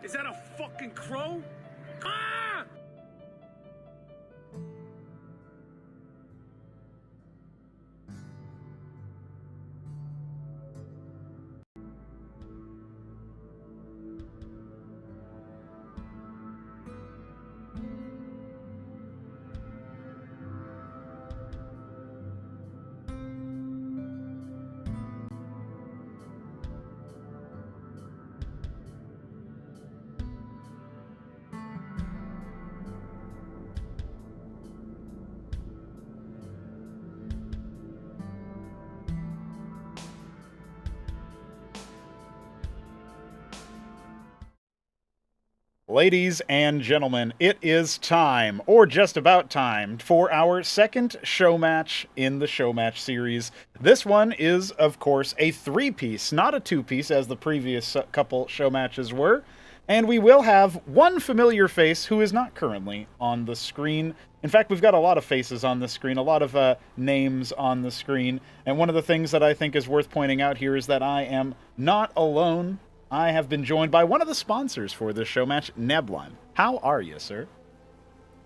Is that a fucking crow? Ah! Ladies and gentlemen, it is time, or just about time, for our second show match in the Showmatch series. This one is, of course, a three-piece, not a two-piece as the previous couple show matches were. And we will have one familiar face who is not currently on the screen. In fact, we've got a lot of faces on the screen, a lot of names on the screen. And one of the things that I think is worth pointing out here is that I am not alone. I have been joined by one of the sponsors for this show match, Neblime. How are you, sir?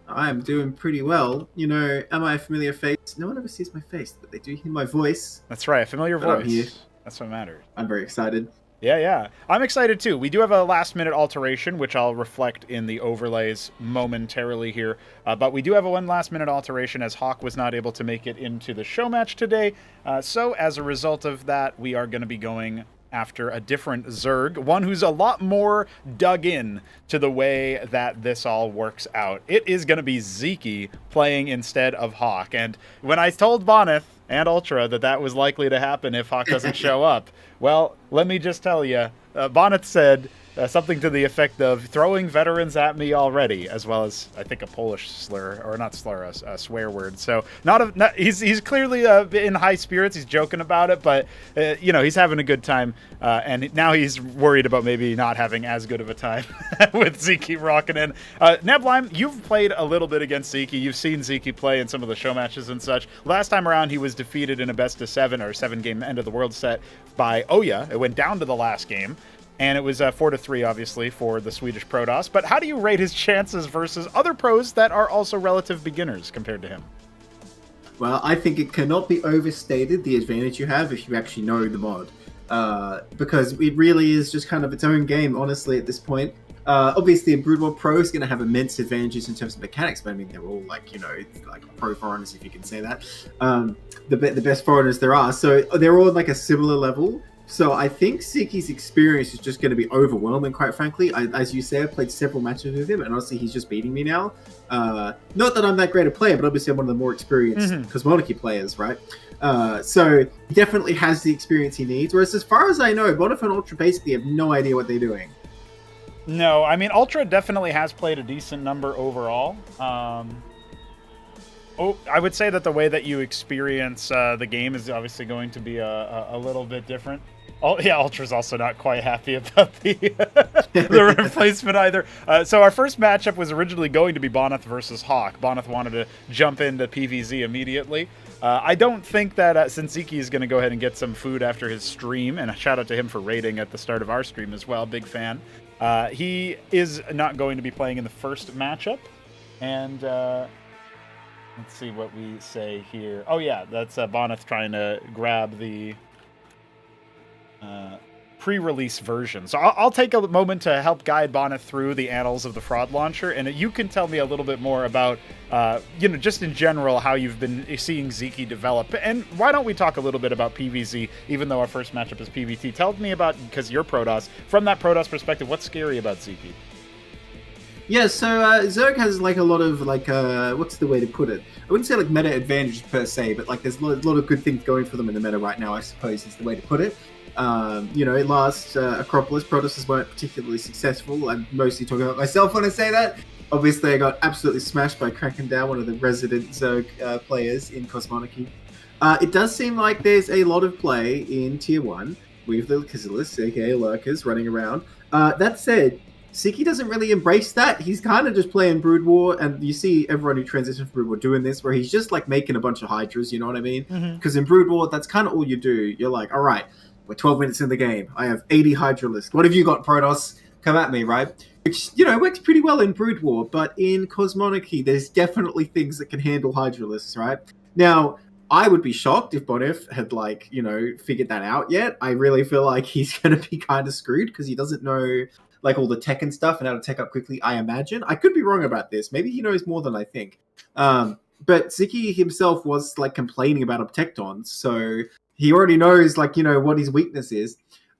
I'm doing pretty well. You know, am I a familiar face? No one ever sees my face, but they do hear my voice. That's right, a familiar voice. That's what matters. I'm very excited. Yeah. I'm excited too. We do have a last-minute alteration, which I'll reflect in the overlays momentarily here. But we do have a one last-minute alteration as Hawk was not able to make it into the show match today. So as a result of that, we are going to be going after a different Zerg, one who's a lot more dug in to the way that this all works out. It is going to be Sziky playing instead of Hawk. And when I told Bonyth and UltrA that was likely to happen if Hawk doesn't show up, well, let me just tell you, Bonyth said something to the effect of throwing veterans at me already, as well as, I think, a Polish slur, or not slur, a swear word. So he's clearly in high spirits. He's joking about it, but, he's having a good time. And now he's worried about maybe not having as good of a time with Sziky rocking in. Neblime, you've played a little bit against Sziky. You've seen Sziky play in some of the show matches and such. Last time around, he was defeated in a best of 7 or 7-game end of the world set by Oya. It went down to the last game. And it was 4-3, obviously, for the Swedish Protoss. But how do you rate his chances versus other pros that are also relative beginners compared to him? Well, I think it cannot be overstated the advantage you have if you actually know the mod. Because it really is just kind of its own game, honestly, at this point. Obviously, a Brood War Pro is going to have immense advantages in terms of mechanics, but I mean, they're all like pro foreigners, if you can say that. The best foreigners there are. So they're all like a similar level. So I think Sziky's experience is just going to be overwhelming, quite frankly. As you say, I've played several matches with him, and honestly, he's just beating me now. Not that I'm that great a player, but obviously I'm one of the more experienced Cosmonarchy players, right? So he definitely has the experience he needs. Whereas as far as I know, Bonyth and UltrA basically have no idea what they're doing. No, I mean, UltrA definitely has played a decent number overall. I would say that the way that you experience the game is obviously going to be a little bit different. Oh, yeah, UltrA's also not quite happy about the replacement either. So our first matchup was originally going to be Bonyth versus Hawk. Bonyth wanted to jump into PvZ immediately. I don't think that since Sziky is going to go ahead and get some food after his stream, and a shout out to him for raiding at the start of our stream as well, big fan. He is not going to be playing in the first matchup. And let's see what we say here. Oh yeah, that's Bonyth trying to grab the pre-release version. So I'll take a moment to help guide Bonyth through the annals of the fraud launcher, and you can tell me a little bit more about, just in general, how you've been seeing Sziky develop. And why don't we talk a little bit about PvZ, even though our first matchup is PvT. Tell me about, because you're Protoss, from that Protoss perspective, what's scary about Sziky? Yeah, so Zerg has like a lot of what's the way to put it? I wouldn't say like meta advantage per se, but like there's a lot of good things going for them in the meta right now, I suppose is the way to put it. Last Acropolis, Protosses weren't particularly successful. I'm mostly talking about myself when I say that. Obviously, I got absolutely smashed by cracking down one of the resident Zerg players in Cosmonarchy. It does seem like there's a lot of play in Tier 1 with the Kazillas, aka Lurkers, running around. That said, Sziky doesn't really embrace that. He's kind of just playing Brood War, and you see everyone who transitioned from Brood War doing this, where he's just like making a bunch of Hydras, you know what I mean? Because in Brood War, that's kind of all you do. You're like, all right, we're 12 minutes in the game. I have 80 Hydra list. What have you got, Protoss? come at me, right? Which, you know, works pretty well in Brood War, but in Cosmonarchy, there's definitely things that can handle Hydralisks, right? Now, I would be shocked if Bonyth had, like, you know, figured that out yet. I really feel like he's going to be kind of screwed because he doesn't know, like, all the tech and stuff and how to tech up quickly, I imagine. I could be wrong about this. Maybe he knows more than I think. But Sziky himself was, like, complaining about Obtectons, so he already knows, like, you know, what his weakness is.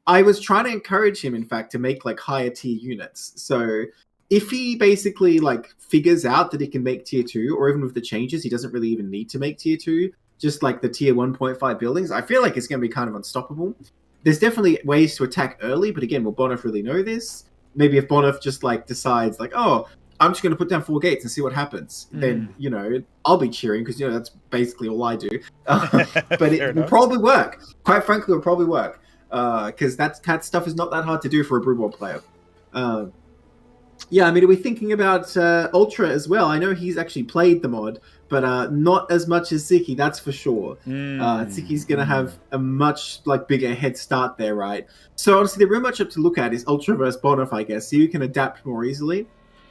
I was trying to encourage him, in fact, to make, like, higher tier units. So if he basically, like, figures out that he can make tier 2, or even with the changes, he doesn't really even need to make tier 2, just like the tier 1.5 buildings, I feel like it's going to be kind of unstoppable. There's definitely ways to attack early, but again, will Bonyth really know this? Maybe if Bonyth just, like, decides, like, oh, I'm just going to put down 4 gates and see what happens, then, you know, I'll be cheering, because, you know, that's basically all I do. But it will probably work. Quite frankly, it will probably work. Because that stuff is not that hard to do for a Brood War player. Yeah, I mean, are we thinking about UltrA as well? I know he's actually played the mod, but not as much as Sziky, that's for sure. Zyky's going to have a much bigger head start there, right? So honestly, the real matchup to look at is UltrA versus Bonyth, I guess, so you can adapt more easily.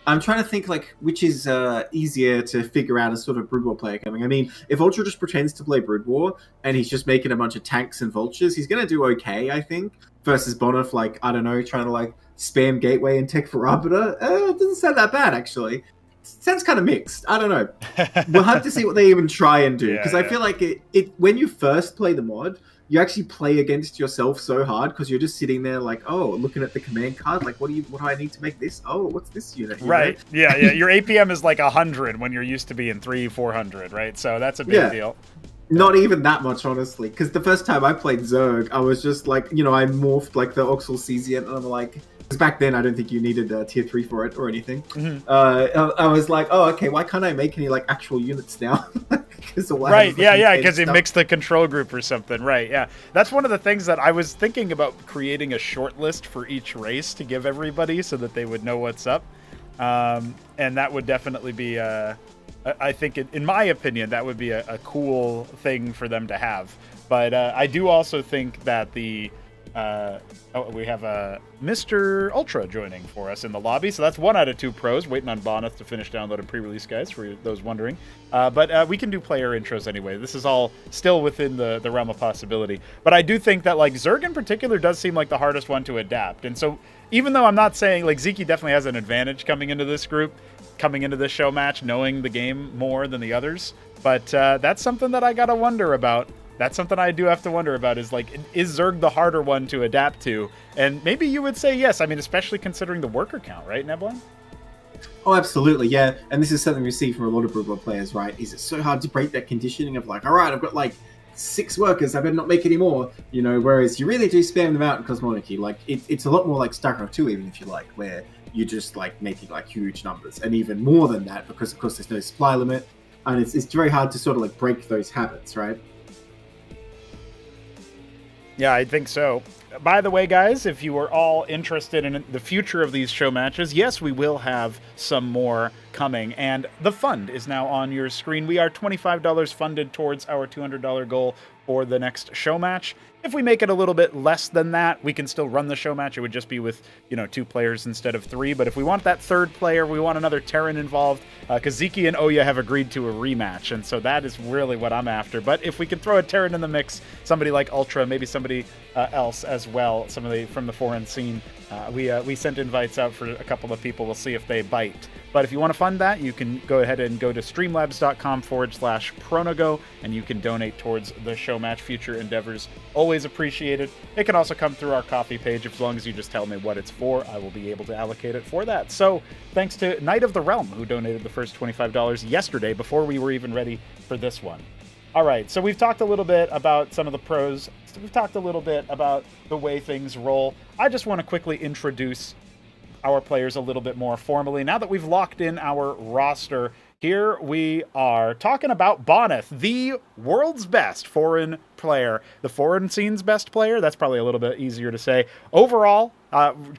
I'm trying to think which is easier to figure out as sort of Brood War player coming. I mean, if UltrA just pretends to play Brood War and he's just making a bunch of tanks and vultures, he's going to do okay, I think. Versus Bonyth, I don't know, trying to spam gateway and tech for Arbiter. It doesn't sound that bad, actually. It sounds kind of mixed. I don't know. We'll have to see what they even try and do. Because I feel like it when you first play the mod, you actually play against yourself so hard because you're just sitting there looking at the command card, what do I need to make this? Oh, what's this unit? Right. Yeah. Your APM is 100 when you're used to being 300-400, right? So that's a big deal. Not even that much, honestly, because the first time I played Zerg, I was just I morphed the Oxal Cesiant, and I'm because back then I don't think you needed tier 3 for it or anything. I was oh, okay, why can't I make any actual units now? Right, yeah, because it mixed the control group or something, right? Yeah, that's one of the things that I was thinking about, creating a short list for each race to give everybody so that they would know what's up, and that would definitely be I think, in my opinion, that would be a cool thing for them to have. But I do also think that we have Mr. UltrA joining for us in the lobby. So that's 1 out of 2 pros, waiting on Bonyth to finish downloading pre-release guides, for those wondering. But we can do player intros anyway. This is all still within the realm of possibility. But I do think that Zerg in particular does seem like the hardest one to adapt. And so even though I'm not saying, Sziky definitely has an advantage coming into this group, coming into this show match, knowing the game more than the others. But that's something that I got to wonder about. That's something I do have to wonder about, is is Zerg the harder one to adapt to? And maybe you would say yes. I mean, especially considering the worker count, right, Nebline? Oh, absolutely, yeah. And this is something we see from a lot of Brood War players, right? Is it so hard to break that conditioning of all right, I've got 6 workers, I better not make any more, whereas you really do spam them out in Cosmonarchy. It's a lot more like StarCraft 2, even if you where you're just making huge numbers, and even more than that, because of course there's no supply limit, and it's very hard to sort of break those habits, right? Yeah, I think so. By the way, guys, if you are all interested in the future of these show matches, yes, we will have some more coming, and the fund is now on your screen. We are $25 funded towards our $200 goal for the next show match. If we make it a little bit less than that, we can still run the show match. It would just be with, 2 players instead of 3. But if we want that 3rd player, we want another Terran involved, because Sziky and Oya have agreed to a rematch, and so that is really what I'm after. But if we can throw a Terran in the mix, somebody like UltrA, maybe somebody else as well, somebody from the foreign scene, we sent invites out for a couple of people. We'll see if they bite. But if you want to fund that, you can go ahead and go to streamlabs.com/Pronogo, and you can donate towards the show match future endeavors. Always appreciated. It can also come through our coffee page. As long as you just tell me what it's for, I will be able to allocate it for that. So thanks to Knight of the Realm, who donated the first $25 yesterday before we were even ready for this one. All right, so we've talked a little bit about some of the pros. We've talked a little bit about the way things roll. I just want to quickly introduce our players a little bit more formally. Now that we've locked in our roster, here we are talking about Bonyth, the world's best foreign player. The foreign scene's best player? That's probably a little bit easier to say. Overall,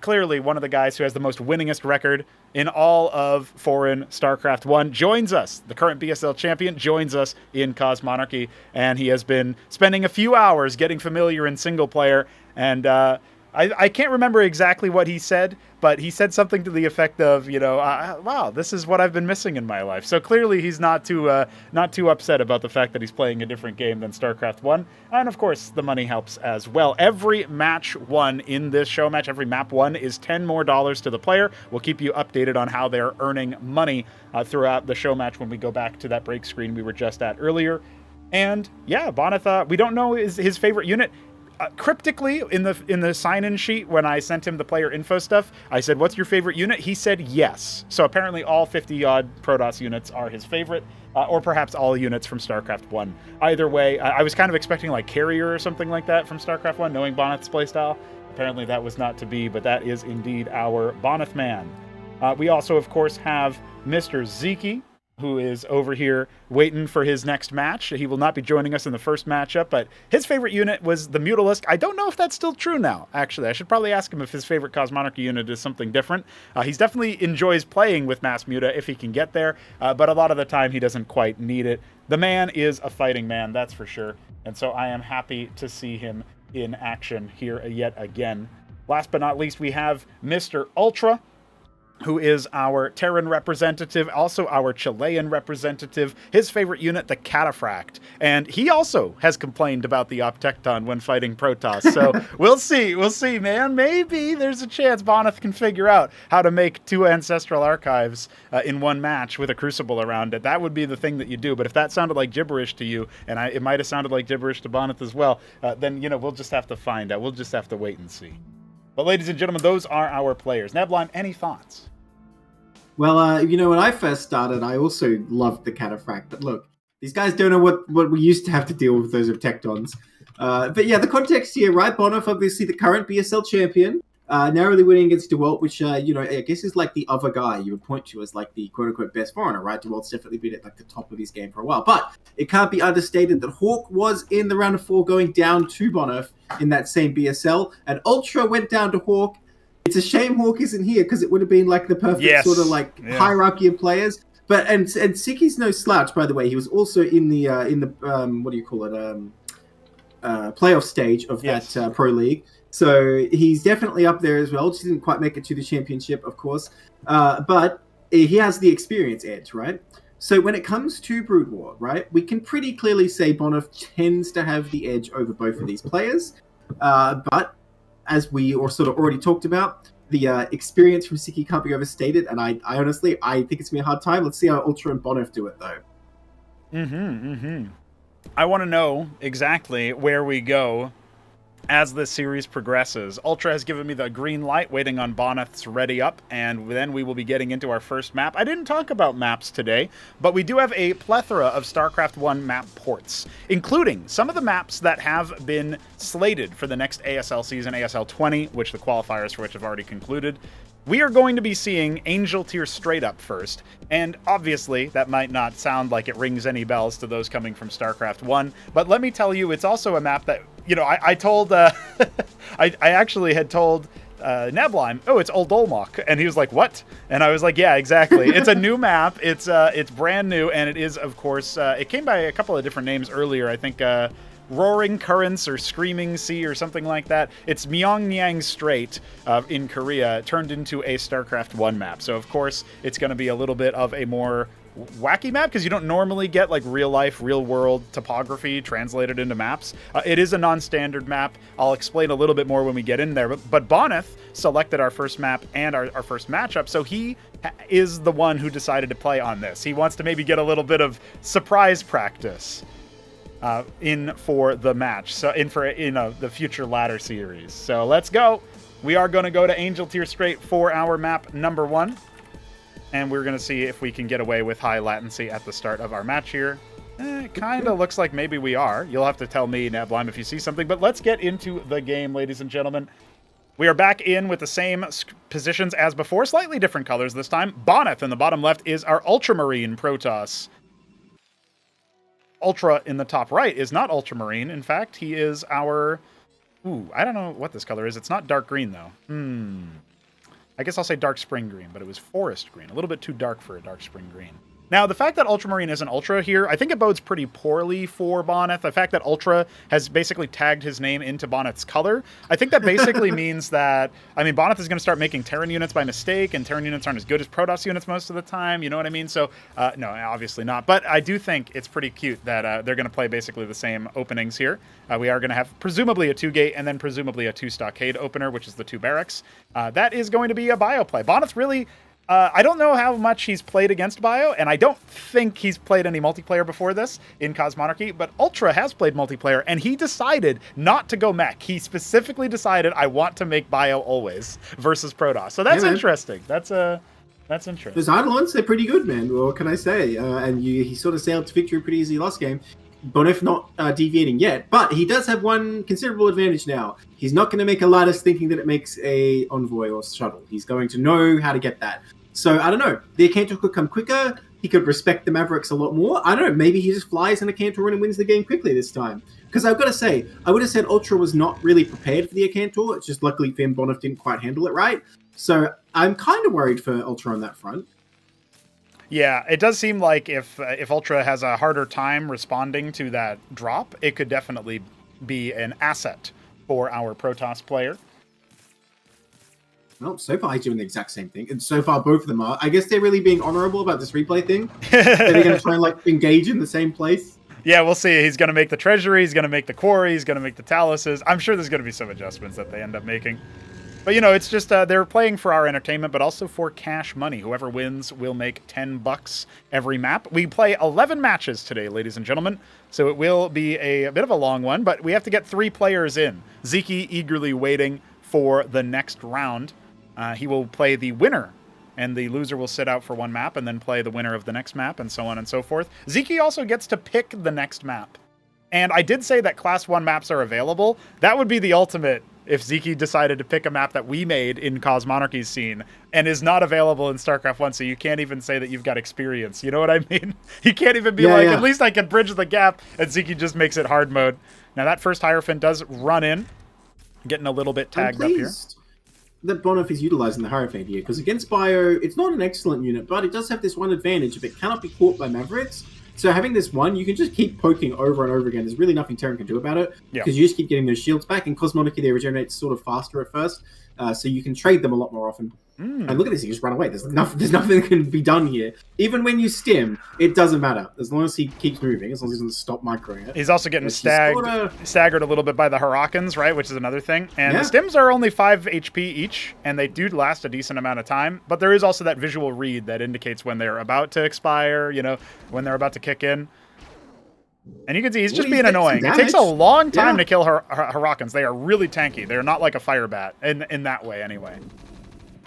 clearly one of the guys who has the most winningest record in all of foreign StarCraft 1 joins us. The current BSL champion joins us in Cosmonarchy, and he has been spending a few hours getting familiar in single player, and I can't remember exactly what he said, but he said something to the effect of, wow, this is what I've been missing in my life. So clearly he's not too upset about the fact that he's playing a different game than StarCraft 1. And of course, the money helps as well. Every match won in this show match, every map won is $10 more to the player. We'll keep you updated on how they're earning money throughout the show match when we go back to that break screen we were just at earlier. And yeah, Bonyth, we don't know his favorite unit. Cryptically, in the sign-in sheet, when I sent him the player info stuff, I said, what's your favorite unit? He said yes. So apparently all 50-odd Protoss units are his favorite, or perhaps all units from StarCraft 1. Either way, I was kind of expecting like Carrier or something like that from StarCraft 1, knowing Bonyth's playstyle. Apparently that was not to be, but that is indeed our Bonyth man. We also, of course, have Mr. Sziky, who is over here waiting for his next match. He will not be joining us in the first matchup, but his favorite unit was the Mutalisk. I don't know if that's still true now, actually. I should probably ask him if his favorite Cosmonarchy unit is something different. He's definitely enjoys playing with Mass Muta if he can get there, but a lot of the time he doesn't quite need it. The man is a fighting man, that's for sure, and so I am happy to see him in action here yet again. Last but not least, we have Mr. UltrA, who is our Terran representative, also our Chilean representative. His favorite unit, the Cataphract. And he also has complained about the Optecton when fighting Protoss. So we'll see, man. Maybe there's a chance Bonyth can figure out how to make 2 Ancestral Archives in one match with a Crucible around it. That would be the thing that you do. But if that sounded like gibberish to you, and it might have sounded like gibberish to Bonyth as well, then, we'll just have to find out. We'll just have to wait and see. But ladies and gentlemen, those are our players. Neblime, any thoughts? Well, when I first started, I also loved the Cataphract. But look, these guys don't know what we used to have to deal with those Tectons. But yeah, the context here, right? Bonyth, obviously the current BSL champion, narrowly winning against DeWalt, which, I guess is like the other guy you would point to as like the quote-unquote best foreigner, right? DeWalt's definitely been at like the top of his game for a while. But it can't be understated that Hawk was in the round of 4 going down to Bonyth in that same BSL, and UltrA went down to Hawk. It's a shame Hawk isn't here because it would have been like the perfect sort of like hierarchy of players. But and Sziky's no slouch, by the way. He was also in the what do you call it playoff stage of that pro league. So he's definitely up there as well. Just didn't quite make it to the championship, of course. But he has the experience edge, right? So when it comes to Brood War, right, we can pretty clearly say Bonyth tends to have the edge over both of these players. But as we sort of already talked about, the experience from Sziky can't be overstated, and I honestly, I think it's going to be a hard time. Let's see how UltrA and Bonyth do it, though. I want to know exactly where we go as this series progresses. UltrA has given me the green light, waiting on Bonyth's ready up, and then we will be getting into our first map. I didn't talk about maps today, but we do have a plethora of StarCraft 1 map ports, including some of the maps that have been slated for the next ASL season, ASL 20, which the qualifiers for which have already concluded. We are going to be seeing Angel Tier straight up first, and obviously that might not sound like it rings any bells to those coming from StarCraft 1, but let me tell you, it's also a map that, I told, I actually had told Neblime, oh, it's Old Dolmok, and he was like, what? And I was like, yeah, exactly. It's a new map, it's brand new, and it is, of course, it came by a couple of different names earlier, I think, Roaring Currents or Screaming Sea or something like that. It's Myeongnyang Strait in Korea turned into a StarCraft 1 map. So, of course, it's going to be a little bit of a more wacky map because you don't normally get like real life, real world topography translated into maps. It is a non-standard map. I'll explain a little bit more when we get in there. But Bonyth selected our first map and our first matchup, so he is the one who decided to play on this. He wants to maybe get a little bit of surprise practice in for the match, so in for the future ladder series. So let's go. We are going to go to Angel Tier straight for our map number 1, and we're going to see if we can get away with high latency at the start of our match here. It kind of looks like maybe we are. You'll have to tell me, Neblime, if you see something, but let's get into the game, ladies and gentlemen. We are back in with the same positions as before, slightly different colors this time. Bonyth in the bottom left is our Ultramarine Protoss. UltrA in the top right is not Ultramarine. In fact, he is our... Ooh, I don't know what this color is. It's not dark green, though. I guess I'll say dark spring green, but it was forest green. A little bit too dark for a dark spring green. Now, the fact that Ultramarine isn't Ultra here, I think it bodes pretty poorly for Bonyth. The fact that Ultra has basically tagged his name into Bonyth's color, I think that basically means that, I mean, Bonyth is going to start making Terran units by mistake, and Terran units aren't as good as Protoss units most of the time, you know what I mean? So, no, obviously not. But I do think it's pretty cute that they're going to play basically the same openings here. We are going to have presumably a 2-gate and then presumably a 2-stockade opener, which is the 2 barracks. That is going to be a bio play. Bonyth really... I don't know how much he's played against Bio, and I don't think he's played any multiplayer before this in Cosmonarchy, but UltrA has played multiplayer, and he decided not to go mech. He specifically decided, I want to make Bio always versus Protoss. So that's interesting. That's interesting. Those Eidolons, they're pretty good, man. What can I say? And he sort of sailed to victory pretty easy last game. Bonyth not deviating yet, but he does have one considerable advantage now. He's not going to make a lattice thinking that it makes a envoy or shuttle. He's going to know how to get that. So, I don't know. The Akantor could come quicker. He could respect the Mavericks a lot more. I don't know. Maybe he just flies in Akantor and wins the game quickly this time. Because I've got to say, I would have said UltrA was not really prepared for the Akantor. It's just luckily for him, Bonyth didn't quite handle it right. So, I'm kind of worried for UltrA on that front. Yeah, it does seem like if UltrA has a harder time responding to that drop, it could definitely be an asset for our Protoss player. Well, so far he's doing the exact same thing, and so far both of them are. I guess they're really being honorable about this replay thing. They're going to try and like engage in the same place. Yeah, we'll see. He's going to make the treasury, he's going to make the quarry, he's going to make the taluses. I'm sure there's going to be some adjustments that they end up making. But, you know, it's just they're playing for our entertainment, but also for cash money. Whoever wins will make $10 every map. We play 11 matches today, ladies and gentlemen, so it will be a bit of a long one, but we have to get 3 players in. Sziky eagerly waiting for the next round. He will play the winner, and the loser will sit out for 1 map and then play the winner of the next map, and so on and so forth. Sziky also gets to pick the next map. And I did say that Class 1 maps are available. That would be the ultimate if Sziky decided to pick a map that we made in Cosmonarchy's scene and is not available in StarCraft 1, so you can't even say that you've got experience. You know what I mean? You can't even be at least I can bridge the gap, and Sziky just makes it hard mode. Now, that first Hierophant does run in, getting a little bit tagged up here. That Bonyth is utilizing the Hierophant here, because against Bio, it's not an excellent unit, but it does have this one advantage if it cannot be caught by Mavericks. So having this one, you can just keep poking over and over again. There's really nothing Terran can do about it, because you just keep getting those shields back. In Cosmonarchy, they regenerate sort of faster at first, so you can trade them a lot more often. And look at this, he just ran away. There's nothing that can be done here. Even when you stim, it doesn't matter. As long as he keeps moving, as long as he doesn't stop microing it. He's also getting staggered a little bit by the Hurricanes, right? Which is another thing. And the stims are only 5 HP each, and they do last a decent amount of time. But there is also that visual read that indicates when they're about to expire, you know, when they're about to kick in. And you can see he's just being annoying. It takes a long time to kill Hurricanes. They are really tanky. They're not like a fire bat, in that way anyway.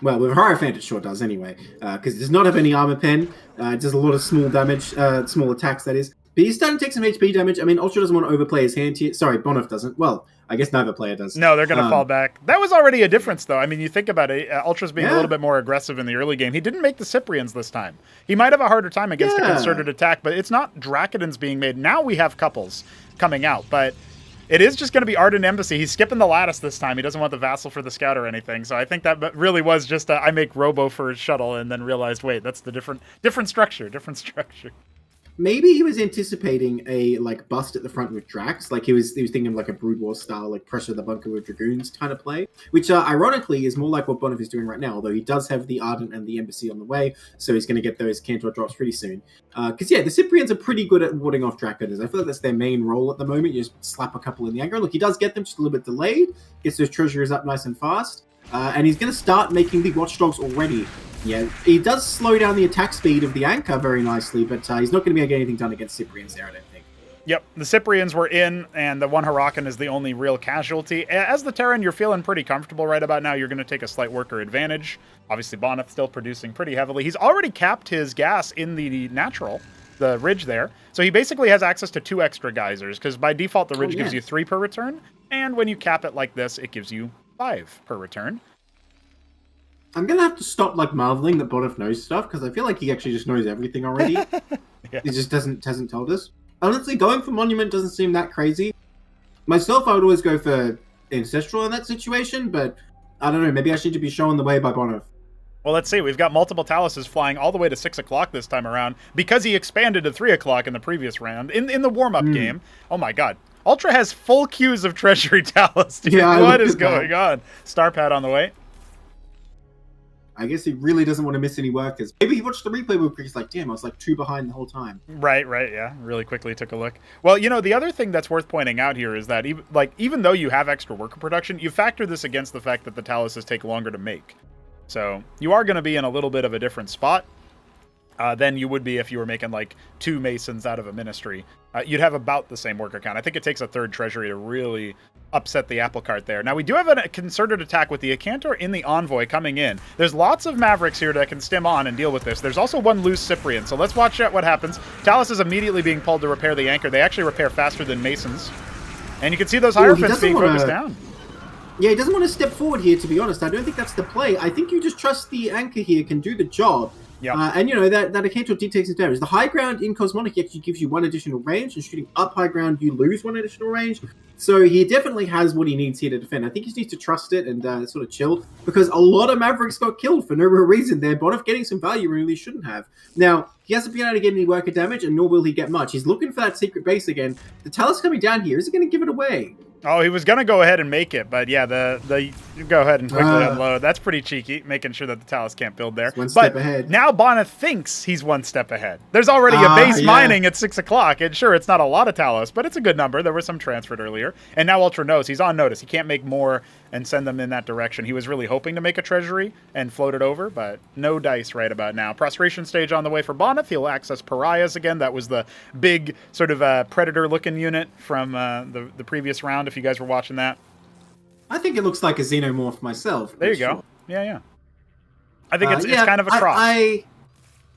Well, with Hierophant it sure does anyway, because it does not have any armor pen. It does a lot of small damage, small attacks, that is. But he's starting to take some HP damage. I mean, UltrA doesn't want to overplay his hand here. Sorry, Bonyth doesn't. Well, I guess neither player does. No, they're going to fall back. That was already a difference, though. I mean, you think about it, UltrA's being a little bit more aggressive in the early game. He didn't make the Cyprians this time. He might have a harder time against a concerted attack, but it's not Drakodons being made. Now we have couples coming out, but it is just going to be Arden Embassy. He's skipping the lattice this time. He doesn't want the Vassal for the Scout or anything. So I think that really was just I make Robo for his shuttle and then realized, wait, that's the different structure. Maybe he was anticipating a bust at the front with Drax, like he was thinking of like a Brood War style, like pressure the bunker with Dragoons kind of play, which ironically is more like what Bonyth is doing right now. Although he does have the Ardent and the Embassy on the way, so he's going to get those Cantor drops pretty soon. Because the Cyprians are pretty good at warding off Drakodons. I feel like that's their main role at the moment. You just slap a couple in the aggro. Look, he does get them just a little bit delayed, gets those treasuries up nice and fast, and he's going to start making the Watchdogs already. Yeah, he does slow down the attack speed of the Anchor very nicely, but he's not going to be able to get anything done against Cyprians there, I don't think. Yep, the Cyprians were in, and the one Huracan is the only real casualty. As the Terran, you're feeling pretty comfortable right about now. You're going to take a slight worker advantage. Obviously, Bonyth still producing pretty heavily. He's already capped his gas in the natural, the ridge there. So he basically has access to 2 extra geysers, because by default, the ridge gives you 3 per return, and when you cap it like this, it gives you 5 per return. I'm going to have to stop marveling that Bonyth knows stuff, because I feel like he actually just knows everything already. He just hasn't told us. Honestly, going for Monument doesn't seem that crazy. Myself, I would always go for Ancestral in that situation, but I don't know, maybe I should be shown the way by Bonyth. Well, let's see. We've got multiple Taluses flying all the way to 6 o'clock this time around because he expanded to 3 o'clock in the previous round in the warm-up game. Oh my god. UltrA has full queues of Treasury Talus. Dude, yeah, what is going on? Star Pad on the way. I guess he really doesn't want to miss any workers. Maybe he watched the replay real quick. He's like, damn, I was like 2 behind the whole time. Right, yeah. Really quickly took a look. Well, you know, the other thing that's worth pointing out here is that even though you have extra worker production, you factor this against the fact that the Taluses take longer to make. So you are going to be in a little bit of a different spot than you would be if you were making like 2 Masons out of a Ministry. You'd have about the same worker count. I think it takes a 3rd Treasury to really upset the apple cart there. Now, we do have a concerted attack with the Acantor in the Envoy coming in. There's lots of Mavericks here that can stim on and deal with this. There's also one loose Cyprian, so let's watch out what happens. Talus is immediately being pulled to repair the anchor. They actually repair faster than Masons. And you can see those Hierophants being focused down. Yeah, he doesn't want to step forward here, to be honest. I don't think that's the play. I think you just trust the anchor here can do the job. Yeah. And, you know, that Acantor did take some damage. The high ground in Cosmonarchy actually gives you 1 additional range, and shooting up high ground, you lose 1 additional range. So he definitely has what he needs here to defend. I think he just needs to trust it and sort of chill, because a lot of Mavericks got killed for no real reason there. Bonyth getting some value really shouldn't have. Now, he hasn't been able to get any worker damage, and nor will he get much. He's looking for that secret base again. The Talus coming down here, is he going to give it away? Oh, he was going to go ahead and make it, but yeah, you go ahead and quickly unload. That's pretty cheeky, making sure that the Talus can't build there. One step ahead. Now Bonyth thinks he's 1 step ahead. There's already a base mining at 6 o'clock, and sure, it's not a lot of Talus, but it's a good number. There was some transferred earlier, and now UltrA knows. He's on notice. He can't make more and send them in that direction. He was really hoping to make a treasury and float it over, but no dice right about now. Prostration stage on the way for Bonyth. He'll access Pariahs again. That was the big sort of predator-looking unit from the previous round, if you guys were watching that. I think it looks like a Xenomorph myself. There you go. Yeah. I think it's kind of a cross.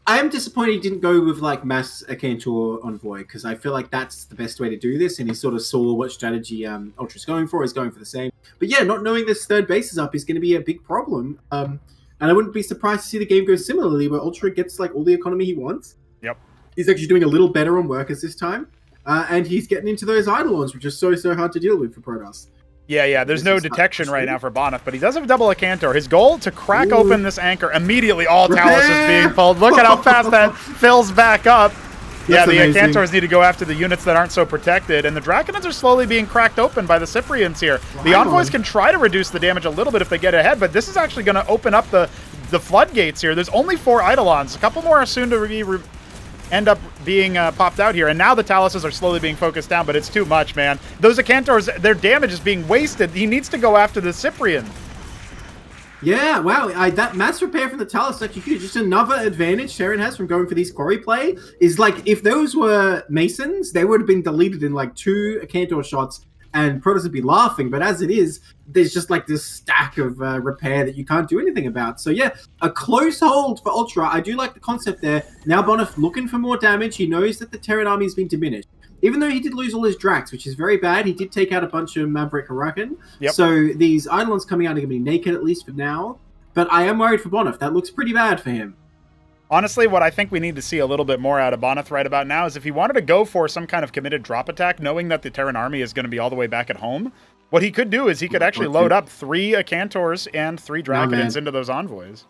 I am disappointed he didn't go with like mass Acantor Envoy, because I feel like that's the best way to do this, and he sort of saw what strategy UltrA's going for. He's going for the same. But yeah, not knowing this 3rd base is up is going to be a big problem. And I wouldn't be surprised to see the game go similarly, where UltrA gets like all the economy he wants. Yep. He's actually doing a little better on workers this time. And he's getting into those Eidolons, which is so hard to deal with for Protoss. Yeah, there's no detection right now for Bonyth, but he does have double Acantor. His goal to crack open this anchor immediately. All Talus is being pulled. Look at how fast that fills back up. Yeah, the Acantors need to go after the units that aren't so protected, and the Draconins are slowly being cracked open by the Cyprians here. The Envoys can try to reduce the damage a little bit if they get ahead, but this is actually going to open up the floodgates here. There's only 4 Eidolons. A couple more are soon to end up being popped out here, and now the Taluses are slowly being focused down, but it's too much, man. Those Acantors, their damage is being wasted. He needs to go after the Cyprian. Yeah, wow, that mass repair from the Talus is actually huge. Just another advantage Terran has from going for these quarry play is, like, if those were Masons, they would have been deleted in like 2 Acantor shots, and Protoss would be laughing. But as it is, there's just like this stack of repair that you can't do anything about. So yeah, a close hold for UltrA. I do like the concept there. Now Bonyth looking for more damage. He knows that the Terran army has been diminished. Even though he did lose all his Drax, which is very bad, he did take out a bunch of Maverick Huracan. Yep. So these Eidolons coming out are going to be naked, at least for now. But I am worried for Bonyth. That looks pretty bad for him. Honestly, what I think we need to see a little bit more out of Bonyth right about now is if he wanted to go for some kind of committed drop attack, knowing that the Terran army is going to be all the way back at home, what he could do is he could actually load up 3 Acantors and 3 Draconins into those Envoys.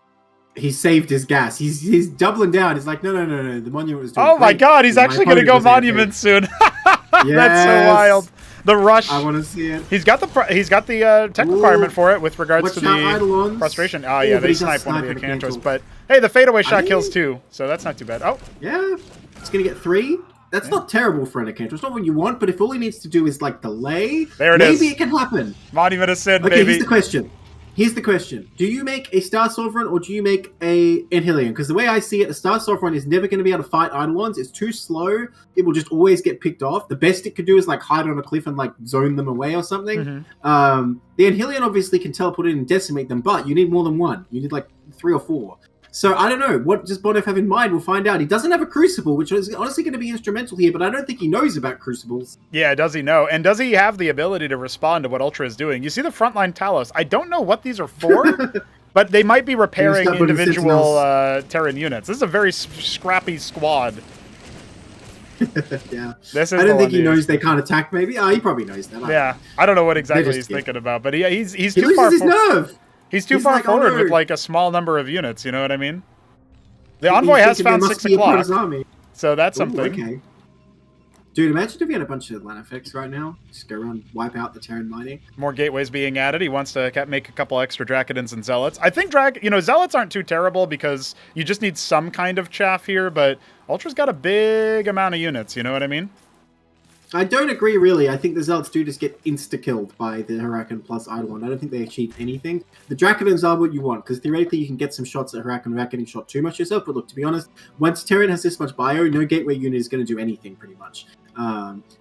He saved his gas. He's doubling down. He's like, no. The Monument was doing great. My God, he's actually going to go Monument soon. Yes. That's so wild. The rush. I want to see it. He's got the tech requirement for it with regards to the Eidolons. frustration. Oh yeah, they snipe one of the Acantors. But hey, the fadeaway shot kills 2, so that's not too bad. Oh yeah, it's gonna get 3. That's not terrible for an Acantor. It's not what you want, but if all he needs to do is like delay, maybe it can happen. Monument of Sin, okay, baby. Here's the question. Do you make a Star Sovereign or do you make a Anhelion? Because the way I see it, a Star Sovereign is never going to be able to fight Eidolons. It's too slow. It will just always get picked off. The best it could do is like hide on a cliff and like zone them away or something. The Anhelion obviously can teleport in and decimate them, but you need more than 1. You need like 3 or 4. So I don't know. What does Bonyth have in mind? We'll find out. He doesn't have a Crucible, which is honestly going to be instrumental here, but I don't think he knows about Crucibles. Yeah, does he know? And does he have the ability to respond to what UltrA is doing? You see the frontline Talos. I don't know what these are for, but they might be repairing individual Terran units. This is a very scrappy squad. Yeah. I don't think he knows they can't attack, maybe. He probably knows that. Yeah. I don't know what exactly he's thinking about, but he's too far loses his nerve. He's too far like, forward oh, no. with like a small number of units. You know what I mean? The He's envoy has thinking there found must 6 be a part of o'clock, his army. so that's Ooh, something. okay. Dude, imagine if we had a bunch of land effects right now. Just go around, wipe out the Terran mining. More gateways being added. He wants to make a couple extra Dracodins and Zealots. I think Zealots aren't too terrible because you just need some kind of chaff here, but Ultra's got a big amount of units, you know what I mean? I don't agree, really. I think the Zealots do just get insta-killed by the Huracan plus Eidolon. I don't think they achieve anything. The Dracodins are what you want, because theoretically you can get some shots at Huracan without getting shot too much yourself, but look, to be honest, once Terran has this much bio, no gateway unit is going to do anything, pretty much.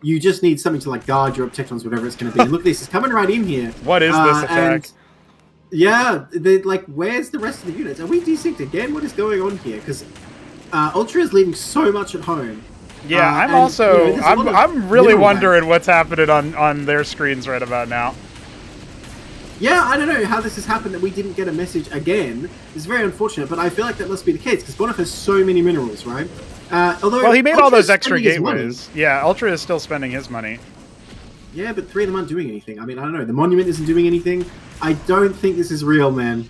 You just need something to like guard your Tectons, whatever it's going to be. And look, this is coming right in here. What is this attack? Yeah, like, where's the rest of the units? Are we desynced again? What is going on here? Because UltrA is leaving so much at home. Yeah, I'm really wondering what's happening on their screens right about now. Yeah, I don't know how this has happened that we didn't get a message again. It's very unfortunate, but I feel like that must be the case because Bonyth has so many minerals, right? Well, he made all those extra gateways. Yeah, UltrA is still spending his money. Yeah, but 3 of them aren't doing anything. I mean, I don't know. The monument isn't doing anything. I don't think this is real, man.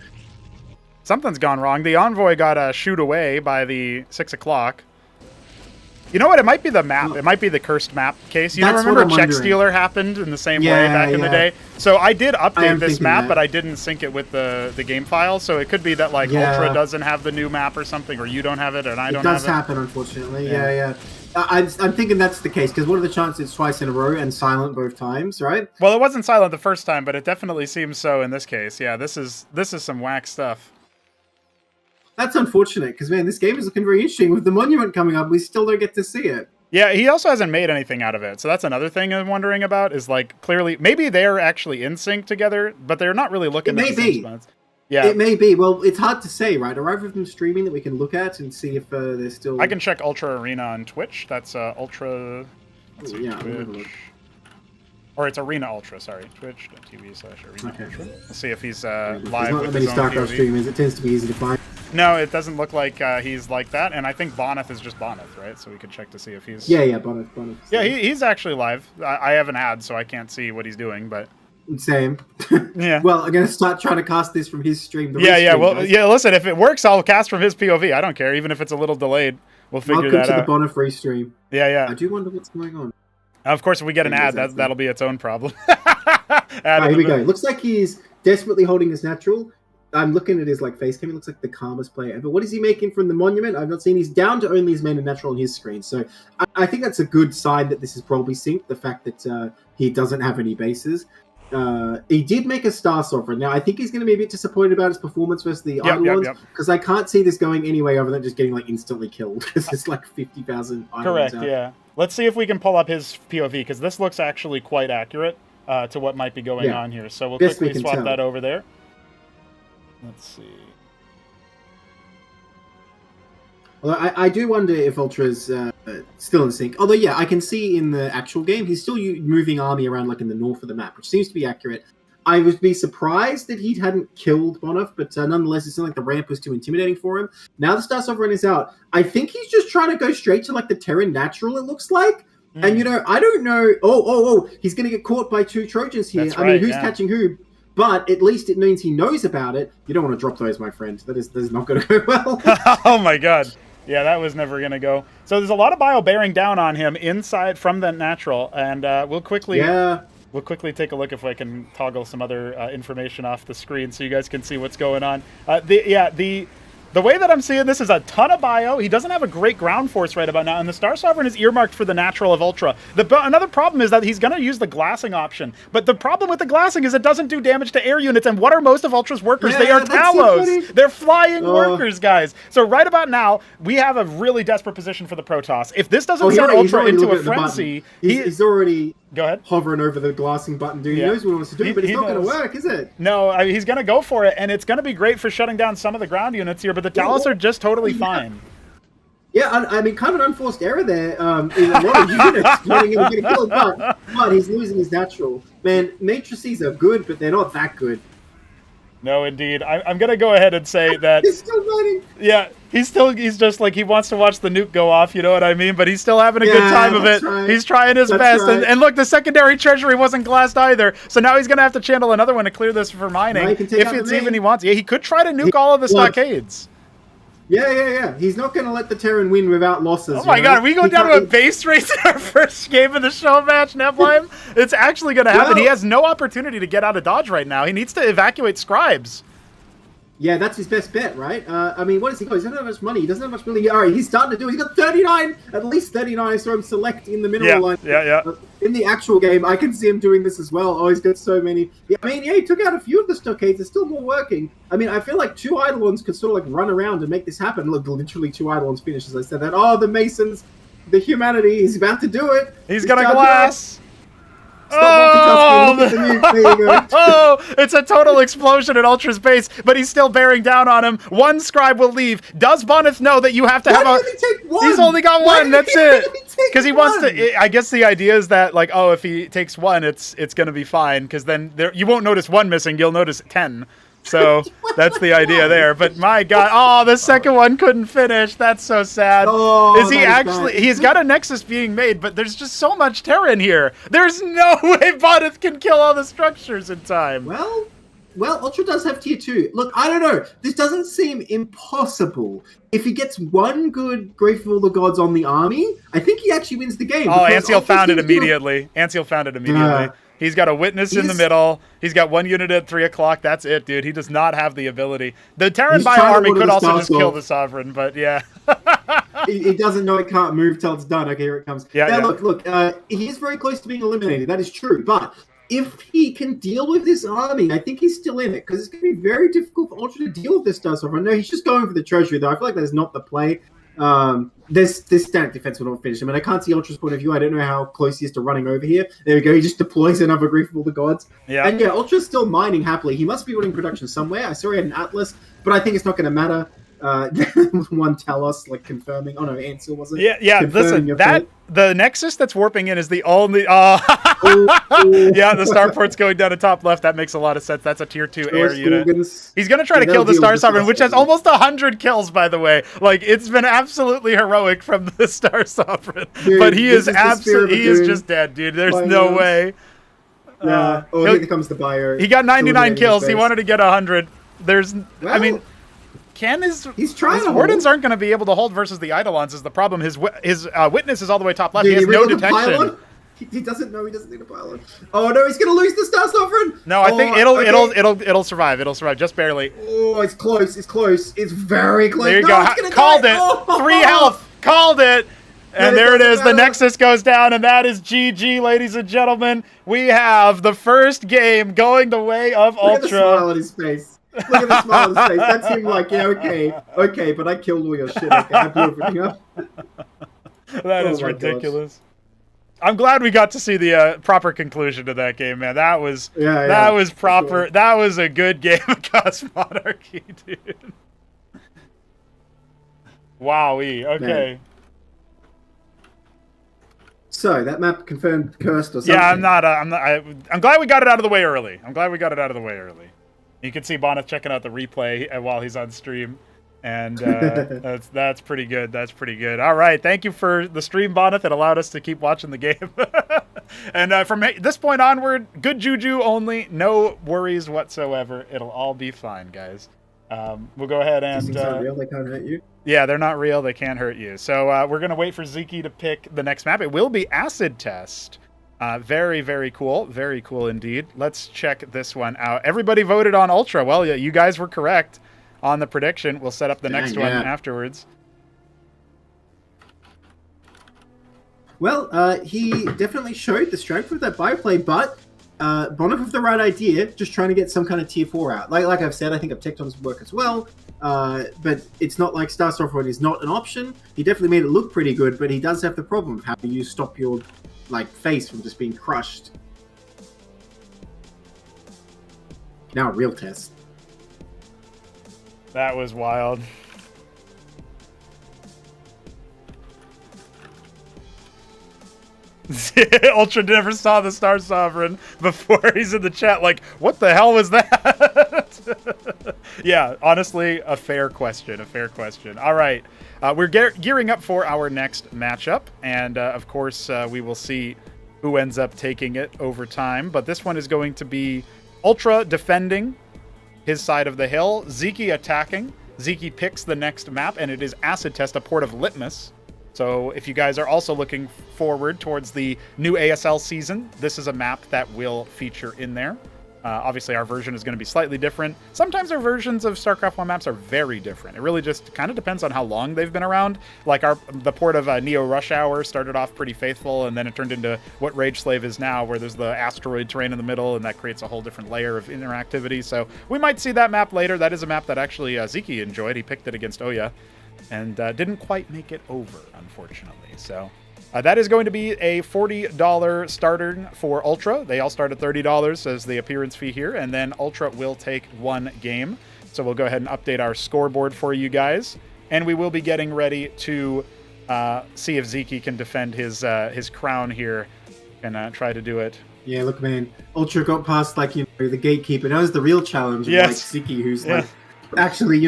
Something's gone wrong. The envoy got shooed away by the 6 o'clock. You know what? It might be the map. It might be the cursed map case. You remember Check Stealer happened in the same way back in the day? So I did update this map, but I didn't sync it with the game file. So it could be that like UltrA doesn't have the new map or something, or you don't have it, and I don't have it. It does happen, unfortunately. Yeah. I'm thinking that's the case, because what are the chances it's twice in a row and silent both times, right? Well, it wasn't silent the first time, but it definitely seems so in this case. Yeah, this is some whack stuff. That's unfortunate, because, man, this game is looking very interesting. With the monument coming up, we still don't get to see it. Yeah, he also hasn't made anything out of it. So that's another thing I'm wondering about, is, like, clearly, maybe they're actually in sync together, but they're not really looking at the same spots. Yeah. It may be. Well, it's hard to say, right? Are either of them streaming that we can look at and see if they're still... I can check UltrA Arena on Twitch. That's UltrA... Twitch. Or it's Arena Ultra, sorry. Twitch.tv/Arena Ultra. Let's see if he's live with his own There's not many StarCraft streamers. It tends to be easy to find. No, it doesn't look like he's like that, and I think Bonyth is just Bonyth, right? So we can check to see if he's... Yeah, Bonyth. Yeah, he's actually live. I have an ad, so I can't see what he's doing, but... Same. Yeah. Well, I'm going to start trying to cast this from his stream. Listen, if it works, I'll cast from his POV. I don't care, even if it's a little delayed. We'll figure that out. Welcome to the Bonyth restream. Yeah. I do wonder what's going on. Of course, if we get an ad, that'll be its own problem. Here we go. Looks like he's desperately holding his natural. I'm looking at his face cam. He looks like the calmest player ever. What is he making from the monument? I've not seen. He's down to only his main and natural on his screen. So I think that's a good sign that this is probably synced. The fact that he doesn't have any bases. He did make a Star Sovereign. Now, I think he's going to be a bit disappointed about his performance versus the Eidolons, because I can't see this going any way other than just getting instantly killed, because it's 50,000 Eidolons. Correct, out. Yeah. Let's see if we can pull up his POV, because this looks actually quite accurate to what might be going on here. So we'll quickly swap that over there. Let's see. Although I do wonder if UltrA's still in sync. Although, yeah, I can see in the actual game, he's still moving army around in the north of the map, which seems to be accurate. I would be surprised that he hadn't killed Bonyth, but nonetheless, it seemed like the ramp was too intimidating for him. Now the Star Sovereign is out. I think he's just trying to go straight to the Terran Natural, it looks like. And, I don't know. Oh, he's going to get caught by 2 Trojans here. I mean, who's catching who? But at least it means he knows about it. You don't want to drop those, my friend. That is not going to go well. Oh, my God. Yeah, that was never going to go. So there's a lot of bio bearing down on him inside from that natural. And we'll quickly take a look if I can toggle some other information off the screen so you guys can see what's going on. The way that I'm seeing this is a ton of bio. He doesn't have a great ground force right about now, and the Star Sovereign is earmarked for the natural of UltrA. Another problem is that he's going to use the glassing option, but the problem with the glassing is it doesn't do damage to air units, and what are most of UltrA's workers? They are Talos. So they're flying workers, guys. So right about now, we have a really desperate position for the Protoss. If this doesn't send UltrA into a frenzy... He's already... Go ahead. Hovering over the glassing button, dude. He knows what he wants to do, but it's not going to work, is it? No, he's going to go for it, and it's going to be great for shutting down some of the ground units here, but the Talos are just totally fine. Yeah, I mean, kind of an unforced error there. In a lot of units turning into getting killed, but he's losing his natural. Man, matrices are good, but they're not that good. No, indeed. I'm going to go ahead and say that... He's still fighting! Yeah, He's just like, he wants to watch the nuke go off, you know what I mean? But he's still having a good time of it. Right. He's trying his best. Right. And look, the secondary treasury wasn't glassed either. So now he's going to have to channel another one to clear this for mining. If it's even he wants. Yeah, he could try to nuke all of the stockades. Yeah. He's not going to let the Terran win without losses. Oh my god, we go down to a base race in our first game of the show match, Nebline. It's actually going to happen. He has no opportunity to get out of Dodge right now. He needs to evacuate scribes. Yeah, that's his best bet, right? I mean, what does he got? He doesn't have much money. He doesn't have much money. All right, he's starting to do it. He's got 39, at least 39. I saw him select in the mineral line. Yeah. In the actual game, I can see him doing this as well. Oh, he's got so many. Yeah, I mean, he took out a few of the stockades. There's still more working. I mean, I feel like 2 Eidolons could sort of like run around and make this happen. Look, literally 2 Eidolons finished as I said that. Oh, the Masons, the humanity, he's about to do it. He's got a glass. Stop multitasking. Oh, it's a total explosion at Ultra's base, but he's still bearing down on him. One scribe will leave. Does Bonyth know that you have to have a... He's only got one, that's it. Because he wants to... I guess the idea is that, like, oh, if he takes one, it's going to be fine, because then you won't notice one missing, you'll notice 10. So that's the idea there. But my god, oh, the second one couldn't finish. That's so sad. Is he actually... He's got a Nexus being made, but there's just so much Terra in here. There's no way Bonyth can kill all the structures in time. Well, Ultra does have tier 2. Look, I don't know. This doesn't seem impossible. If he gets one good Grief of all the Gods on the army, I think he actually wins the game. Oh, Anseal found it immediately. He's got a witness in the middle. He's got 1 unit at 3 o'clock. That's it, dude. He does not have the ability. The Terran Bio army could also just kill the Sovereign, but yeah. he doesn't know it can't move till it's done. Okay, here it comes. Yeah. Look. He is very close to being eliminated. That is true. But if he can deal with this army, I think he's still in it, because it's going to be very difficult for Ultra to deal with this Star Sovereign. No, he's just going for the treasury, though. I feel like that's not the play. This static defense will not finish him, and I can't see Ultra's point of view. I don't know how close he is to running over here. There we go. He just deploys another Grief of all the Gods. Yeah. And yeah, Ultra's still mining happily. He must be running production somewhere. I saw he had an Atlas, but I think it's not going to matter. One Talos like confirming. Oh no, Ansel was it? Yeah. Listen, the Nexus that's warping in is the only. Yeah, the starport's going down to top left. That makes a lot of sense. That's a tier 2 air unit. He's gonna try to kill the Star Sovereign, which has almost 100 kills, by the way. Like, it's been absolutely heroic from the Star Sovereign, dude, but he is absolutely just dead, dude. There's no way. Yeah. Here comes the buyer. He got 99 kills. He wanted to get 100. I mean. He's trying. His Wardens aren't going to be able to hold versus the Eidolons is the problem. His witness is all the way top left. He has no detection. He doesn't know he doesn't need a pylon. Oh no, he's going to lose the Star Sovereign. No, I think it'll survive. It'll survive just barely. Oh, it's close. It's close. It's very close. There you go. Called it. Oh. 3 health. Called it. And there it is. The Nexus goes down, and that is GG, ladies and gentlemen. We have the first game going the way of Ultra. Look at the smile on his face. Look at the smile on his face. That's him like, yeah, okay, but I killed all your shit. Okay, I blew everything up. That is ridiculous. God. I'm glad we got to see the proper conclusion to that game, man. That was proper. Sure. That was a good game of Cosmonarchy, dude. Wowee. Okay. Man. So that map confirmed cursed or something. Yeah, I'm glad we got it out of the way early. You can see Bonyth checking out the replay while he's on stream, and that's pretty good. That's pretty good. All right, thank you for the stream, Bonyth. It allowed us to keep watching the game. And from this point onward, good juju only, no worries whatsoever. It'll all be fine, guys. We'll go ahead and. These things aren't real. They can't hurt you. Yeah, they're not real. They can't hurt you. So we're gonna wait for Sziky to pick the next map. It will be Acid Test. Very, very cool. Very cool indeed. Let's check this one out. Everybody voted on Ultra. Well, yeah, you guys were correct on the prediction. We'll set up the next one afterwards. Well, he definitely showed the strength of that bioplay, but Bonyth with the right idea, just trying to get some kind of tier 4 out. Like I've said, I think Tecton's work as well, but it's not like Star Sovereign is not an option. He definitely made it look pretty good, but he does have the problem of how you stop your face from just being crushed. Now a real test. That was wild. Ultra never saw the Star Sovereign before. He's in the chat like, what the hell was that? Yeah, honestly, a fair question. All right, we're gearing up for our next matchup, and of course, we will see who ends up taking it over time. But this one is going to be Ultra defending his side of the hill, Sziky attacking. Sziky picks the next map, and it is Acid Test, a port of Litmus. So if you guys are also looking forward towards the new ASL season, this is a map that will feature in there. Obviously, our version is going to be slightly different. Sometimes our versions of StarCraft 1 maps are very different. It really just kind of depends on how long they've been around. Like the port of Neo Rush Hour started off pretty faithful, and then it turned into what Rage Slave is now, where there's the asteroid terrain in the middle, and that creates a whole different layer of interactivity. So we might see that map later. That is a map that actually Sziky enjoyed. He picked it against Oya, and didn't quite make it over, unfortunately. So that is going to be a $40 starter for Ultra. They all start at $30 as the appearance fee here, and then Ultra will take one game. So we'll go ahead and update our scoreboard for you guys, and we will be getting ready to see if Sziky can defend his crown here and try to do it. Yeah, look, man, Ultra got past the gatekeeper. That was the real challenge. Yes. Like Sziky, who's actually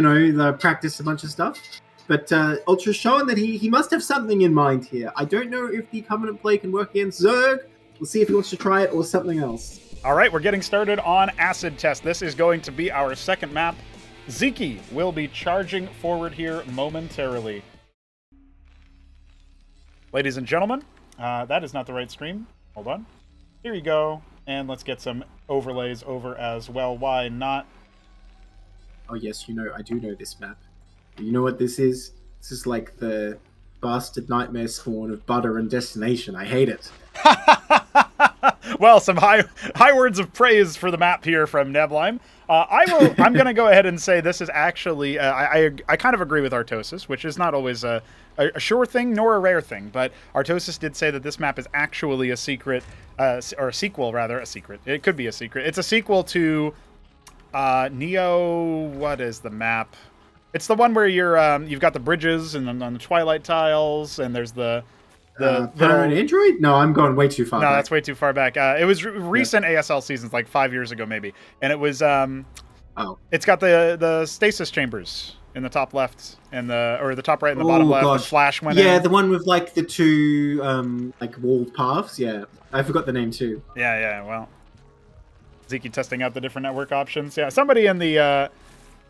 practiced a bunch of stuff. But Ultra's showing that he must have something in mind here. I don't know if the Covenant play can work against Zerg. We'll see if he wants to try it or something else. All right, we're getting started on Acid Test. This is going to be our second map. Sziky will be charging forward here momentarily. Ladies and gentlemen, that is not the right stream. Hold on. Here you go. And let's get some overlays over as well. Why not? Oh, yes, I do know this map. You know what this is? This is like the bastard nightmare spawn of butter and destination. I hate it. Well, some high words of praise for the map here from Neblime. I'm going to go ahead and say this is actually I kind of agree with Artosis, which is not always a sure thing nor a rare thing. But Artosis did say that this map is actually a secret, or a sequel rather, a secret. It could be a secret. It's a sequel to Neo. What is the map? It's the one where you've got the bridges and then on the Twilight tiles, and there's the Parent Android? No, I'm going way too far back. That's way too far back. It was recent ASL seasons, like 5 years ago maybe, and it was it's got the stasis chambers in the top left and the top right and the bottom left. The flash went in. Yeah, the one with like the two walled paths. Yeah, I forgot the name too. Yeah. Well, Sziky testing out the different network options. Yeah, somebody in the.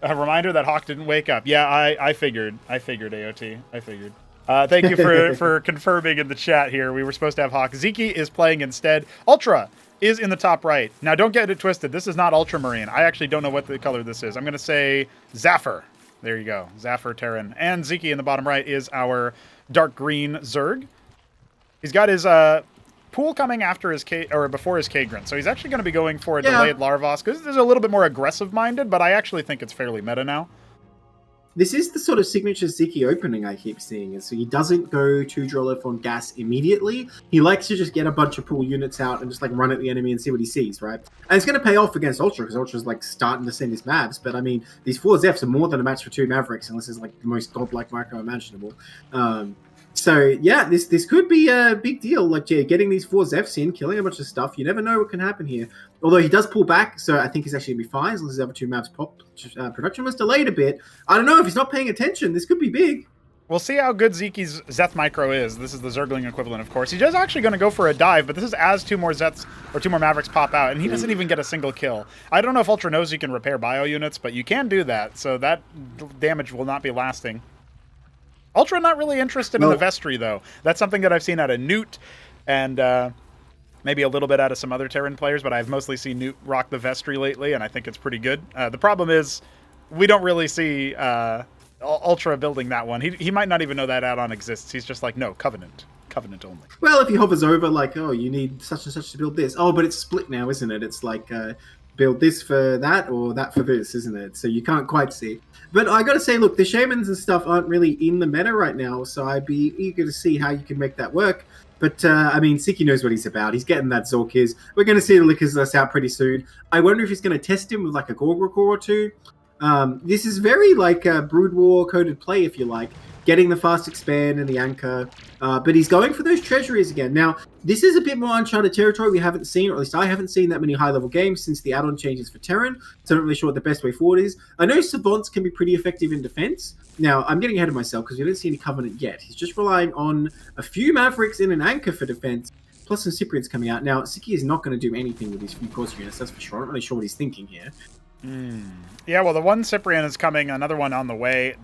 A reminder that Hawk didn't wake up. Yeah, I figured, AOT. I figured. Thank you for confirming in the chat here. We were supposed to have Hawk. Sziky is playing instead. Ultra is in the top right. Now, don't get it twisted. This is not Ultramarine. I actually don't know what the color this is. I'm going to say Zafir. There you go. Zafir Terran. And Sziky in the bottom right is our dark green Zerg. He's got his pool coming after his before his Kagran, so he's actually going to be going for a delayed Larvos because there's a little bit more aggressive minded, but I actually think it's fairly meta now. This is the sort of signature Sziky opening I keep seeing, is so he doesn't go to Drolef on gas immediately. He likes to just get a bunch of pool units out and just run at the enemy and see what he sees, right? And it's going to pay off against Ultra because Ultra's starting to send his Mavs, but I mean, these 4 Zefs are more than a match for 2 Mavericks unless it's the most godlike micro imaginable. So yeah, this could be a big deal. Getting these 4 Zefs in, killing a bunch of stuff. You never know what can happen here. Although he does pull back, so I think he's actually gonna be fine as long as the other 2 maps pop. Production was delayed a bit. I don't know if he's not paying attention. This could be big. We'll see how good Ziky's Zeth Micro is. This is the Zergling equivalent, of course. He's just actually going to go for a dive, but this is as 2 more Zeths or 2 more Mavericks pop out, and he doesn't even get a single kill. I don't know if Ultra knows you can repair bio units, but you can do that, so that damage will not be lasting. Ultra not really interested in the Vestry, though. That's something that I've seen out of Newt and maybe a little bit out of some other Terran players, but I've mostly seen Newt rock the Vestry lately, and I think it's pretty good. The problem is we don't really see Ultra building that one. He might not even know that add-on exists. He's just like, no, Covenant. Covenant only. Well, if he hovers over, you need such and such to build this. Oh, but it's split now, isn't it? It's build this for that or that for this, isn't it? So you can't quite see. But I got to say, look, the shamans and stuff aren't really in the meta right now, so I'd be eager to see how you can make that work. But, I mean, Sziky knows what he's about. He's getting that Zorkiz. We're going to see the Lickers list out pretty soon. I wonder if he's going to test him with, a Gorgor core or 2. This is very, a Brood War coded play, if you like. getting the fast expand and the anchor. But he's going for those treasuries again. Now, this is a bit more uncharted territory. We haven't seen, or at least I haven't seen that many high-level games since the add-on changes for Terran, so I'm not really sure what the best way forward is. I know Savants can be pretty effective in defense. Now, I'm getting ahead of myself because we don't see any Covenant yet. He's just relying on a few Mavericks and an anchor for defense, plus some Cyprians coming out. Now, Sziky is not going to do anything with these few course units, that's for sure. I'm not really sure what he's thinking here. Yeah, well, the one Cyprian is coming, another one on the way.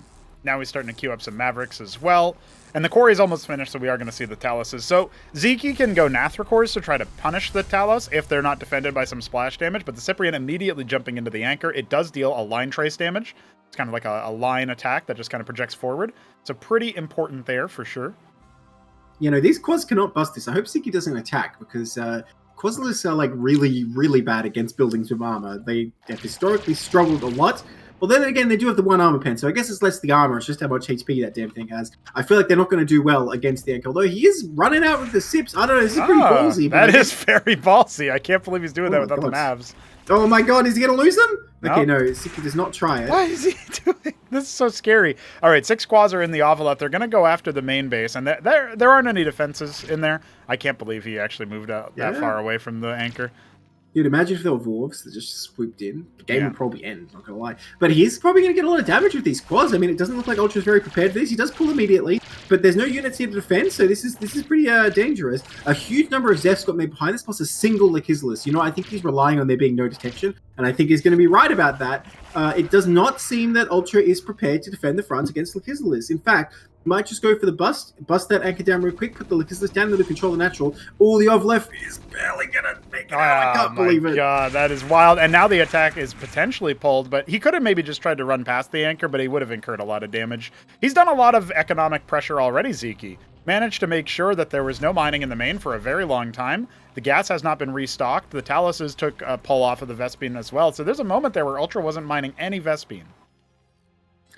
Now he's starting to queue up some Mavericks as well. And the core is almost finished, so we are going to see the Taluses. So Sziky can go Nathra cores to try to punish the Talos if they're not defended by some splash damage, but the Cyprian immediately jumping into the anchor. It does deal a line trace damage. It's kind of like a line attack that just kind of projects forward. So pretty important there for sure. You know, these quads cannot bust this. I hope Sziky doesn't attack because Quaslists are like really, really bad against buildings with armor. They have historically struggled a lot. Well, then again, they do have the one armor pen, so I guess it's less the armor. It's just how much HP that damn thing has. I feel like they're not going to do well against the anchor, although he is running out with the sips. I don't know, this is pretty ballsy. That is very ballsy. I can't believe he's doing that without the Mavs. Oh my god, is he going to lose them? No. Okay, no, Sziky does not try it. What is he doing? This is so scary. All right, 6 quads are in the Oveleth. They're going to go after the main base, and there aren't any defenses in there. I can't believe he actually moved out that far away from the anchor. You'd imagine if there were Dwarves that just swooped in, the game would probably end, not gonna lie. But he's probably gonna get a lot of damage with these quads. I mean, it doesn't look like Ultra's very prepared for this. He does pull immediately, but there's no units here to defend, so this is pretty dangerous. A huge number of Zephs got made behind this, plus a single Lakizlis. You know, I think he's relying on there being no detection, and I think he's gonna be right about that. It does not seem that Ultra is prepared to defend the front against Lakizlis. In fact, might just go for the bust that anchor down real quick, put the Lakizlis down, let it control the natural. All the left is barely gonna make it out. I can't believe it. God, that is wild. And now the attack is potentially pulled, but he could have maybe just tried to run past the anchor, but he would have incurred a lot of damage. He's done a lot of economic pressure already, Sziky. Managed to make sure that there was no mining in the main for a very long time. The gas has not been restocked. The Taluses took a pull off of the Vespene as well. So there's a moment there where Ultra wasn't mining any Vespene.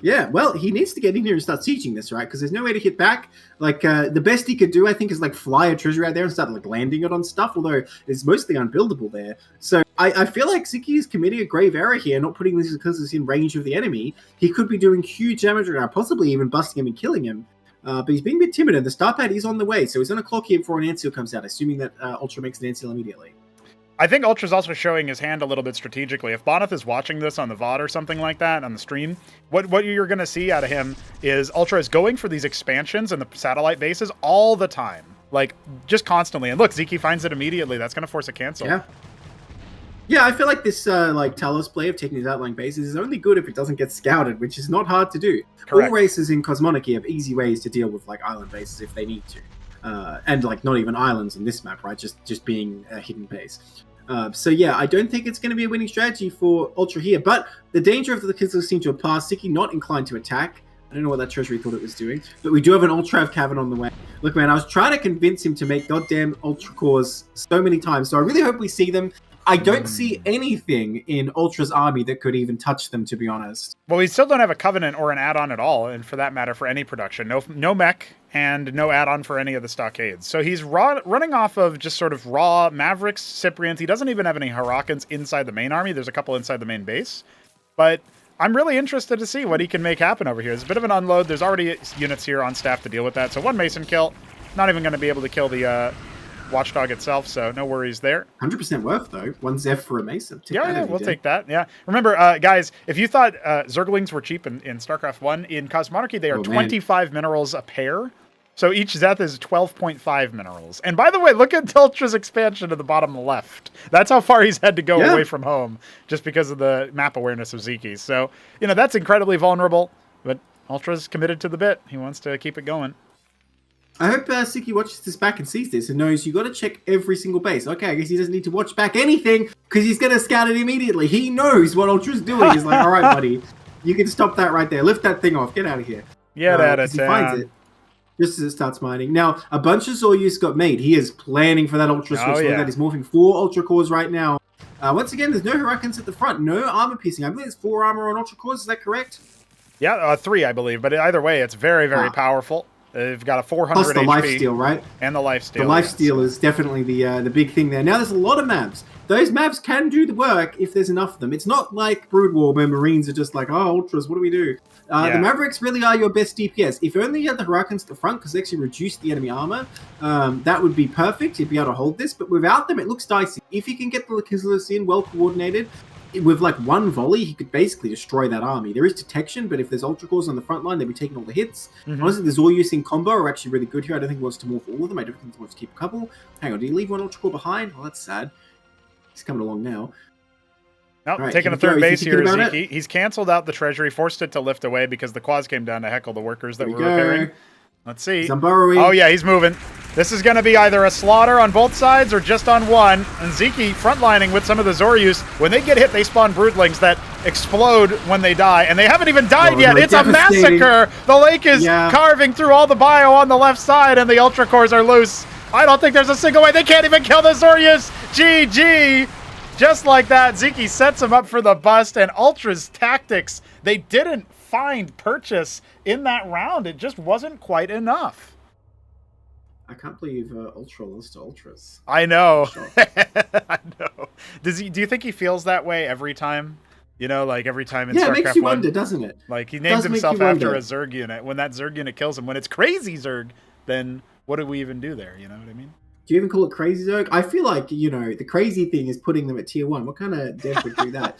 Yeah, well, he needs to get in here and start sieging this, right? Because there's no way to hit back. Like, the best he could do, I think, is, like, fly a treasure out there and start, like, landing it on stuff, although it's mostly unbuildable there. So I feel like Sziky is committing a grave error here, not putting this because it's in range of the enemy. He could be doing huge damage right now, possibly even busting him and killing him. But he's being a bit timid, and the star pad is on the way, so he's going to clock here before an ant seal comes out, assuming that Ultra makes an ant seal immediately. I think Ultra's also showing his hand a little bit strategically. If Bonyth is watching this on the VOD or something like that, on the stream, what you're going to see out of him is Ultra is going for these expansions and the satellite bases all the time. Like, just constantly. And look, Sziky finds it immediately. That's going to force a cancel. Yeah. Yeah, I feel like this like Talos play of taking his outlying bases is only good if it doesn't get scouted, which is not hard to do. Correct. All races in Cosmonarchy have easy ways to deal with like island bases if they need to. And like not even islands on this map, right? Just being a hidden base. So yeah, I don't think it's going to be a winning strategy for Ultra here, but the danger of the Lakizlis seem to have passed. Sziky not inclined to attack. I don't know what that treasury thought it was doing, but we do have an UltrA cavern on the way. Look, man, I was trying to convince him to make goddamn Ultra cores so many times, so I really hope we see them. I don't see anything in Ultra's army that could even touch them, to be honest. Well, we still don't have a Covenant or an add-on at all, and for that matter, for any production. No mech, and no add-on for any of the stockades. So he's running off of just sort of raw Mavericks, Cyprians. He doesn't even have any Harakans inside the main army. There's a couple inside the main base. But I'm really interested to see what he can make happen over here. It's a bit of an unload. There's already units here on staff to deal with that. So one Mason kill. Not even going to be able to kill the Watchdog itself, so no worries there. 100% worth, though. One Zeph for a Mason. Yeah, we'll take that. Yeah. Remember, guys, if you thought Zerglings were cheap in StarCraft 1, in Cosmonarchy, they are 25 minerals a pair. So each Zeth is 12.5 minerals. And by the way, look at Ultra's expansion to the bottom left. That's how far he's had to go away from home, just because of the map awareness of Sziky. So, you know, that's incredibly vulnerable, but Ultra's committed to the bit. He wants to keep it going. I hope Sziky watches this back and sees this and knows you got to check every single base. Okay, I guess he doesn't need to watch back anything because he's going to scout it immediately. He knows what Ultra's doing. He's like, all right, buddy, you can stop that right there. Lift that thing off. Get out of here. Get out of town. He finds it just as it starts mining. Now, a bunch of Zoryus got made. He is planning for that Ultra switch. That he's morphing 4 Ultra cores right now. Once again, there's no Hurricanes at the front. No armor piercing. I believe it's 4 armor on Ultra cores. Is that correct? Yeah, 3, I believe. But either way, it's very, very powerful. They've got a 400 Plus the HP. lifesteal, right? And the lifesteal. The lifesteal is definitely the big thing there. Now, there's a lot of maps. Those maps can do the work if there's enough of them. It's not like Brood War where Marines are just like, oh, Ultras, what do we do? The Mavericks really are your best DPS. If only you had the Hurricanes at the front, because they actually reduce the enemy armor, that would be perfect. You'd be able to hold this. But without them, it looks dicey. If you can get the Lakislus in, well coordinated, with like one volley, he could basically destroy that army. There is detection, but if there's Ultra Cores on the front line, they'll be taking all the hits. Honestly, the Zoryus in combo are actually really good here. I don't think he wants to morph all of them. I don't think he wants to keep a couple. Hang on, did he leave one Ultra Core behind? Well, that's sad. He's coming along now. Nope, right, taking a third base here, Sziky. He's canceled out the treasury, forced it to lift away because the quads came down to heckle the workers that were repairing. Let's see. Oh, yeah, he's moving. This is going to be either a slaughter on both sides or just on one. And Sziky frontlining with some of the Zoryus. When they get hit, they spawn broodlings that explode when they die. And they haven't even died yet. It's a massacre. The lake is carving through all the bio on the left side, and the Ultra Cores are loose. I don't think there's a single way. They can't even kill the Zoryus. GG. Just like that, Sziky sets him up for the bust. And Ultra's tactics, they didn't find purchase in that round. It just wasn't quite enough. I can't believe Ultra lost to Ultras. I know. I know. Do you think he feels that way every time? You know, like every time in StarCraft 1? Yeah, it makes you wonder, doesn't it? Like, he names himself after a Zerg unit. When that Zerg unit kills him, when it's crazy Zerg, then what do we even do there? You know what I mean? Do you even call it crazy Zerg? I feel like, you know, the crazy thing is putting them at tier 1. What kind of dev would do that?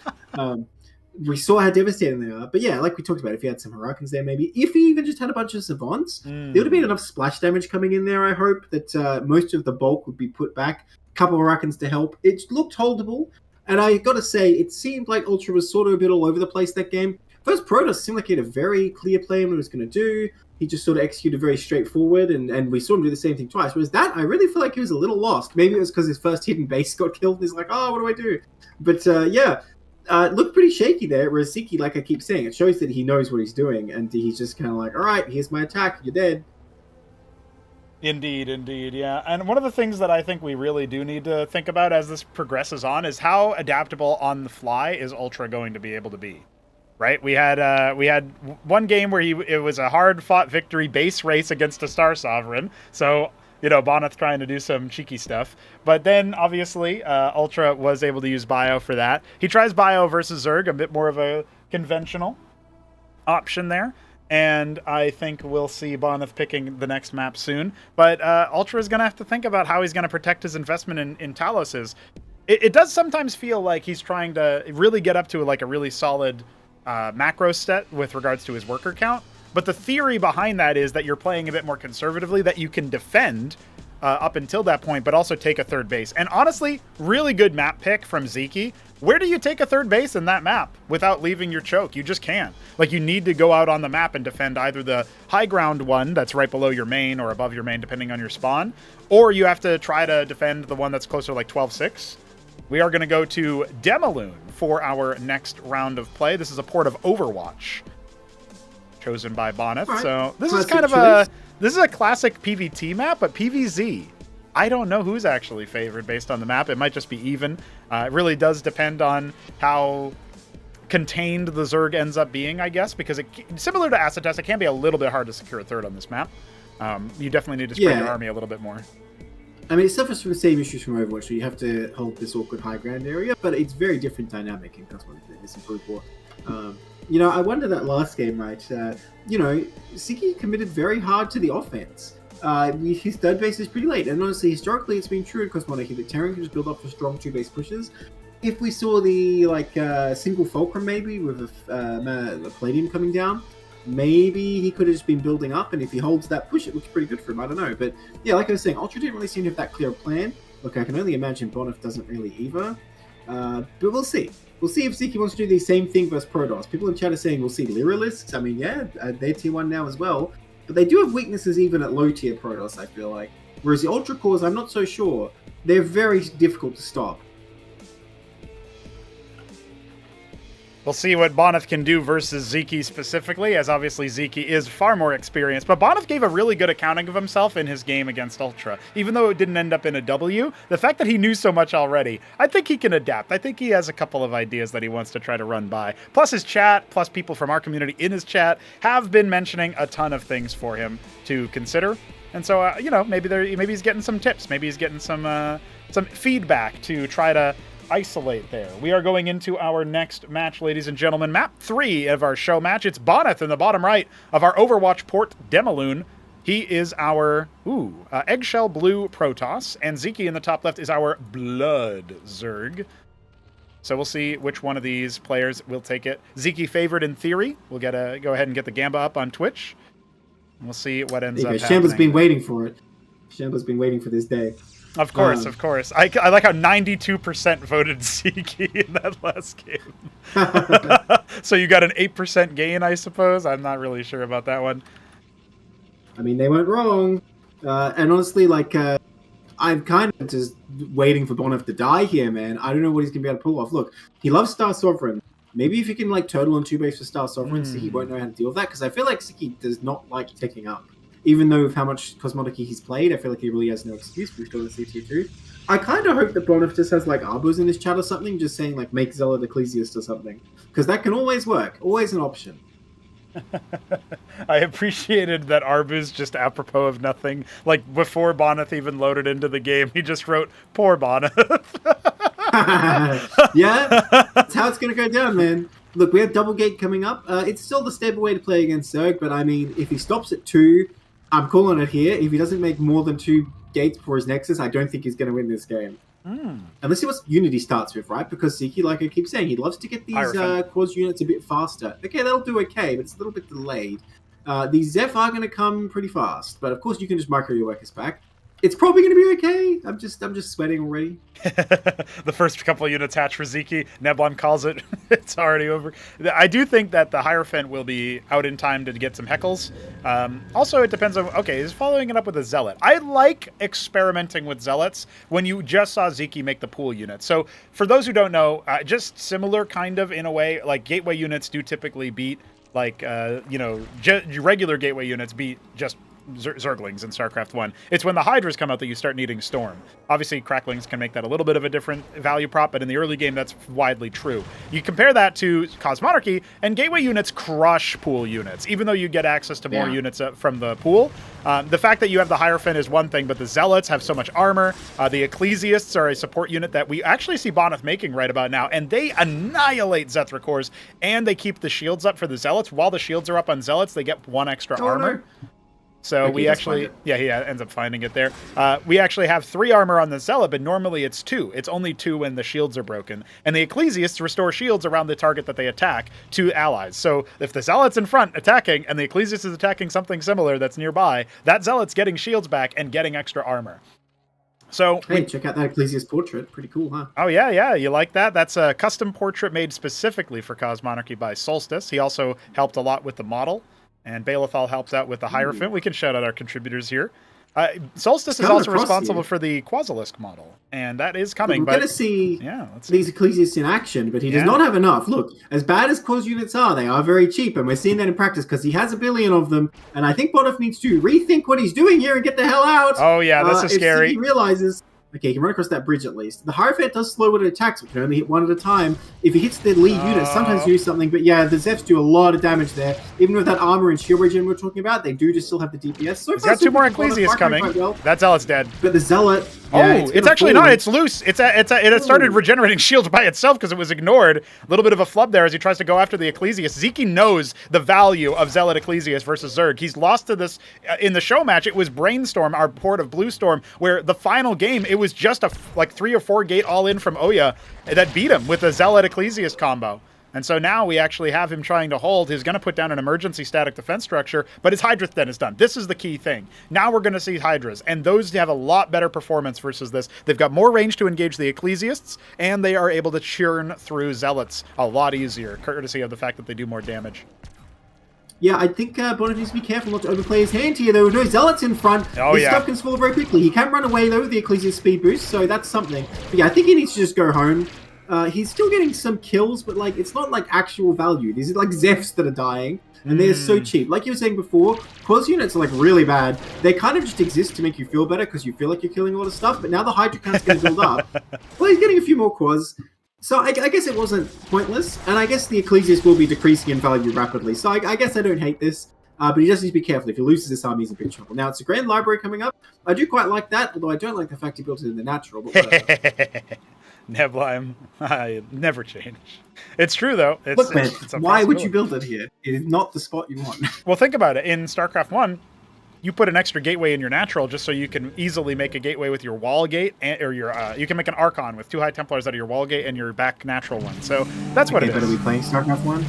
We saw how devastating they are. But yeah, like we talked about, if he had some Hurricanes there, maybe. If he even just had a bunch of Savants, there would have been enough splash damage coming in there, I hope, that most of the bulk would be put back. A couple of Hurricanes to help. It looked holdable. And I got to say, it seemed like Ultra was sort of a bit all over the place that game. First, Protoss seemed like he had a very clear plan what he was going to do. He just sort of executed very straightforward, and we saw him do the same thing twice. Whereas that, I really feel like he was a little lost. Maybe it was because his first hidden base got killed, and he's like, oh, what do I do? But yeah, it looked pretty shaky there, whereas Sziky, like I keep saying, it shows that he knows what he's doing, and he's just kind of like, all right, here's my attack, you're dead. Indeed, yeah. And one of the things that I think we really do need to think about as this progresses on is how adaptable on the fly is Ultra going to be able to be. Right, we had one game where it was a hard-fought victory base race against a Star Sovereign. So, you know, Bonyth trying to do some cheeky stuff. But then, obviously, Ultra was able to use Bio for that. He tries Bio versus Zerg, a bit more of a conventional option there. And I think we'll see Bonyth picking the next map soon. But Ultra is going to have to think about how he's going to protect his investment in Taloses. It does sometimes feel like he's trying to really get up to like a really solid macro set with regards to his worker count, but the theory behind that is that you're playing a bit more conservatively, that you can defend up until that point, but also take a third base. And honestly, really good map pick from Sziky. Where do you take a third base in that map without leaving your choke? You just can't. Like, you need to go out on the map and defend either the high ground one that's right below your main or above your main, depending on your spawn, or you have to try to defend the one that's closer to like 12-6. We are going to go to Demaloon for our next round of play. This is a port of Overwatch, chosen by Bonyth. Right. So this is kind of a classic PvT map, but PvZ, I don't know who's actually favored based on the map. It might just be even. It really does depend on how contained the Zerg ends up being, I guess, because similar to Acid Test, it can be a little bit hard to secure a third on this map. You definitely need to spread your army a little bit more. I mean, it suffers from the same issues from Overwatch, so you have to hold this awkward high ground area, but it's very different dynamic in Cosmonarchy than this in Brood War. You know, I wonder that last game, right, you know, Sziky committed very hard to the offense. His third base is pretty late, and honestly, historically, it's been true in Cosmonarchy that Terran can just build up for strong two-base pushes. If we saw the, like, single Fulcrum, maybe, with a Palladium coming down, maybe he could have just been building up, and if he holds that push, it looks pretty good for him. I don't know. But yeah, like I was saying, Ultra didn't really seem to have that clear plan. Look, I can only imagine Bonyth doesn't really either. But we'll see. We'll see if Sziky wants to do the same thing versus Protoss. People in chat are saying we'll see Lyralisks. I mean, yeah, they're tier 1 now as well. But they do have weaknesses even at low tier Protoss, I feel like. Whereas the Ultra Cores, I'm not so sure. They're very difficult to stop. We'll see what Bonyth can do versus Sziky specifically, as obviously Sziky is far more experienced. But Bonyth gave a really good accounting of himself in his game against UltrA. Even though it didn't end up in a W, the fact that he knew so much already, I think he can adapt. I think he has a couple of ideas that he wants to try to run by. Plus his chat, plus people from our community in his chat have been mentioning a ton of things for him to consider. And so, you know, maybe he's getting some tips. Maybe he's getting some feedback to try to isolate there. We are going into our next match, ladies and gentlemen. Map 3 of our show match. It's Bonyth in the bottom right of our Overwatch port, Demaloon. He is our eggshell blue Protoss, and Sziky in the top left is our blood Zerg. So we'll see which one of these players will take it. Sziky favored in theory. We'll go ahead and get the Gamba up on Twitch. We'll see what ends up happening. Shamba's been waiting for it. Shamba's been waiting for this day. Of course, of course. I like how 92% voted Sziky in that last game. So you got an 8% gain, I suppose? I'm not really sure about that one. I mean, they went wrong. And honestly, like, I'm kind of just waiting for Bonyth to die here, man. I don't know what he's going to be able to pull off. Look, he loves Star Sovereign. Maybe if he can, like, turtle on 2 base for Star Sovereign, Sziky won't know how to deal with that, because I feel like Sziky does not like taking up. Even though with how much Cosmonarchy he's played, I feel like he really has no excuse. We've got to see too. I kind of hope that Bonyth just has like Arbos in his chat or something, just saying like make Zealot Ecclesiast or something, because that can always work, always an option. I appreciated that Arbus just apropos of nothing, like before Bonyth even loaded into the game, he just wrote "Poor Bonyth." Yeah, that's how it's gonna go down, man. Look, we have Double Gate coming up. It's still the stable way to play against Zerg, but I mean, if he stops at 2. I'm calling it here. If he doesn't make more than 2 gates for his Nexus, I don't think he's going to win this game. Unless he was Unity starts with, right? Because Sziky, like I keep saying, he loves to get these Quas units a bit faster. Okay, that'll do okay, but it's a little bit delayed. These Zeph are going to come pretty fast, but of course you can just micro your workers back. It's probably going to be okay. I'm just sweating already. The first couple of units hatch for Sziky. Neblon calls it. It's already over. I do think that the Hierophant will be out in time to get some heckles. Also, it depends on... Okay, he's following it up with a Zealot. I like experimenting with Zealots when you just saw Sziky make the pool unit. So, for those who don't know, just similar kind of in a way, like Gateway units do typically beat, like, regular Gateway units beat just Zerglings in StarCraft 1. It's when the Hydras come out that you start needing Storm. Obviously, Cracklings can make that a little bit of a different value prop, but in the early game, that's widely true. You compare that to Cosmonarchy, and Gateway units crush pool units, even though you get access to more units from the pool. The fact that you have the Hierophant is one thing, but the Zealots have so much armor. The Ecclesiasts are a support unit that we actually see Bonyth making right about now, and they annihilate Zethra cores, and they keep the shields up for the Zealots. While the shields are up on Zealots, they get 1 extra armor. So okay, we actually, he ends up finding it there. We actually have 3 armor on the Zealot, but normally it's 2. It's only 2 when the shields are broken. And the Ecclesiasts restore shields around the target that they attack to allies. So if the Zealot's in front attacking, and the Ecclesiast is attacking something similar that's nearby, that Zealot's getting shields back and getting extra armor. So hey, check out that Ecclesiast portrait. Pretty cool, huh? Oh, yeah. You like that? That's a custom portrait made specifically for Cosmonarchy by Solstice. He also helped a lot with the model. And Balethal helps out with the Hierophant. We can shout out our contributors here. Solstice is also responsible for the Quasilisk model, and that is coming. We're going to see these Ecclesiasts in action, but he does not have enough. Look, as bad as Quas units are, they are very cheap, and we're seeing that in practice because he has a billion of them, and I think Bonyth needs to rethink what he's doing here and get the hell out. Oh, yeah, this is scary. If he realizes... Okay, he can run across that bridge at least. The Hierophant does slow when it attacks, but can only hit 1 at a time. If he hits the lead unit, sometimes do something, but yeah, the Zephs do a lot of damage there. Even with that armor and shield regen we're talking about, they do just still have the DPS. So he's got 2 more Ecclesiasts coming. That Zealot's dead. But the Zealot... Yeah, it's actually not. It's loose. It had started regenerating shields by itself because it was ignored. A little bit of a flub there as he tries to go after the Ecclesiast. Sziky knows the value of Zealot Ecclesiast versus Zerg. He's lost to this in the show match. It was Brainstorm, our port of Bluestorm, where the final game, it was just a 3 or 4 gate all-in from Oya that beat him with a Zealot Ecclesiast combo. And so now we actually have him trying to hold. He's going to put down an emergency static defense structure, but his Hydra then is done. This is the key thing. Now we're going to see Hydras, and those have a lot better performance versus this. They've got more range to engage the Ecclesiasts, and they are able to churn through Zealots a lot easier, courtesy of the fact that they do more damage. Yeah, I think Bonyth needs to be careful not to overplay his hand here. There were no Zealots in front. His stuff can fall very quickly. He can run away, though, with the Ecclesiast speed boost, so that's something. But yeah, I think he needs to just go home. He's still getting some kills, but like it's not like actual value. These are like Zephs that are dying, and they're so cheap. Like you were saying before, Quaz units are like really bad. They kind of just exist to make you feel better because you feel like you're killing a lot of stuff. But now the Hydra count's going to build up. Well, he's getting a few more Quaz. So I guess it wasn't pointless, and I guess the Ecclesiast will be decreasing in value rapidly. So I guess I don't hate this. But he just needs to be careful. If he loses this army, he's in big trouble. Now, it's a Grand Library coming up. I do quite like that, although I don't like the fact he built it in the natural. But whatever. Neblime, I never change. It's true, though. Look, man, why would you build it here? It is not the spot you want. Well, think about it. In StarCraft 1, you put an extra gateway in your natural just so you can easily make a gateway with your wall gate, or your you can make an Archon with 2 High Templars out of your wall gate and your back natural one. So that's what it is. But are we playing StarCraft 1?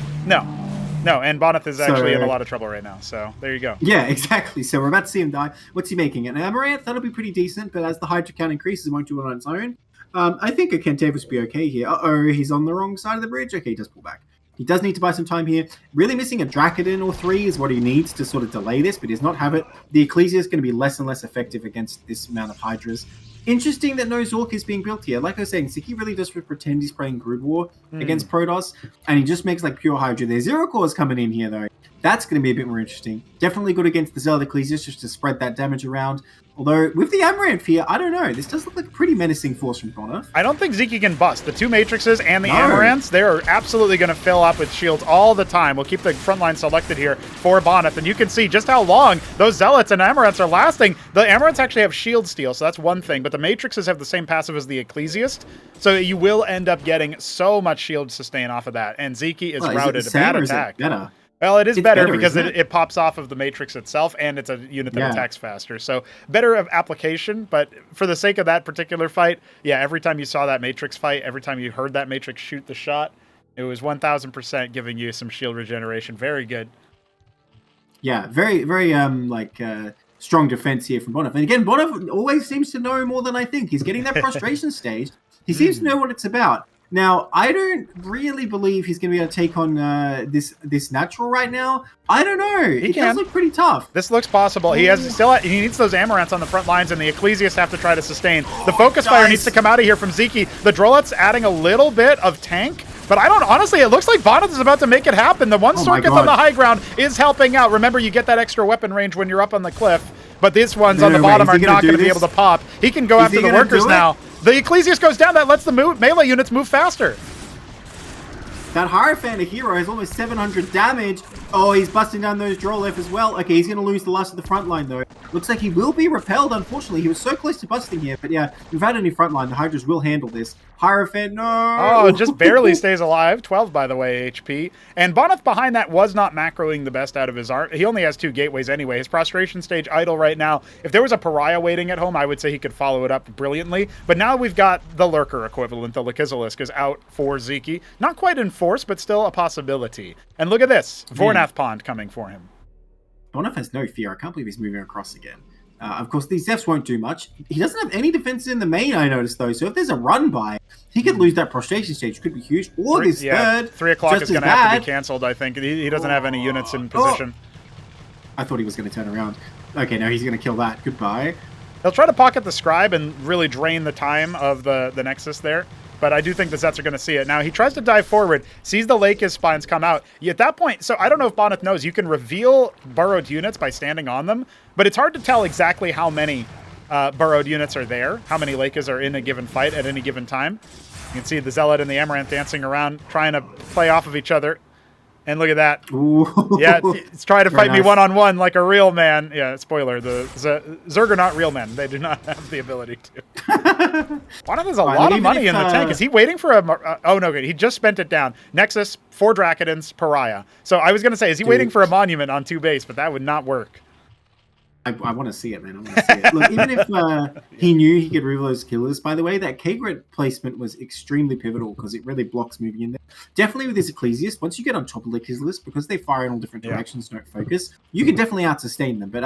No, and Bonyth is actually in a lot of trouble right now, so there you go. Yeah, exactly. So we're about to see him die. What's he making? An Amaranth? That'll be pretty decent, but as the Hydra count increases, it won't do it on its own. I think a Kentavus will be okay here. Uh-oh, he's on the wrong side of the bridge. Okay, he does pull back. He does need to buy some time here. Really missing a Drakodin or 3 is what he needs to sort of delay this, but he does not have it. The Ecclesia is going to be less and less effective against this amount of Hydras. Interesting that no Zork is being built here. Like I was saying, Sziky really does pretend he's playing Brood War against Protoss, and he just makes like pure Hydra. There's Zero Cores coming in here, though. That's going to be a bit more interesting. Definitely good against the Zealot Ecclesiast just to spread that damage around. Although, with the Amaranth here, I don't know. This does look like a pretty menacing force from Bonyth. I don't think Sziky can bust. The 2 Matrixes and the Amaranths, they're absolutely going to fill up with shields all the time. We'll keep the front line selected here for Bonyth, and you can see just how long those Zealots and Amaranths are lasting. The Amaranths actually have shield steal, so that's one thing, but the Matrixes have the same passive as the Ecclesiast, so you will end up getting so much shield sustain off of that, and Sziky is routed. Is Bad it attack. better? Well, it's better because isn't it pops off of the Matrix itself, and it's a unit that attacks faster. So better of application, but for the sake of that particular fight, yeah, every time you saw that Matrix fight, every time you heard that Matrix shoot the shot, it was 1,000% giving you some shield regeneration. Very good. Yeah, very, very strong defense here from Bonyth. And again, Bonyth always seems to know more than I think. He's getting that frustration stage. He seems to know what it's about. Now, I don't really believe he's going to be able to take on this natural right now. I don't know. It does look pretty tough. This looks possible. He needs those Amaranths on the front lines, and the Ecclesiasts have to try to sustain. The Focus Fire needs to come out of here from Sziky. The Drolet's adding a little bit of tank, but I don't, honestly, it looks like Bonyth is about to make it happen. The one circuit on the high ground is helping out. Remember, you get that extra weapon range when you're up on the cliff, but these ones on the bottom are not going to be able to pop. He can go after the workers now. The Ecclesiast goes down. That lets the melee units move faster. That Hierophant, a hero, has almost 700 damage. Oh, he's busting down those Drolef as well. Okay, he's going to lose the last of the front line, though. Looks like he will be repelled, unfortunately. He was so close to busting here. But yeah, without any front line, the Hydras will handle this. Hierophant, no! Oh, just barely stays alive. 12, by the way, HP. And Bonyth behind that was not macroing the best out of his art. He only has 2 gateways anyway. His prostration stage idle right now. If there was a pariah waiting at home, I would say he could follow it up brilliantly. But now we've got the Lurker equivalent. The Lakizalisk is out for Sziky. Not quite in force, but still a possibility. And look at this. Vornath Pond coming for him. Bonyth has no fear. I can't believe he's moving across again. Of course, these Zephs won't do much. He doesn't have any defense in the main, I noticed, though. So if there's a run by, he could lose that prostration stage, which could be huge. Or this third. 3 o'clock is going to have to be canceled, I think. He doesn't have any units in position. I thought he was going to turn around. Okay, now he's going to kill that. Goodbye. He'll try to pocket the Scribe and really drain the time of the Nexus there. But I do think the Zets are going to see it. Now, he tries to dive forward, sees the Lakis spines come out. At that point, so I don't know if Bonyth knows, you can reveal burrowed units by standing on them, but it's hard to tell exactly how many burrowed units are there, how many Lakis are in a given fight at any given time. You can see the Zealot and the Amaranth dancing around, trying to play off of each other. And look at that. Ooh. Yeah, it's trying to fight me one-on-one like a real man. Yeah, spoiler, the Zerg are not real men. They do not have the ability to. Bonyth has a lot of money in the tank. Is he waiting for a... oh, no, good. He just spent it down. Nexus, 4 Drakodins, Pariah. So I was going to say, is he waiting for a monument on 2 base? But that would not work. I want to see it, man. I want to see it. Look, even if he knew he could reveal those killers, by the way, that K-Grid placement was extremely pivotal because it really blocks moving in there. Definitely with his Ecclesiast, once you get on top of his list, because they fire in all different directions, don't focus, you can definitely out-sustain them. But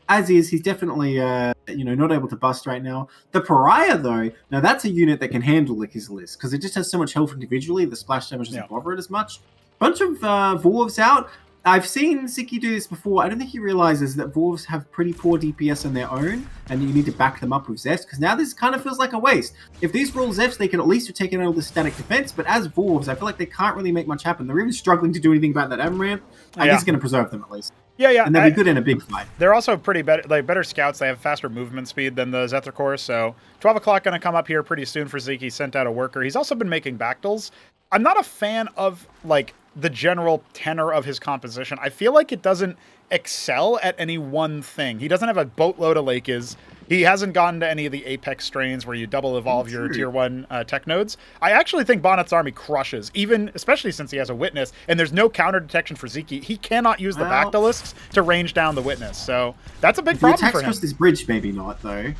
as is, he's definitely not able to bust right now. The Pariah, though, now that's a unit that can handle his list because it just has so much health individually, the splash damage doesn't bother it as much. Bunch of Vorvs out. I've seen Sziky do this before. I don't think he realizes that Dwarves have pretty poor DPS on their own, and you need to back them up with Zest, because now this kind of feels like a waste. If these roll Zest, they can at least take out all the static defense, but as Dwarves, I feel like they can't really make much happen. They're even struggling to do anything about that M-ramp, and this is going to preserve them at least. Yeah. And they'll be good in a big fight. They're also better scouts. They have faster movement speed than the Zethar, so 12 o'clock going to come up here pretty soon for Zeke. He sent out a worker. He's also been making backdals. I'm not a fan of, like, the general tenor of his composition. I feel like it doesn't excel at any one thing. He doesn't have a boatload of Lakes. He hasn't gotten to any of the Apex strains where you double evolve your tier 1 tech nodes. I actually think Bonyth's army crushes, especially since he has a Witness, and there's no counter detection for Zeke. He cannot use the Bactylisks to range down the Witness, so that's a big problem for him. If he attacks across this bridge, maybe not, though.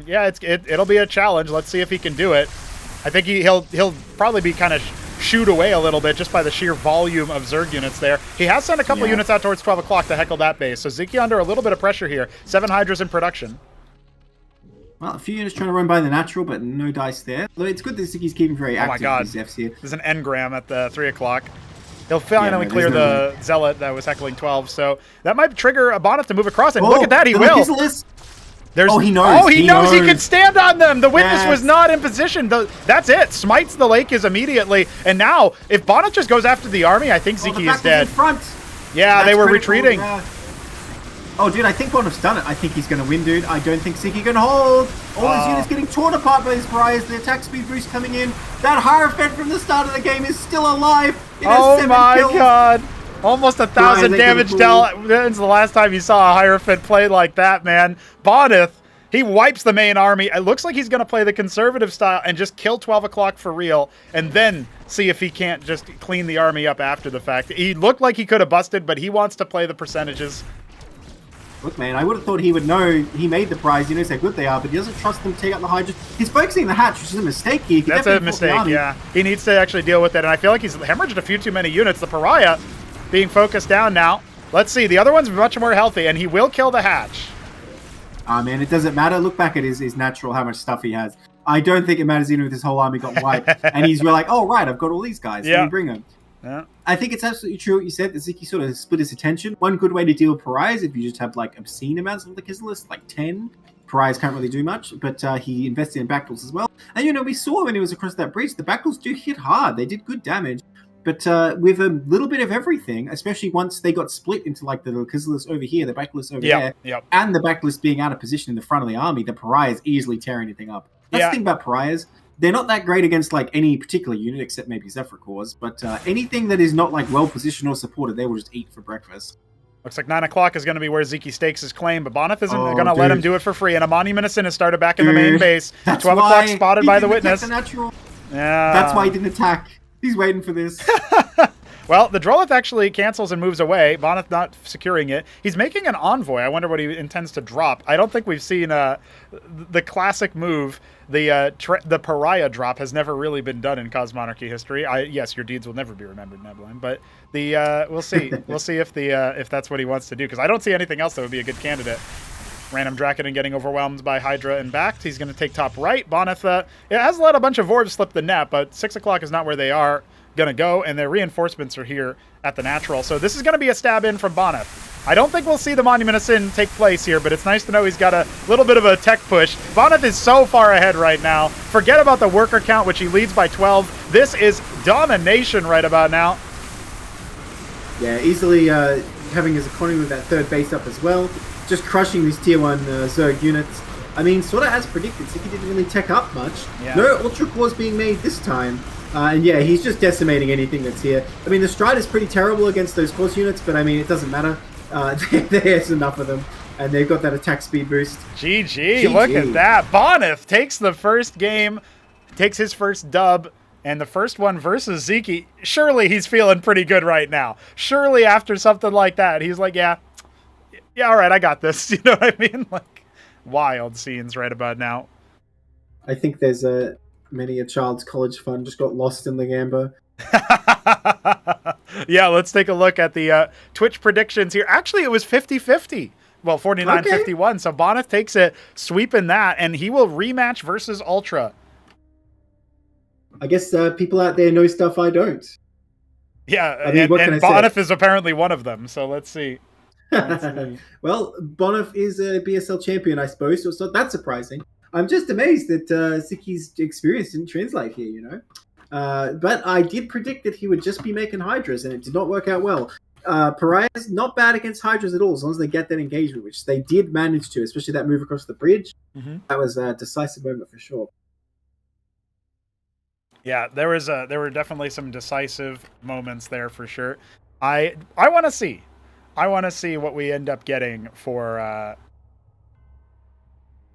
Yeah, it'll be a challenge. Let's see if he can do it. I think he'll probably be kind of shooed away a little bit just by the sheer volume of Zerg units there. He has sent a couple units out towards 12 o'clock to heckle that base, so Zeke under a little bit of pressure here. 7 Hydras in production. Well, a few units trying to run by the natural, but no dice there. Though it's good that Ziki's keeping very active. Oh my god, with these Fs here. There's an engram at the 3 o'clock. He'll finally clear the Zealot that was heckling 12, so that might trigger a Bonyth to move across, and look at that, he will! He knows. Oh, he knows he can stand on them. The Witness was not in position. That's it. Smites the Lakes immediately. And now, if Bonyth just goes after the army, I think Zeke is dead. In front. Yeah, they were retreating. Oh, dude, I think Bonyth's done it. I think he's going to win, dude. I don't think Sziky can hold. All his units getting torn apart by his pariahs. The attack speed boost coming in. That Hierophant from the start of the game is still alive. It has 7 kills. God. Almost 1,000 damage dealt. When's the last time you saw a Hierophant play like that, man? Bonyth, he wipes the main army. It looks like he's going to play the conservative style and just kill 12 o'clock for real, and then see if he can't just clean the army up after the fact. He looked like he could have busted, but he wants to play the percentages. Look, man, I would have thought he would know he made the prize. He knows how good they are, but he doesn't trust them to take out the Hydra. He's focusing the hatch, which is a mistake here. That's a mistake, yeah. He needs to actually deal with it, and I feel like he's hemorrhaged a few too many units. The Pariah being focused down now. Let's see. The other one's much more healthy, and he will kill the hatch. Man, it doesn't matter. Look back at his natural, how much stuff he has. I don't think it matters even if his whole army got wiped. And he's like, oh, right, I've got all these guys. Let me bring them. Yeah. I think it's absolutely true what you said, that Sziky sort of split his attention. One good way to deal with Pariahs, if you just have like obscene amounts of the Kisleys, like 10. Pariahs can't really do much, but he invested in Backdals as well. And, we saw when he was across that bridge, the Backdals do hit hard. They did good damage. But with a little bit of everything, especially once they got split into like the Kisleys over here, the Backlist over there, and the Backlist being out of position in the front of the army, the Pariahs easily tear anything up. That's the thing about Pariahs. They're not that great against like any particular unit, except maybe Zephyr, but anything that is not like well positioned or supported, they will just eat for breakfast. Looks like 9 o'clock is going to be where Sziky stakes his claim, but Bonyth isn't going to let him do it for free. And a Monument of Sin has started back in the main base. 12 o'clock spotted by the Witness. Yeah. That's why he didn't attack. He's waiting for this. Well, the Drolith actually cancels and moves away. Bonyth not securing it. He's making an envoy. I wonder what he intends to drop. I don't think we've seen the classic move. The Pariah drop has never really been done in Cosmonarchy history. Yes, your deeds will never be remembered, Nebline. But we'll see. We'll see if that's what he wants to do, because I don't see anything else that would be a good candidate. Random Draken getting overwhelmed by Hydra and backed. He's going to take top right. Bonyth it has let a bunch of Vords slip the net, but 6 o'clock is not where they are going to go, and their reinforcements are here at the natural. So this is going to be a stab in from Bonyth. I don't think we'll see the Monument of Sin take place here, but it's nice to know he's got a little bit of a tech push. Bonyth is so far ahead right now. Forget about the worker count, which he leads by 12. This is domination right about now. Yeah, easily having his economy with that third base up as well. Just crushing these tier 1 Zerg units. I mean, sort of as predicted, Sziky didn't really tech up much. Yeah. No Ultra Cores being made this time. And yeah, he's just decimating anything that's here. I mean, the Stride is pretty terrible against those Force units, but I mean, it doesn't matter. There's enough of them. And they've got that attack speed boost. GG, look at that. Bonyth takes the first game, takes his first dub, and the first one versus Sziky. Surely he's feeling pretty good right now. Surely after something like that, he's like, yeah, all right, I got this. You know what I mean? Like, wild scenes right about now. I think there's many a child's college fund just got lost in the Gamba. Yeah, let's take a look at the Twitch predictions here. Actually, it was 50-50. Well, 49-51. So Bonyth takes it, sweeping that, and he will rematch versus UltrA. I guess people out there know stuff I don't. Yeah, I mean, what can I say? Bonyth is apparently one of them, so let's see. Well, Bonyth is a BSL champion, I suppose, so it's not that surprising. I'm just amazed that Sziky's experience didn't translate here, you know? But I did predict that he would just be making Hydras, and it did not work out well. Pariah's not bad against Hydras at all, as long as they get that engagement, which they did manage to, especially that move across the bridge. Mm-hmm. That was a decisive moment for sure. Yeah, there were definitely some decisive moments there for sure. I want to see. I want to see what we end up getting for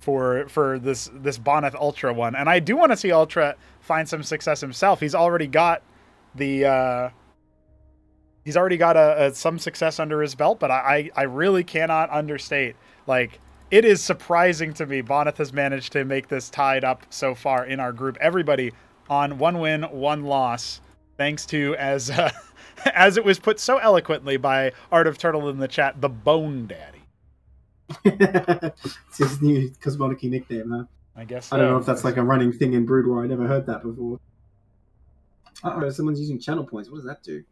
this Bonyth UltrA one, and I do want to see UltrA find some success himself. He's already got some success under his belt, but I really cannot understate. Like, it is surprising to me Bonyth has managed to make this tied up so far in our group. Everybody on 1 win, 1 loss, thanks to, as as it was put so eloquently by Art of Turtle in the chat, the Bone Daddy. It's his new Cosmonarchy nickname, huh? I guess so. I don't know if that's like a running thing in Brood War. I never heard that before. Uh-oh, someone's using channel points. What does that do?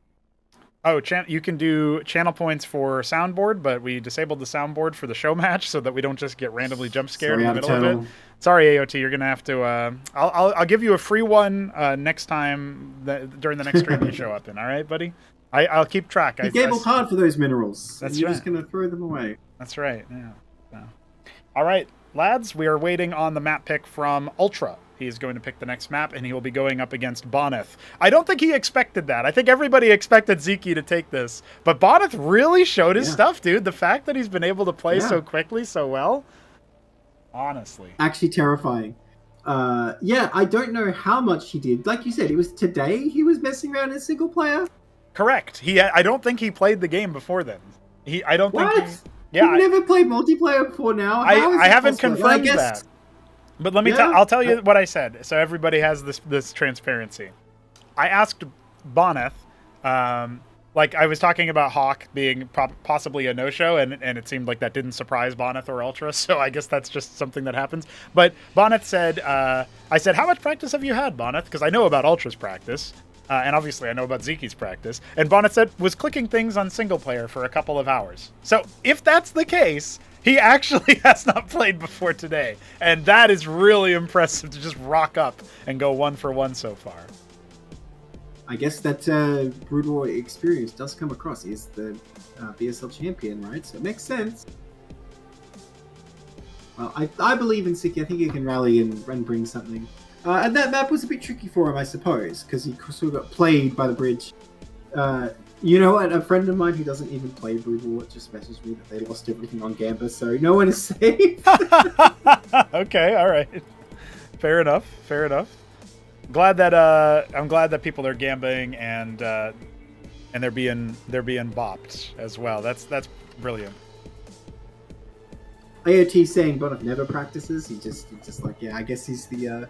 Oh, you can do channel points for soundboard, but we disabled the soundboard for the show match so that we don't just get randomly jump scared in the middle of it. Sorry, AOT, you're gonna have to. I'll give you a free one next time during the next stream you show up in. All right, buddy. I'll keep track. You gambled hard for those minerals. That's You're right. just gonna throw them away. That's right. Yeah. So. All right, lads, we are waiting on the map pick from UltrA. He is going to pick the next map, and he will be going up against Bonyth. I don't think he expected that. I think everybody expected Sziky to take this. But Bonyth really showed his stuff, dude. The fact that he's been able to play so quickly, so well. Honestly. Actually terrifying. Yeah, I don't know how much he did. Like you said, it was today he was messing around in single player? Correct. I don't think he played the game before then. I don't think he... Yeah, You've never played multiplayer before now? I haven't confirmed that. But let me I'll tell you what I said, so everybody has this transparency. I asked Bonyth, like I was talking about Hawk being possibly a no-show, and it seemed like that didn't surprise Bonyth or UltrA, so I guess that's just something that happens. But Bonyth said, I said, how much practice have you had, Bonyth? Because I know about UltrA's practice, and obviously I know about Sziky's practice. And Bonyth said, was clicking things on single player for a couple of hours. So if that's the case... He actually has not played before today, and that is really impressive to just rock up and go 1 for 1 so far. I guess that Brood War experience does come across. He's the BSL champion, right? So it makes sense. Well, I believe in Sziky. I think he can rally and bring something. And that map was a bit tricky for him, I suppose, because he sort of got played by the bridge. You know what? A friend of mine who doesn't even play Brood War just messaged me that they lost everything on Gamba, so no one is safe. Okay, all right. Fair enough. Fair enough. I'm glad that people are gambling and they're being bopped as well. That's brilliant. AOT saying Bonyth never practices. He's just like, yeah, I guess he's the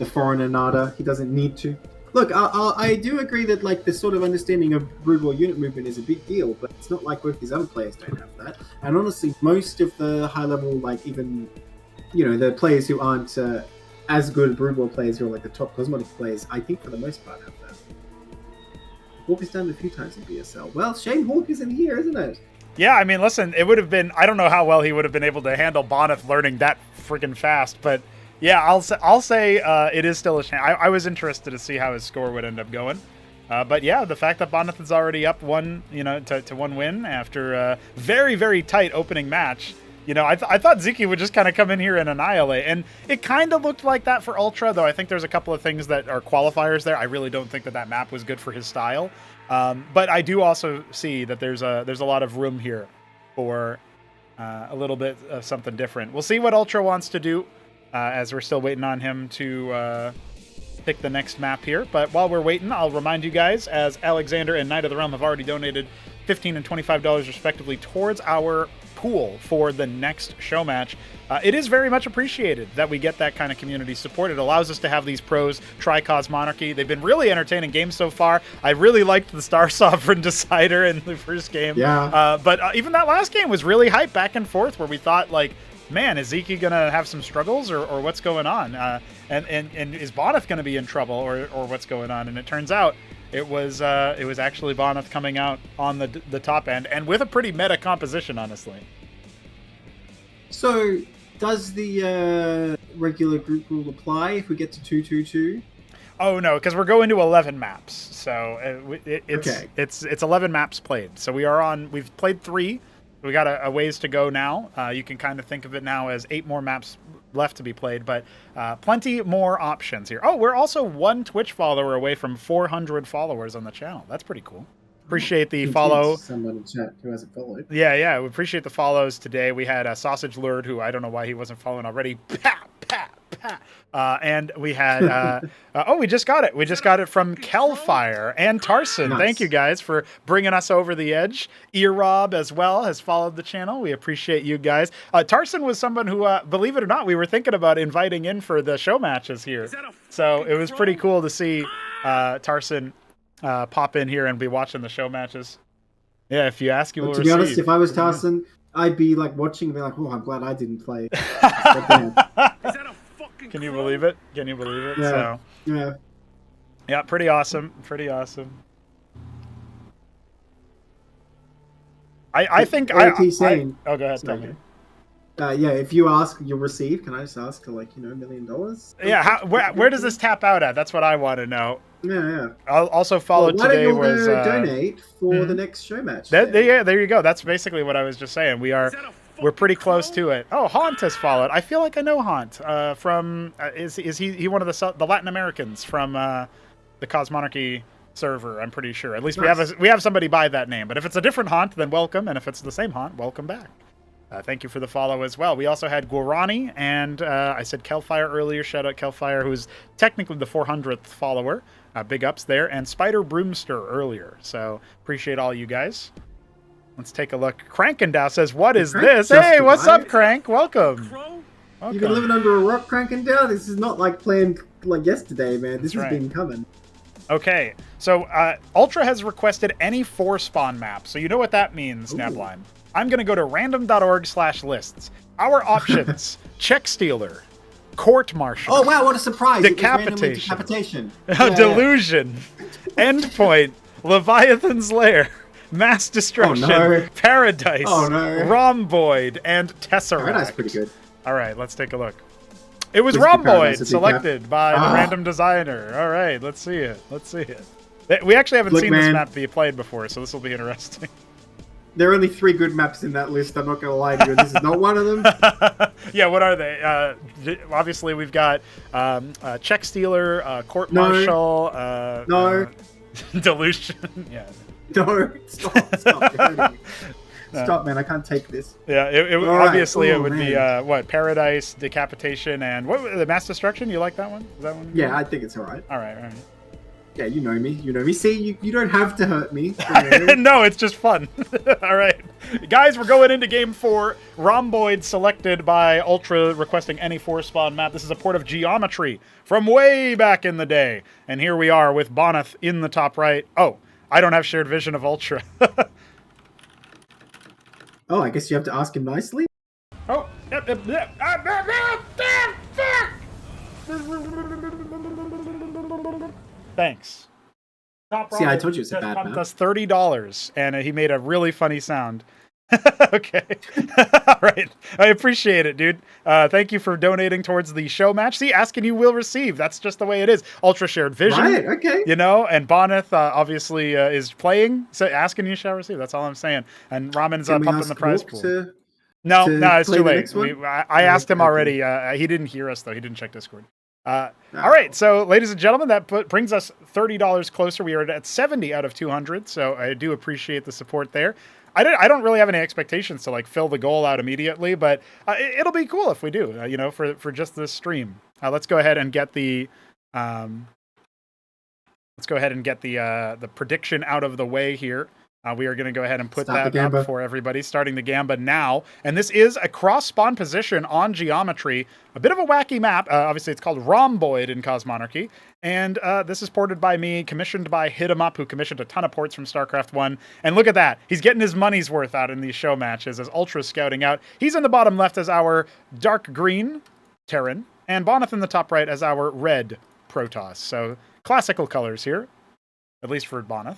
foreigner nada. He doesn't need to. Look, I do agree that like the sort of understanding of Brood War unit movement is a big deal, but it's not like both these other players don't have that. And honestly, most of the high level, like even, you know, the players who aren't as good Brood War players who are like the top Cosmonarchy players, I think for the most part have that. Hawk has done it a few times in BSL. Well, shame Hawk isn't here, isn't it? Yeah, I mean, listen, it would have been, I don't know how well he would have been able to handle Bonyth learning that freaking fast, but yeah, I'll say it is still a shame. I was interested to see how his score would end up going. But yeah, the fact that Bonyth is already up 1, you know, to 1 win after a very, very tight opening match. You know, I thought Sziky would just kind of come in here and annihilate. And it kind of looked like that for UltrA, though I think there's a couple of things that are qualifiers there. I really don't think that map was good for his style. But I do also see that there's a lot of room here for a little bit of something different. We'll see what UltrA wants to do. As we're still waiting on him to pick the next map here. But while we're waiting, I'll remind you guys, as Alexander and Knight of the Realm have already donated $15 and $25 respectively towards our pool for the next show match. It is very much appreciated that we get that kind of community support. It allows us to have these pros try Cosmonarchy. They've been really entertaining games so far. I really liked the Star Sovereign Decider in the first game. Yeah. But even that last game was really hype back and forth where we thought, like, man, is Sziky going to have some struggles or what's going on? And is Bonyth going to be in trouble or what's going on? And it turns out it was actually Bonyth coming out on the top end, and with a pretty meta composition, honestly. So, does the regular group rule apply if we get to 2-2-2? Oh no, because we're going to 11 maps, so it's 11 maps played. So we've played 3. We got a ways to go now. You can kind of think of it now as 8 more maps left to be played, but plenty more options here. Oh, we're also 1 Twitch follower away from 400 followers on the channel. That's pretty cool. Appreciate the follow. Someone in chat who hasn't followed. Yeah, we appreciate the follows today. We had Sausage Lured, who I don't know why he wasn't following already. And we had we just got it. We just got it from Kelfire and Tarson. Nice. Thank you guys for bringing us over the edge. Earrob as well has followed the channel. We appreciate you guys. Tarson was someone who, believe it or not, we were thinking about inviting in for the show matches here. So it was pretty cool to see Tarson pop in here and be watching the show matches. Yeah, if you ask, you will receive. To be honest, if I was Tarson, I'd be like watching and be like, "Oh, I'm glad I didn't play." Can you believe it? Can you believe it? Yeah. So, yeah, pretty awesome. Pretty awesome. I think oh, go ahead. Tell me. Yeah, if you ask, you'll receive. Can I just ask for $1 million? Yeah, where does this tap out at? That's what I want to know. Yeah. I'll also follow today was donate for the next show match. There you go. That's basically what I was just saying. We're pretty close to it. Oh, Haunt has followed. I feel like I know Haunt from is he one of the Latin Americans from the Cosmonarchy server? I'm pretty sure. At least we have somebody by that name. But if it's a different Haunt, then welcome. And if it's the same Haunt, welcome back. Thank you for the follow as well. We also had Guarani, and I said Kelfire earlier. Shout out Kelfire, who's technically the 400th follower. Big ups there. And Spider Broomster earlier. So appreciate all you guys. Let's take a look. Crankendow says, "What is this?" Hey, what's up, Crank? Welcome. You've been living under a rock, Crankendow. This is not like planned like yesterday, man. This has been coming. Okay, so UltrA has requested any 4 spawn map. So you know what that means, Snapline. I'm going to go to random.org/lists. Our options: Check Stealer, Court Martial. Oh wow, what a surprise! Decapitation. Delusion. Endpoint. Leviathan's Lair. Mass Destruction. Paradise. Rhomboid. And Tesseract. Paradise pretty good. All right, let's take a look. It was Rhomboid selected by the random designer. All right, let's see it. We actually haven't seen this map be played before, so this will be interesting. There are only 3 good maps in that list. I'm not going to lie to you. This is not one of them. Yeah, what are they? Obviously, we've got Check Stealer, Court Martial, Delusion. Yeah. No, stop. Stop, man. I can't take this. Yeah, it would be what? Paradise, Decapitation, and what? The Mass Destruction? You like that one? Is that one? Yeah, I think it's all right. All right. Yeah, you know me. See, you don't have to hurt me. No, it's just fun. All right. Guys, we're going into game 4. Rhomboid selected by UltrA, requesting any 4 spawn map. This is a port of Geometry from way back in the day. And here we are with Bonyth in the top right. Oh, I don't have shared vision of UltrA. Oh, I guess you have to ask him nicely? Oh, yep. Thanks. See, I told you it's a bad map. That's $30, and he made a really funny sound. Okay. All right. I appreciate it, dude. Thank you for donating towards the show match. See, asking you will receive. That's just the way it is. UltrA shared vision. Right, okay. And Bonyth obviously is playing. So asking you shall receive. That's all I'm saying. And Ramon's pumping the prize pool. No, it's too late. I asked him already. He didn't hear us, though. He didn't check Discord. All right, so ladies and gentlemen, that brings us $30 closer. We are at 70 out of 200, so I do appreciate the support there. I don't really have any expectations to fill the goal out immediately, but it'll be cool if we do. For just this stream. Let's go ahead and get the prediction out of the way here. We are going to go ahead and put that up for everybody, starting the Gamba now. And this is a cross-spawn position on Geometry. A bit of a wacky map. Obviously, it's called Rhomboid in Cosmonarchy. And this is ported by me, commissioned by Hit 'em Up, who commissioned a ton of ports from StarCraft 1. And look at that. He's getting his money's worth out in these show matches as UltrA's scouting out. He's in the bottom left as our dark green Terran, and Bonyth in the top right as our red Protoss. So classical colors here. at least for Bonyth.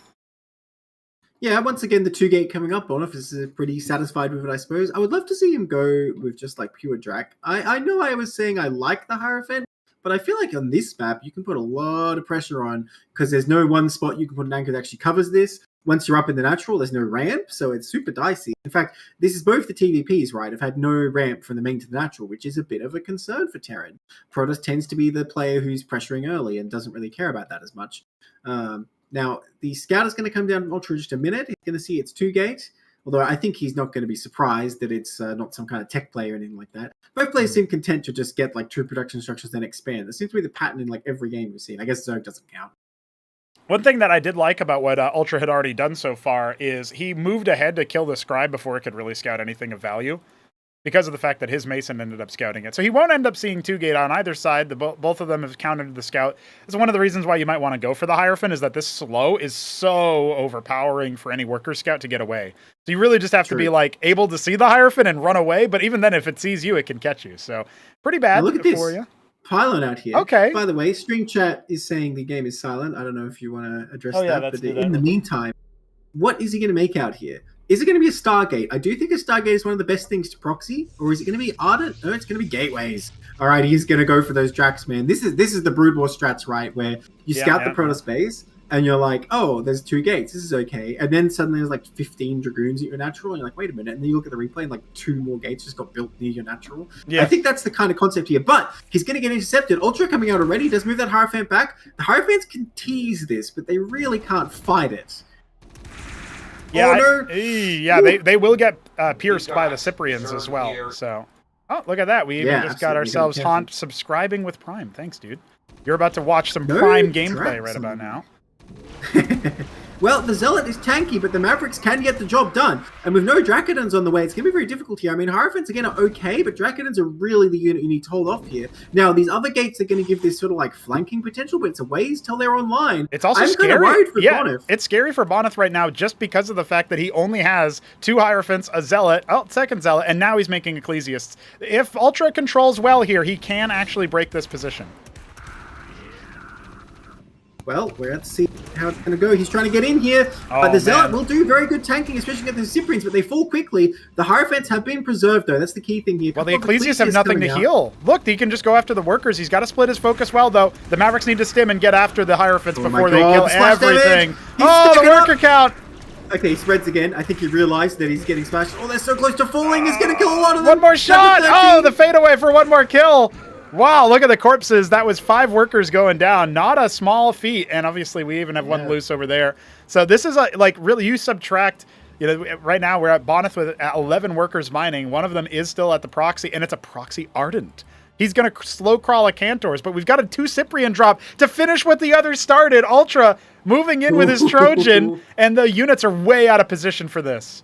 Yeah, once again, the 2-gate coming up. Bonyth is pretty satisfied with it, I suppose. I would love to see him go with just like pure Drac. I know I was saying I like the Hierophant, but I feel like on this map, you can put a lot of pressure on because there's no one spot you can put an anchor that actually covers this. Once you're up in the natural, there's no ramp, so it's super dicey. In fact, this is both the TVPs, right? Have had no ramp from the main to the natural, which is a bit of a concern for Terran. Protoss tends to be the player who's pressuring early and doesn't really care about that as much. Now, the scout is going to come down from Ultra in just a minute. He's going to see it's 2-gate, although I think he's not going to be surprised that it's not some kind of tech play or anything like that. Both players seem content to just get like 2 production structures, then expand. That seems to be the pattern in like every game we've seen. I guess Zerg doesn't count. One thing that I did like about what UltrA had already done so far is he moved ahead to kill the Scribe before it could really scout anything of value, because of the fact that his Mason ended up scouting it. So he won't end up seeing 2-gate on either side. Both of them have countered the scout. It's one of the reasons why you might want to go for the Hierophant, is that this slow is so overpowering for any worker scout to get away. So you really just have to be like able to see the Hierophant and run away, but even then if it sees you, it can catch you. So pretty bad now look at this for you. Pylon out here. Okay. By the way, stream chat is saying the game is silent. I don't know if you want to address that. But in the meantime, what is he going to make out here? Is it going to be a Stargate? I do think a Stargate is one of the best things to proxy, or is it going to be Ardent? No, it's going to be gateways. All right, he's going to go for those Dracs, man. This is the Brood War strats, right? Where you scout the Protoss base, and you're like, oh, there's 2 gates. This is okay. And then suddenly there's like 15 Dragoons at your natural, and you're like, wait a minute. And then you look at the replay, and like 2 more gates just got built near your natural. Yeah. I think that's the kind of concept here. But he's going to get intercepted. UltrA coming out already. Does move that Hierophant back. The Hierophants can tease this, but they really can't fight it. Yeah, they will get pierced by the Cyprians as well. So, oh, look at that. We even just got ourselves Haunt subscribing with Prime. Thanks, dude. You're about to watch some Prime gameplay right about now. Well, the Zealot is tanky, but the Mavericks can get the job done. And with no Dracodons on the way, it's going to be very difficult here. I mean, Hierophants, again, are okay, but Dracodons are really the unit you need to hold off here. Now, these other gates are going to give this sort of like flanking potential, but it's a ways till they're online. It's also scary. I'm kind of worried for Bonyth. It's scary for Bonyth right now just because of the fact that he only has 2 Hierophants, a Zealot, second Zealot, and now he's making Ecclesiasts. If UltrA controls well here, he can actually break this position. Well, we're going to see how it's going to go. He's trying to get in here, but the Zealot will do very good tanking, especially against the Cyprians, but they fall quickly. The Hierophants have been preserved, though. That's the key thing here. Well, the Ecclesiasts have nothing to heal. Look, he can just go after the workers. He's got to split his focus well, though. The Mavericks need to stim and get after the Hierophants before they kill everything. Oh, the worker count! Okay, he spreads again. I think he realized that he's getting smashed. Oh, they're so close to falling. He's going to kill a lot of them. One more shot! Oh, the fadeaway for one more kill. Wow, look at the corpses. That was 5 workers going down. Not a small feat. And obviously, we even have one loose over there. So this is like really, you subtract, right now we're at Bonyth with 11 workers mining. One of them is still at the proxy, and it's a proxy Ardent. He's going to slow crawl a Cantors, but we've got a 2 Cyprian drop to finish what the others started. UltrA moving in with his Trojan, and the units are way out of position for this.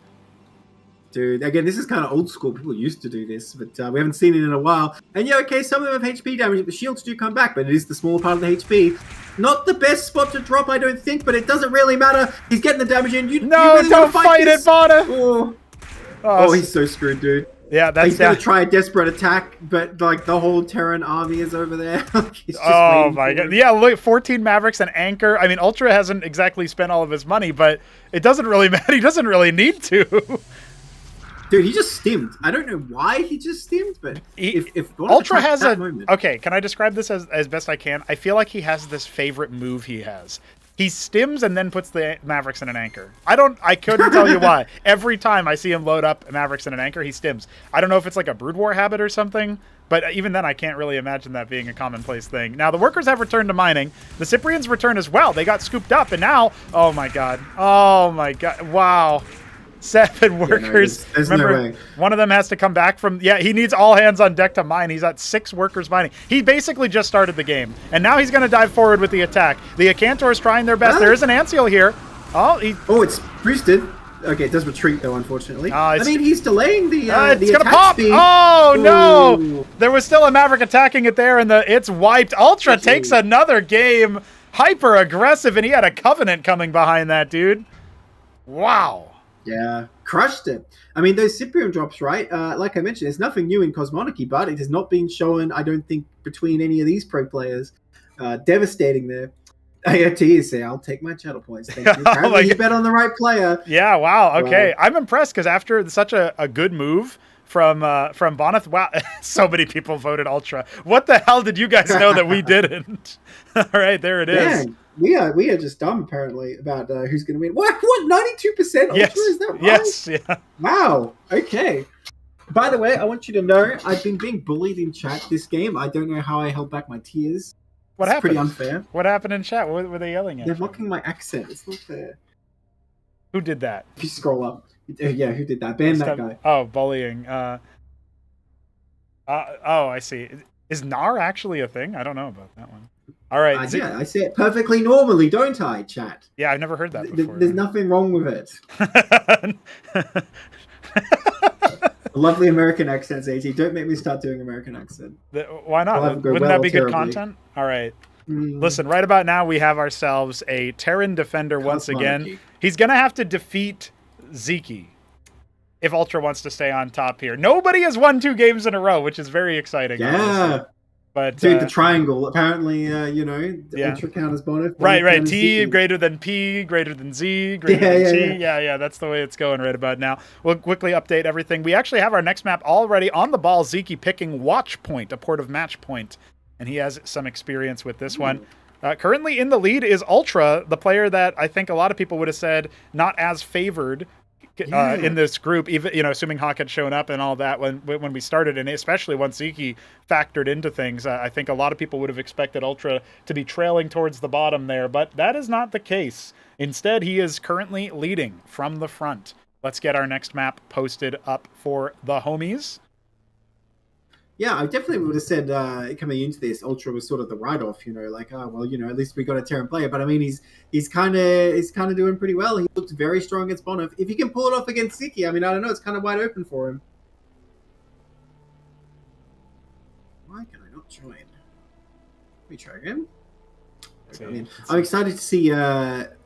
Dude, again, this is kind of old school. People used to do this, but we haven't seen it in a while. And yeah, okay, some of them have HP damage. The shields do come back, but it is the smaller part of the HP. Not the best spot to drop, I don't think, but it doesn't really matter. He's getting the damage in. You really don't fight it, Bonyth! Oh, he's so screwed, dude. Yeah, that's... He's going to try a desperate attack, but like the whole Terran army is over there. Oh my god. Yeah, look, 14 Mavericks and Anchor. I mean, UltrA hasn't exactly spent all of his money, but it doesn't really matter. He doesn't really need to. Dude, he just stimmed. I don't know why he just stimmed, but if UltrA has a moment. Okay, can I describe this as best I can? I feel like he has this favorite move he has. He stims and then puts the Mavericks in an anchor. I couldn't tell you why. Every time I see him load up Mavericks in an anchor, he stims. I don't know if it's like a Brood War habit or something, but even then I can't really imagine that being a commonplace thing. Now, the workers have returned to mining. The Cyprians return as well. They got scooped up, and now, oh my god. Oh my god. Wow. 7 workers. Yeah, no, there's remember, no way. One of them has to come back from... Yeah, he needs all hands on deck to mine. He's at 6 workers mining. He basically just started the game. And now he's going to dive forward with the attack. The Acantors trying their best. There is an Anseal here. Oh, it's boosted. Okay, it does retreat, though, unfortunately. I mean, he's delaying the it's going to pop! Speed. Oh, no! There was still a Maverick attacking it there, and it's wiped. UltrA takes another game. Hyper aggressive, and he had a Covenant coming behind that, dude. Wow. Yeah, crushed it. I mean, those Cyprian drops, right? Like I mentioned, there's nothing new in Cosmonarchy, but it has not been shown, I don't think, between any of these pro players. Devastating there. AOT say, I'll take my channel points. Thank you. Oh Apparently, he bet on the right player. Yeah, wow. Okay. Wow. I'm impressed because after such a good move from Bonyth, wow, so many people voted Ultra. What the hell did you guys know that we didn't? All right, there it is. Dang, we are just dumb apparently about who's going to win. What? 92% Ultra? Yes. Is that right? Yes. Yeah. Wow. Okay. By the way, I want you to know I've been being bullied in chat this game. I don't know how I held back my tears. What It's happened? pretty unfair. What happened in chat? What were they yelling at? They're mocking my accent. It's not fair. Who did that? If you scroll up. Yeah, who did that? Ban that guy. Oh, bullying. Oh, I see. Is NAR actually a thing? I don't know about that one. All right. Yeah, I say it perfectly normally, don't I, chat? Yeah, I've never heard that before. There's nothing wrong with it. Lovely American accents, AT. Don't make me start doing American accent. Why not? Wouldn't that be good content? All right. Listen, right about now we have ourselves a Terran defender once again. He's going to have to defeat Sziky if UltrA wants to stay on top here. Nobody has won 2 games in a row, which is very exciting. Yeah. Honestly. But dude, the triangle. Apparently, the Ultra count is Bonyth. Right. T greater than P, greater than Z, greater than T. Yeah. That's the way it's going right about now. We'll quickly update everything. We actually have our next map already on the ball. Sziky picking Watch Point, a port of match point. And he has some experience with this one. Currently in the lead is UltrA, the player that I think a lot of people would have said not as favored in this group, even assuming Hawk had shown up and all that when we started, and especially once Sziky factored into things. I think a lot of people would have expected UltrA to be trailing towards the bottom there, but that is not the case. Instead, he is currently leading from the front. Let's get our next map posted up for the homies. Yeah, I definitely would have said coming into this, UltrA was sort of the write-off. At least we got a Terran player. But I mean, he's kind of doing pretty well. He looked very strong against Bonyth. If he can pull it off against Sziky, I mean, I don't know, it's kind of wide open for him. Why can I not join? Let me try again. I'm excited to see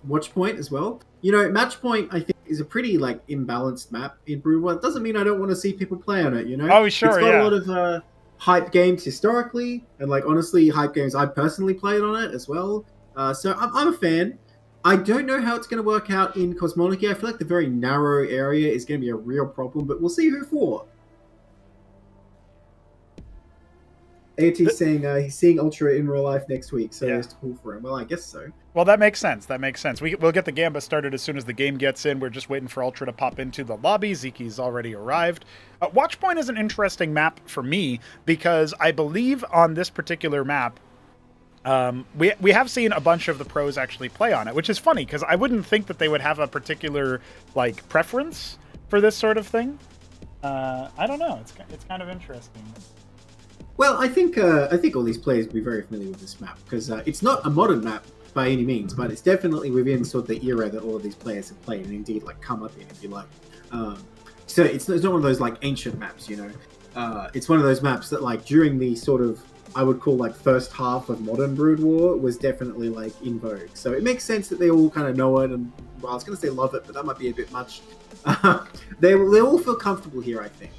Watch Point as well. Match Point I think is a pretty imbalanced map in Brood War. It doesn't mean I don't want to see people play on it. Oh, sure. It's got a lot of hype games historically, and honestly, hype games I personally played on it as well. So I'm a fan. I don't know how it's going to work out in Cosmonarchy. I feel like the very narrow area is going to be a real problem, but we'll see who for. AT's saying he's seeing UltrA in real life next week, so it's cool for him. Well, I guess so. Well, that makes sense. We'll get the Gambit started as soon as the game gets in. We're just waiting for UltrA to pop into the lobby. Zyky's already arrived. Watchpoint is an interesting map for me because I believe on this particular map, we have seen a bunch of the pros actually play on it, which is funny because I wouldn't think that they would have a particular preference for this sort of thing. I don't know. It's kind of interesting. Well, I think all these players will be very familiar with this map because it's not a modern map by any means, but it's definitely within sort of the era that all of these players have played and indeed come up in, if you like. So it's not one of those ancient maps, It's one of those maps that during the sort of I would call first half of modern Brood War was definitely in vogue. So it makes sense that they all kind of know it, and well, I was going to say love it, but that might be a bit much. They all feel comfortable here, I think.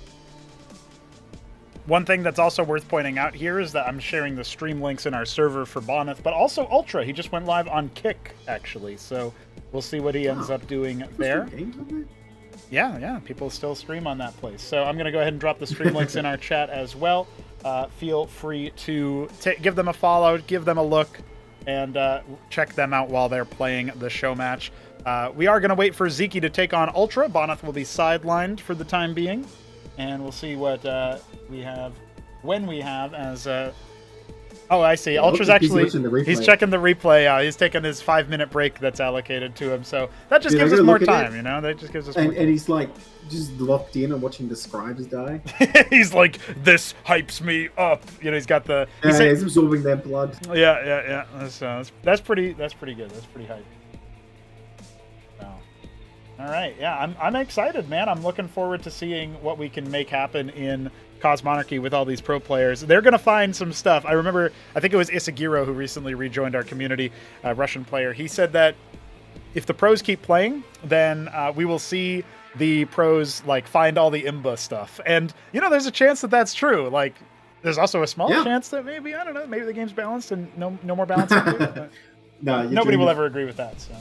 One thing that's also worth pointing out here is that I'm sharing the stream links in our server for Bonyth, but also UltrA. He just went live on Kick, actually, so we'll see what he ends up doing there. Yeah, people still stream on that place. So I'm going to go ahead and drop the stream links in our chat as well. Feel free to give them a follow, give them a look, and check them out while they're playing the show match. We are going to wait for Sziky to take on UltrA. Bonyth will be sidelined for the time being. And we'll see what we have when we have as... Oh, I see. UltrA's actually... He's checking the replay out. He's taking his 5-minute break that's allocated to him. So that just gives us more time, That just gives us more time. And he's just locked in and watching the scribes die. He's this hypes me up. He's got the... He's absorbing their blood. Yeah. That's pretty good. That's pretty hype. All right, yeah, I'm excited, man. I'm looking forward to seeing what we can make happen in Cosmonarchy with all these pro players. They're going to find some stuff. I think it was Isagiro who recently rejoined our community, a Russian player. He said that if the pros keep playing, then we will see the pros find all the IMBA stuff. And, there's a chance that that's true. There's also a small chance that maybe, I don't know, maybe the game's balanced and no more balance. No, you're Nobody doing will it. ever agree with that. So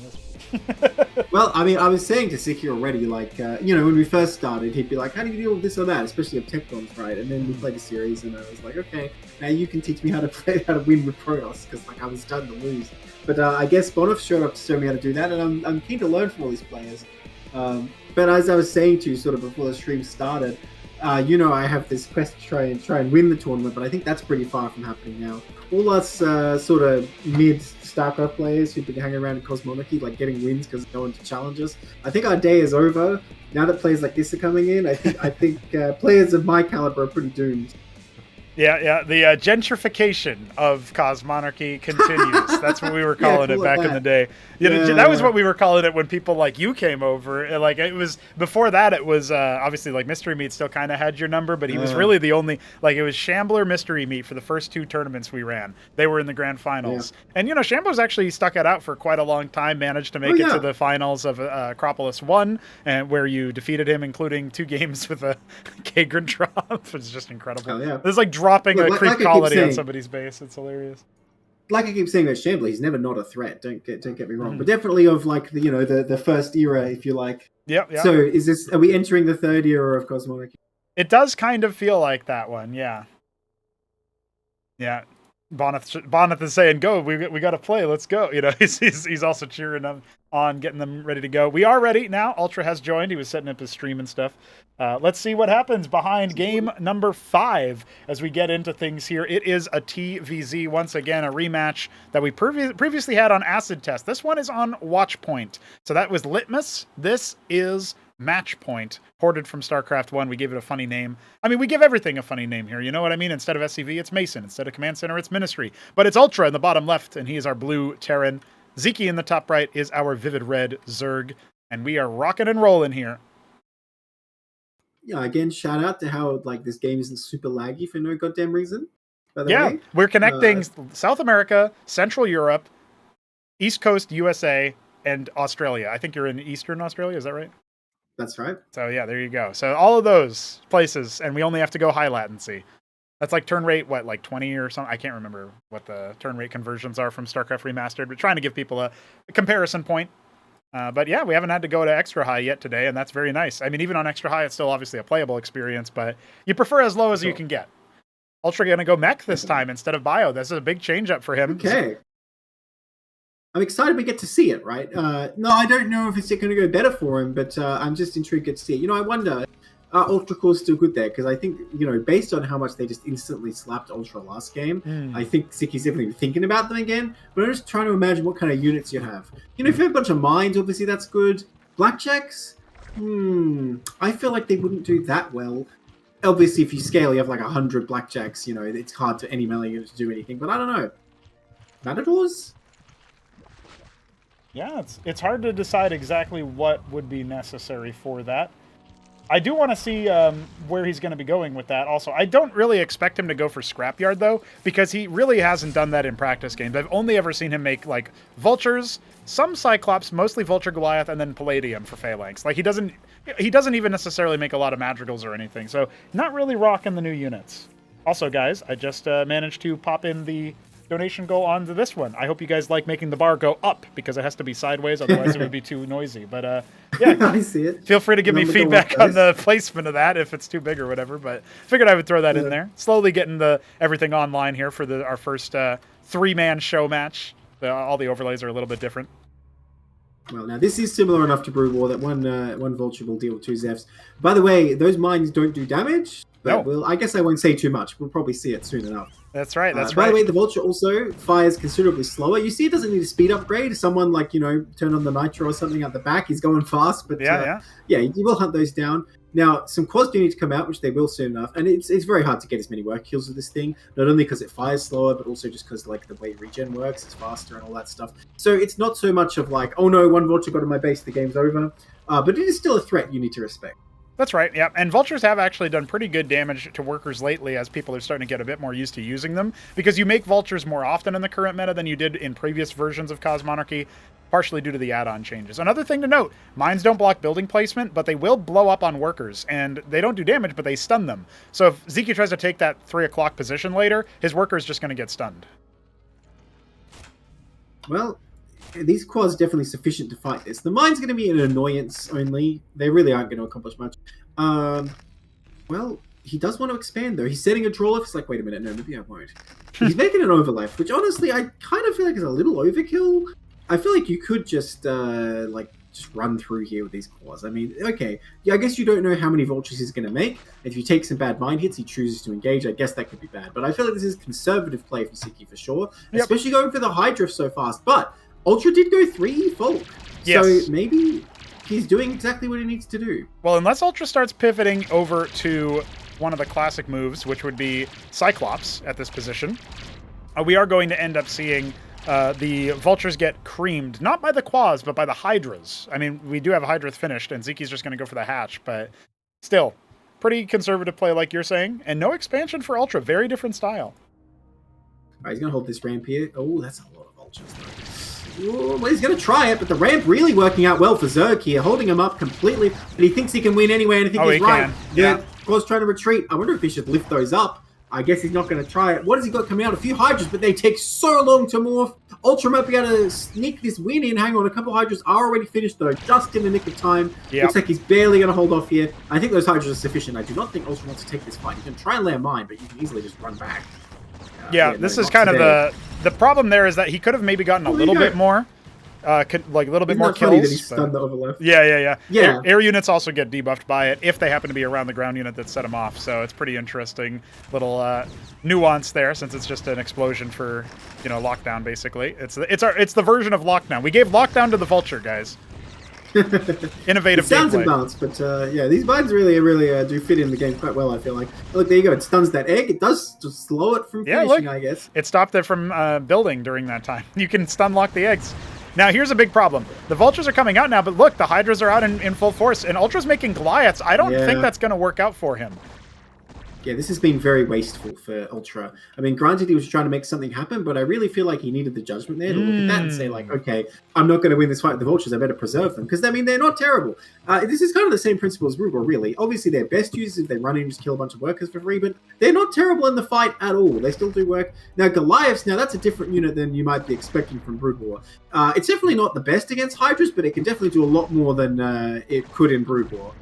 Well, I mean, I was saying to Sziky already, like, when we first started, he'd be like, how do you deal with this or that, especially of tech bombs, right? And then we played the series, and I was like, okay, now you can teach me how to win with Protoss, because, like, I was starting to lose. But I guess Bonyth showed up to show me how to do that, and I'm keen to learn from all these players. But as I was saying to you sort of before the stream started, I have this quest to try and win the tournament, but I think that's pretty far from happening now. All us sort of mid StarCraft players who've been hanging around in Cosmonarchy, like getting wins because no one to challenge us. I think our day is over. Now that players like this are coming in, I think players of my caliber are pretty doomed. Yeah. The gentrification of Cosmonarchy continues. That's what we were calling it back in the day. That was what we were calling it when people like you came over. And, like, it was before that. It was obviously like Mystery Meat still kind of had your number, but he was really the only. Like, it was Shambler, Mystery Meat for the first 2 tournaments we ran. They were in the grand finals, and Shambler's actually stuck it out for quite a long time. Managed to make it to the finals of Acropolis 1, and where you defeated him, including 2 games with a Kagran drop. It was just incredible. Oh, yeah. It was like dropping a creep colony on somebody's base. It's hilarious. Like I keep saying about Shambler, he's never not a threat. Don't get me wrong, but definitely of like the first era, if you like. Yeah. So are we entering the 3rd era of Cosmonarchy? It does kind of feel like that one, yeah. Yeah. Bonyth is saying, "Go! We got to play. Let's go!" He's also cheering them on, getting them ready to go. We are ready now. UltrA has joined. He was setting up his stream and stuff. Let's see what happens behind game number 5 as we get into things here. It is a TVZ once again, a rematch that we previously had on Acid Test. This one is on Watchpoint. So that was Litmus. This is Matchpoint, ported from StarCraft 1. We gave it a funny name. I mean, we give everything a funny name here. You know what I mean? Instead of SCV, it's Mason. Instead of Command Center, it's Ministry. But it's UltrA in the bottom left, and he is our blue Terran. Sziky in the top right is our vivid red Zerg. And we are rocking and rolling here. Yeah, again, shout out to how like this game isn't super laggy for no goddamn reason. By the way. We're connecting South America, Central Europe, East Coast USA, and Australia. I think you're in Eastern Australia, is that right? That's right. So yeah, there you go. So all of those places, and we only have to go high latency. That's like turn rate, like 20 or something? I can't remember what the turn rate conversions are from StarCraft Remastered, but trying to give people a comparison point. But yeah, we haven't had to go to extra high yet today, and that's very nice. I mean, even on extra high, it's still obviously a playable experience, but you prefer as low as you can get. UltrA going to go mech this time instead of bio. This is a big change up for him. Okay. I'm excited we get to see it, right? No, I don't know if it's going to go better for him, but I'm just intrigued to see it. I wonder, are UltrA cores still good there? Because I think, based on how much they just instantly slapped UltrA last game, I think Zyky's definitely thinking about them again. But I'm just trying to imagine what kind of units you have. If you have a bunch of mines, obviously that's good. Blackjacks? I feel like they wouldn't do that well. Obviously, if you scale, you have like 100 Blackjacks, it's hard for any melee unit to do anything. But I don't know. Matadors? Yeah, it's hard to decide exactly what would be necessary for that. I do want to see where he's going to be going with that. Also, I don't really expect him to go for Scrapyard, though, because he really hasn't done that in practice games. I've only ever seen him make, like, Vultures, some Cyclops, mostly Vulture Goliath, and then Palladium for Phalanx. Like, he doesn't even necessarily make a lot of Madrigals or anything, so not really rocking the new units. Also, guys, I just managed to pop in the donation goal onto this one. I hope you guys like making the bar go up, because it has to be sideways, otherwise it would be too noisy. But yeah, I see it. Feel free to give me feedback on the placement of that if it's too big or whatever. But figured I would throw that in there. Slowly getting everything online here for our first 3-man show match. All the overlays are a little bit different. Well, now this is similar enough to Brew War that one Vulture will deal with 2 Zevs. By the way, those mines don't do damage. But I guess I won't say too much. We'll probably see it soon enough. That's right. By the way, the Vulture also fires considerably slower. You see, it doesn't need a speed upgrade. Someone turn on the Nitro or something at the back. He's going fast, but yeah, you will hunt those down. Now, some quads do need to come out, which they will soon enough, and it's very hard to get as many work kills with this thing. Not only because it fires slower, but also just because the way regen works, it's faster and all that stuff. So it's not so much of like, oh no, one Vulture got in my base, the game's over. But it is still a threat you need to respect. That's right, yeah. And Vultures have actually done pretty good damage to workers lately as people are starting to get a bit more used to using them, because you make Vultures more often in the current meta than you did in previous versions of Cosmonarchy, partially due to the add-on changes. Another thing to note, mines don't block building placement, but they will blow up on workers, and they don't do damage, but they stun them. So if Sziky tries to take that 3 o'clock position later, his worker is just going to get stunned. Well, these quads are definitely sufficient to fight this. The mine's going to be an annoyance only. They really aren't going to accomplish much. Well, he does want to expand, though. He's setting a draw left. It's like, wait a minute, no, maybe I won't. He's making an overleft, which honestly, I kind of feel like is a little overkill. I feel like you could just, just run through here with these claws. I mean, okay, yeah, I guess you don't know how many vultures he's going to make. If you take some bad mind hits, he chooses to engage. I guess that could be bad. But I feel like this is conservative play for Sziky for sure, especially going for the Hydra so fast. But UltrA did go 3 Folk, so maybe he's doing exactly what he needs to do. Well, unless UltrA starts pivoting over to one of the classic moves, which would be Cyclops at this position, we are going to end up seeing the vultures get creamed, not by the quads, but by the hydras. I mean, we do have Hydra finished, and Zyky's just going to go for the hatch, but still, pretty conservative play like you're saying, and no expansion for UltrA. Very different style. All right, he's going to hold this ramp here. Oh, that's a lot of vultures, though. Ooh, well, he's going to try it, but the ramp really working out well for Zerg here, holding him up completely, but he thinks he can win anyway, and I think he's right. Yeah. Claw's trying to retreat. I wonder if he should lift those up. I guess he's not going to try it. What has he got coming out? A few Hydras, but they take so long to morph. UltrA might be able to sneak this win in. Hang on, a couple Hydras are already finished, though, just in the nick of time. Yep. Looks like he's barely going to hold off here. I think those Hydras are sufficient. I do not think UltrA wants to take this fight. He can try and lay a mine, but you can easily just run back. This is kind of the problem there is that he could have maybe gotten a little bit more. Like a little bit more kills. That he stunned the overleft. Yeah. Air units also get debuffed by it if they happen to be around the ground unit that set them off. So it's pretty interesting little nuance there, since it's just an explosion for lockdown basically. It's the version of lockdown. We gave lockdown to the vulture, guys. Innovative. It sounds gameplay. imbalanced, but yeah, these mines really do fit in the game quite well. I feel like. Look, there you go. It stuns that egg. It does just slow it from finishing, I guess. It stopped it from building during that time. You can stun lock the eggs. Now, here's a big problem. The vultures are coming out now, but look, the hydras are out in full force, and UltrA's making Goliaths. I don't think that's going to work out for him. Yeah, this has been very wasteful for UltrA. I mean, granted, he was trying to make something happen, but I really feel like he needed the judgment there to look at that and say, like, okay, I'm not going to win this fight with the vultures. I better preserve them. Because, I mean, they're not terrible. This is kind of the same principle as Rubor, really. Obviously, they're best users if they run in and just kill a bunch of workers for free, but they're not terrible in the fight at all. They still do work. Now, Goliaths, that's a different unit than you might be expecting from Brood War. It's definitely not the best against Hydras, but it can definitely do a lot more than it could in Brood War.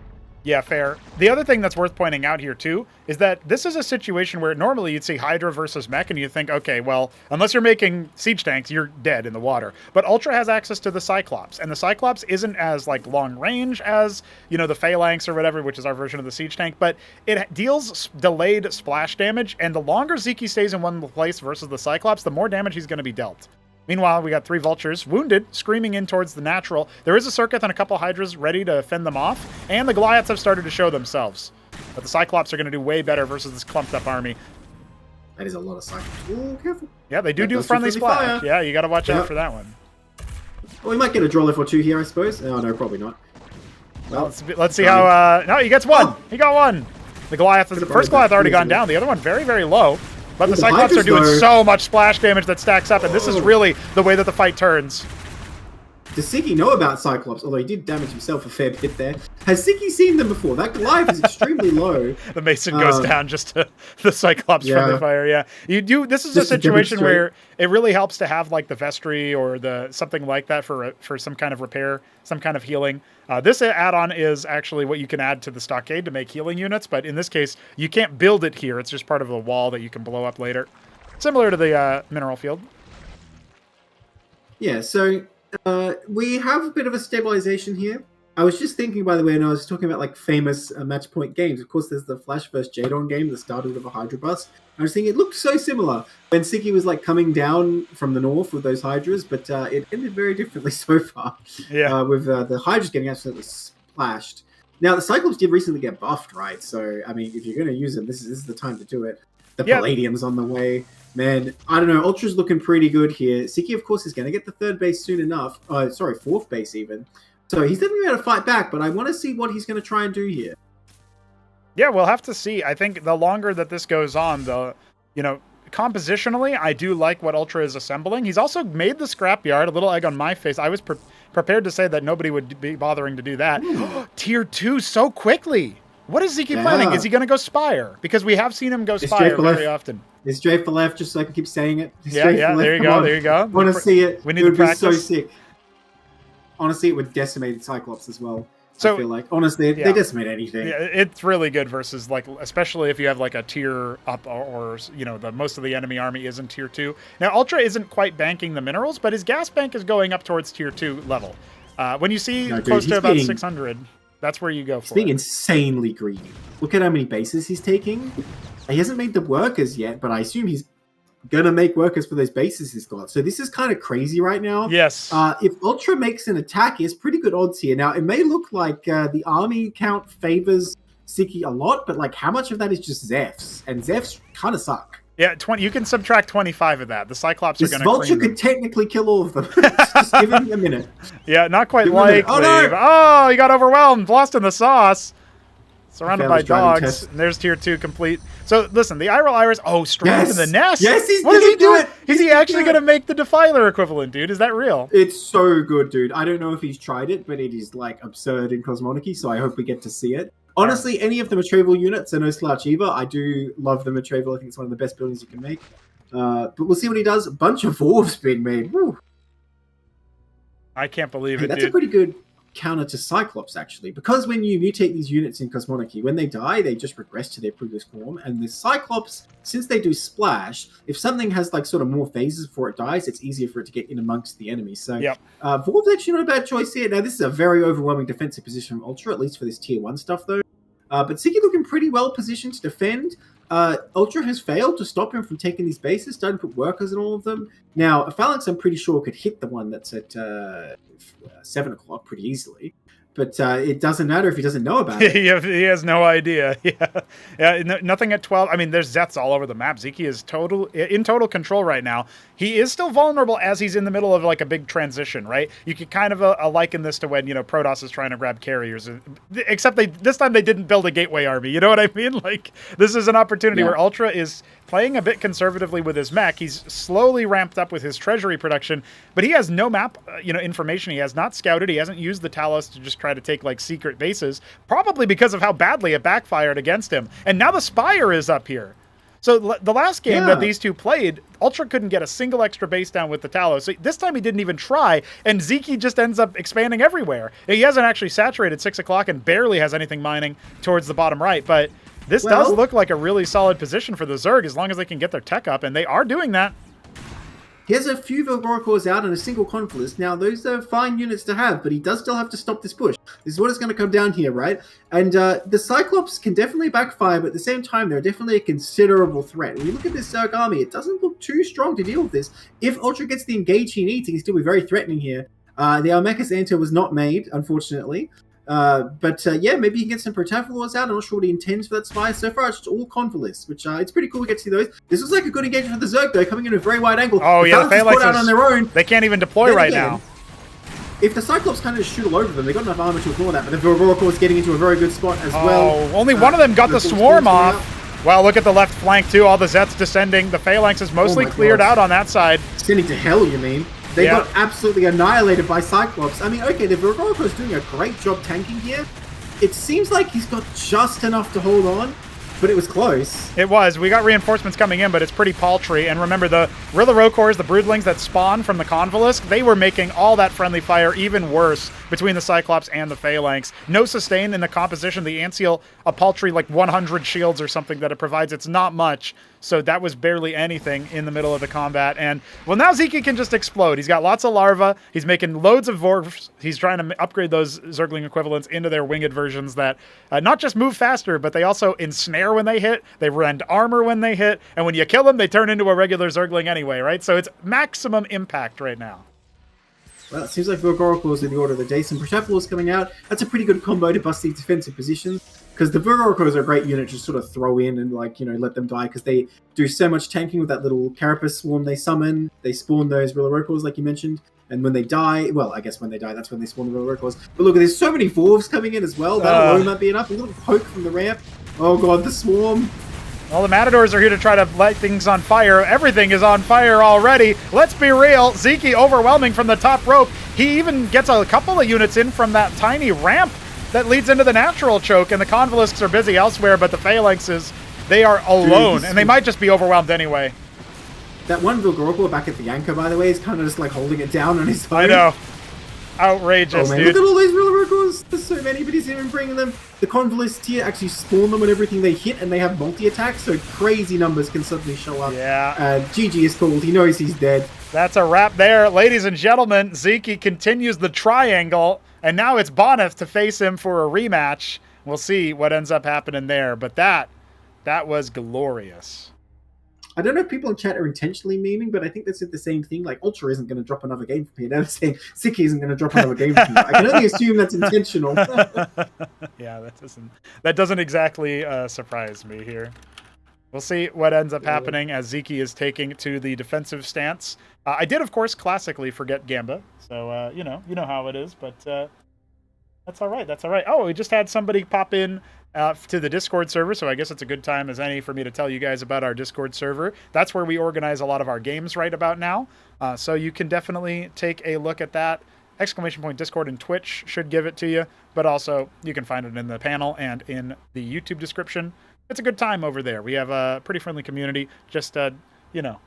Yeah, fair. The other thing that's worth pointing out here, too, is that this is a situation where normally you'd see Hydra versus Mech, and you think, okay, well, unless you're making siege tanks, you're dead in the water. But UltrA has access to the Cyclops, and the Cyclops isn't as, long range as, the Phalanx or whatever, which is our version of the siege tank, but it deals delayed splash damage, and the longer Sziky stays in one place versus the Cyclops, the more damage he's going to be dealt. Meanwhile, we got 3 vultures, wounded, screaming in towards the natural. There is a circuit and a couple hydras ready to fend them off, and the Goliaths have started to show themselves. But the Cyclops are going to do way better versus this clumped-up army. That is a lot of Cyclops. Ooh, careful. Yeah, they do friendly splash. Fire. Yeah, you got to watch out for that one. Well, we might get a draw left or 2 here, I suppose. Oh, no, probably not. Well, let's see how... no, he gets one. Oh. He got one. The Goliath, the first Goliath already gone down. The other one very, very low. But the Cyclops are doing so much splash damage that stacks up, and this is really the way that the fight turns. Does Sziky know about Cyclops? Although he did damage himself a fair bit there. Has Sziky seen them before? That Goliath is extremely low. The Mason goes down just to the Cyclops from the fire. Yeah, you do. This is just a situation where it really helps to have the vestry or the something like that for some kind of repair, some kind of healing. This add-on is actually what you can add to the stockade to make healing units, but in this case, you can't build it here. It's just part of a wall that you can blow up later, similar to the mineral field. Yeah. So. We have a bit of a stabilization here. I was just thinking, by the way, and I was talking about famous match point games. Of course, there's the Flash vs. Jadon game that started with a Hydra bus. I was thinking it looked so similar when Sziky was coming down from the north with those Hydras, but it ended very differently so far. Yeah, with the Hydras getting absolutely splashed. Now, the Cyclops did recently get buffed, right? So, I mean, if you're going to use them, this is the time to do it. The Palladium's on the way. Man, I don't know. UltrA's looking pretty good here. Sziky, of course, is going to get the 3rd base soon enough. Sorry, 4th base even. So he's definitely going to fight back, but I want to see what he's going to try and do here. Yeah, we'll have to see. I think the longer that this goes on, compositionally, I do like what UltrA is assembling. He's also made the scrapyard, a little egg on my face. I was prepared to say that nobody would be bothering to do that. Tier 2 so quickly. What is Sziky planning? Is he going to go Spire? Because we have seen him go Spire very often. It's straight for left, just so I can keep saying it. Yeah, there you go, there you go. I want to see it. We need it would to practice. be so sick. Honestly, it would decimate Cyclops as well. So, I feel like, honestly, they decimate anything. Yeah, it's really good versus, like, especially if you have, like, a tier up or you know, most of the enemy army is in tier 2. Now, UltrA isn't quite banking the minerals, but his gas bank is going up towards tier 2 level. When you see close to about 600, that's where you go for it. He's being insanely greedy. Look at how many bases he's taking. He hasn't made the workers yet, but I assume he's gonna make workers for those bases he's got. So this is kind of crazy right now. Yes. If UltrA makes an attack, he has pretty good odds here. Now, it may look like the army count favors Sziky a lot, but like how much of that is just Zephs? And Zephs kind of suck. Yeah, 20. You can subtract 25 of that. The Cyclops are going to Vulture could technically kill all of them. Just give him a minute. Yeah, not quite likely. Oh, no! Oh, he got overwhelmed. Lost in the sauce. Surrounded by dogs. And there's tier 2 complete. So, listen, the Iral Iris... Oh, straight in the nest. Yes, he's What is he doing? Is he actually going to make the Defiler equivalent, dude? Is that real? It's so good, dude. I don't know if he's tried it, but it is, like, absurd in Cosmonarchy, so I hope we get to see it. Honestly, any of the Retrieval units are no slouch either. I do love the Retrieval. I think it's one of the best buildings you can make. But we'll see what he does. A bunch of Dwarves being made. Woo. I can't believe it, That's dude. a pretty good counter to Cyclops, actually. Because when you mutate these units in Cosmonarchy, when they die, they just regress to their previous form. And the Cyclops, since they do splash, if something has like sort of more phases before it dies, it's easier for it to get in amongst the enemy. So Dwarves actually not a bad choice here. Now, this is a very overwhelming defensive position from UltrA, at least for this tier 1 stuff, though. But Sziky looking pretty well positioned to defend. UltrA has failed to stop him from taking these bases, starting to put workers in all of them. Now, a Phalanx, I'm pretty sure, could hit the one that's at 7 o'clock pretty easily. But it doesn't matter if he doesn't know about it. He has no idea. Nothing at 12. I mean, there's Zeths all over the map. Sziky is in total control right now. He is still vulnerable as he's in the middle of like a big transition, right? You could kind of liken this to when, you know, Protoss is trying to grab carriers. Except this time they didn't build a gateway army. You know what I mean? Like, this is an opportunity where UltrA is playing a bit conservatively with his mech. He's slowly ramped up with his treasury production, but he has no map, information. He has not scouted. He hasn't used the Talos to just try to take like secret bases, probably because of how badly it backfired against him. And now the Spire is up here. So the last game that these two played, UltrA couldn't get a single extra base down with the Talos. So this time he didn't even try, and Sziky just ends up expanding everywhere. He hasn't actually saturated 6 o'clock and barely has anything mining towards the bottom right, but this does look like a really solid position for the Zerg as long as they can get their tech up, and they are doing that. He has a few Velgoricors out and a single Confluence. Now, those are fine units to have, but he does still have to stop this push. This is what it's going to come down here, right? And the Cyclops can definitely backfire, but at the same time, they're definitely a considerable threat. When you look at this Zerg army, it doesn't look too strong to deal with this. If UltrA gets the engage he needs, he can still be very threatening here. The Almechas Enter was not made, unfortunately. Yeah, maybe you can get some Protaphalors out. I'm not sure what he intends for that spy. So far, it's just all Convolus, which it's pretty cool we get to see those. This looks like a good engagement for the Zerg, though, coming in a very wide angle. Oh, yeah, the Phalanx out on their own. They can't even deploy right now. If the Cyclops kind of just shoot all over them, they've got enough armor to ignore that, but the Velgoricor is getting into a very good spot as well. Only one of them got the swarm off. Wow, look at the left flank, too. All the Zets descending. The Phalanx is mostly cleared out on that side. Sending to hell, you mean? They got absolutely annihilated by Cyclops. I mean, okay, the Velgoricor is doing a great job tanking here. It seems like he's got just enough to hold on, but it was close. It was. We got reinforcements coming in, but it's pretty paltry. And remember, the Rillarocors, the broodlings that spawn from the Convolus, they were making all that friendly fire even worse between the Cyclops and the Phalanx. No sustain in the composition. The Antseal, a paltry like 100 shields or something that it provides. It's not much. So that was barely anything in the middle of the combat. And, well, now Sziky can just explode. He's got lots of larvae. He's making loads of Vorfs. He's trying to upgrade those Zergling equivalents into their winged versions that not just move faster, but they also ensnare when they hit. They rend armor when they hit. And when you kill them, they turn into a regular Zergling anyway, right? So it's maximum impact right now. Well, it seems like Velgoricor is in the order of the day. Some Protaphalors coming out. That's a pretty good combo to bust these defensive positions. Because the Velgoricors are a great unit to sort of throw in and, like, let them die. Because they do so much tanking with that little Carapace swarm they summon. They spawn those Rillarocors, like you mentioned. And when they die, well, I guess when they die, that's when they spawn the Rillarocors. But look, there's so many Dwarves coming in as well. That alone might be enough. A little poke from the ramp. Oh, God, the swarm. Well, the Matadors are here to try to light things on fire. Everything is on fire already. Let's be real. Sziky overwhelming from the top rope. He even gets a couple of units in from that tiny ramp that leads into the natural choke, and the Convolusks are busy elsewhere, but the Phalanx is They are alone, Dude, and they might just be overwhelmed anyway. That one Vilgoropo back at the anchor, by the way, is kind of just like holding it down on his own. I know. Outrageous, oh, man, dude. Look at all these Villarocos. There's so many, but he's even bringing them. The Convolist here actually spawn them on everything they hit, and they have multi-attacks, so crazy numbers can suddenly show up. Yeah. GG is called. He knows he's dead. That's a wrap there. Ladies and gentlemen, Sziky continues the triangle, and now it's Bonyth to face him for a rematch. We'll see what ends up happening there, but that was glorious. I don't know if people in chat are intentionally memeing, but I think they said the same thing. Like, UltrA isn't going to drop another game for me. They're saying Sziky isn't going to drop another game for me. I can only assume that's intentional. Yeah, that doesn't exactly surprise me here. We'll see what ends up happening as Sziky is taking to the defensive stance. I did, of course, classically forget Gamba, so you know how it is. But that's all right. That's all right. Oh, we just had somebody pop in to the Discord server, so I guess it's a good time as any for me to tell you guys about our Discord server. That's where we organize a lot of our games right about now, so you can definitely take a look at that. !Discord and Twitch should give it to you, but also you can find it in the panel and in the YouTube description. It's a good time over there. We have a pretty friendly community. Just, you know,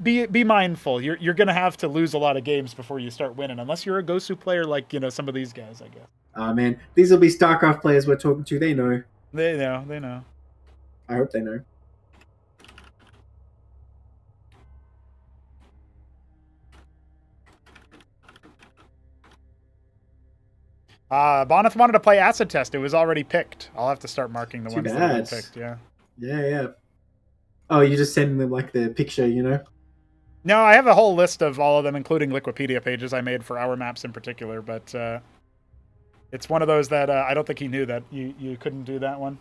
be mindful. You're going to have to lose a lot of games before you start winning, unless you're a Gosu player like, you know, some of these guys, I guess. Oh, man. These will be StarCraft players we're talking to. They know. They know. I hope they know. Bonyth wanted to play Acid Test. It was already picked. I'll have to start marking the ones that have been picked, yeah. Yeah. Oh, you're just sending them, like, the picture, you know? No, I have a whole list of all of them, including Liquipedia pages I made for our maps in particular, but it's one of those that I don't think he knew that you couldn't do that one.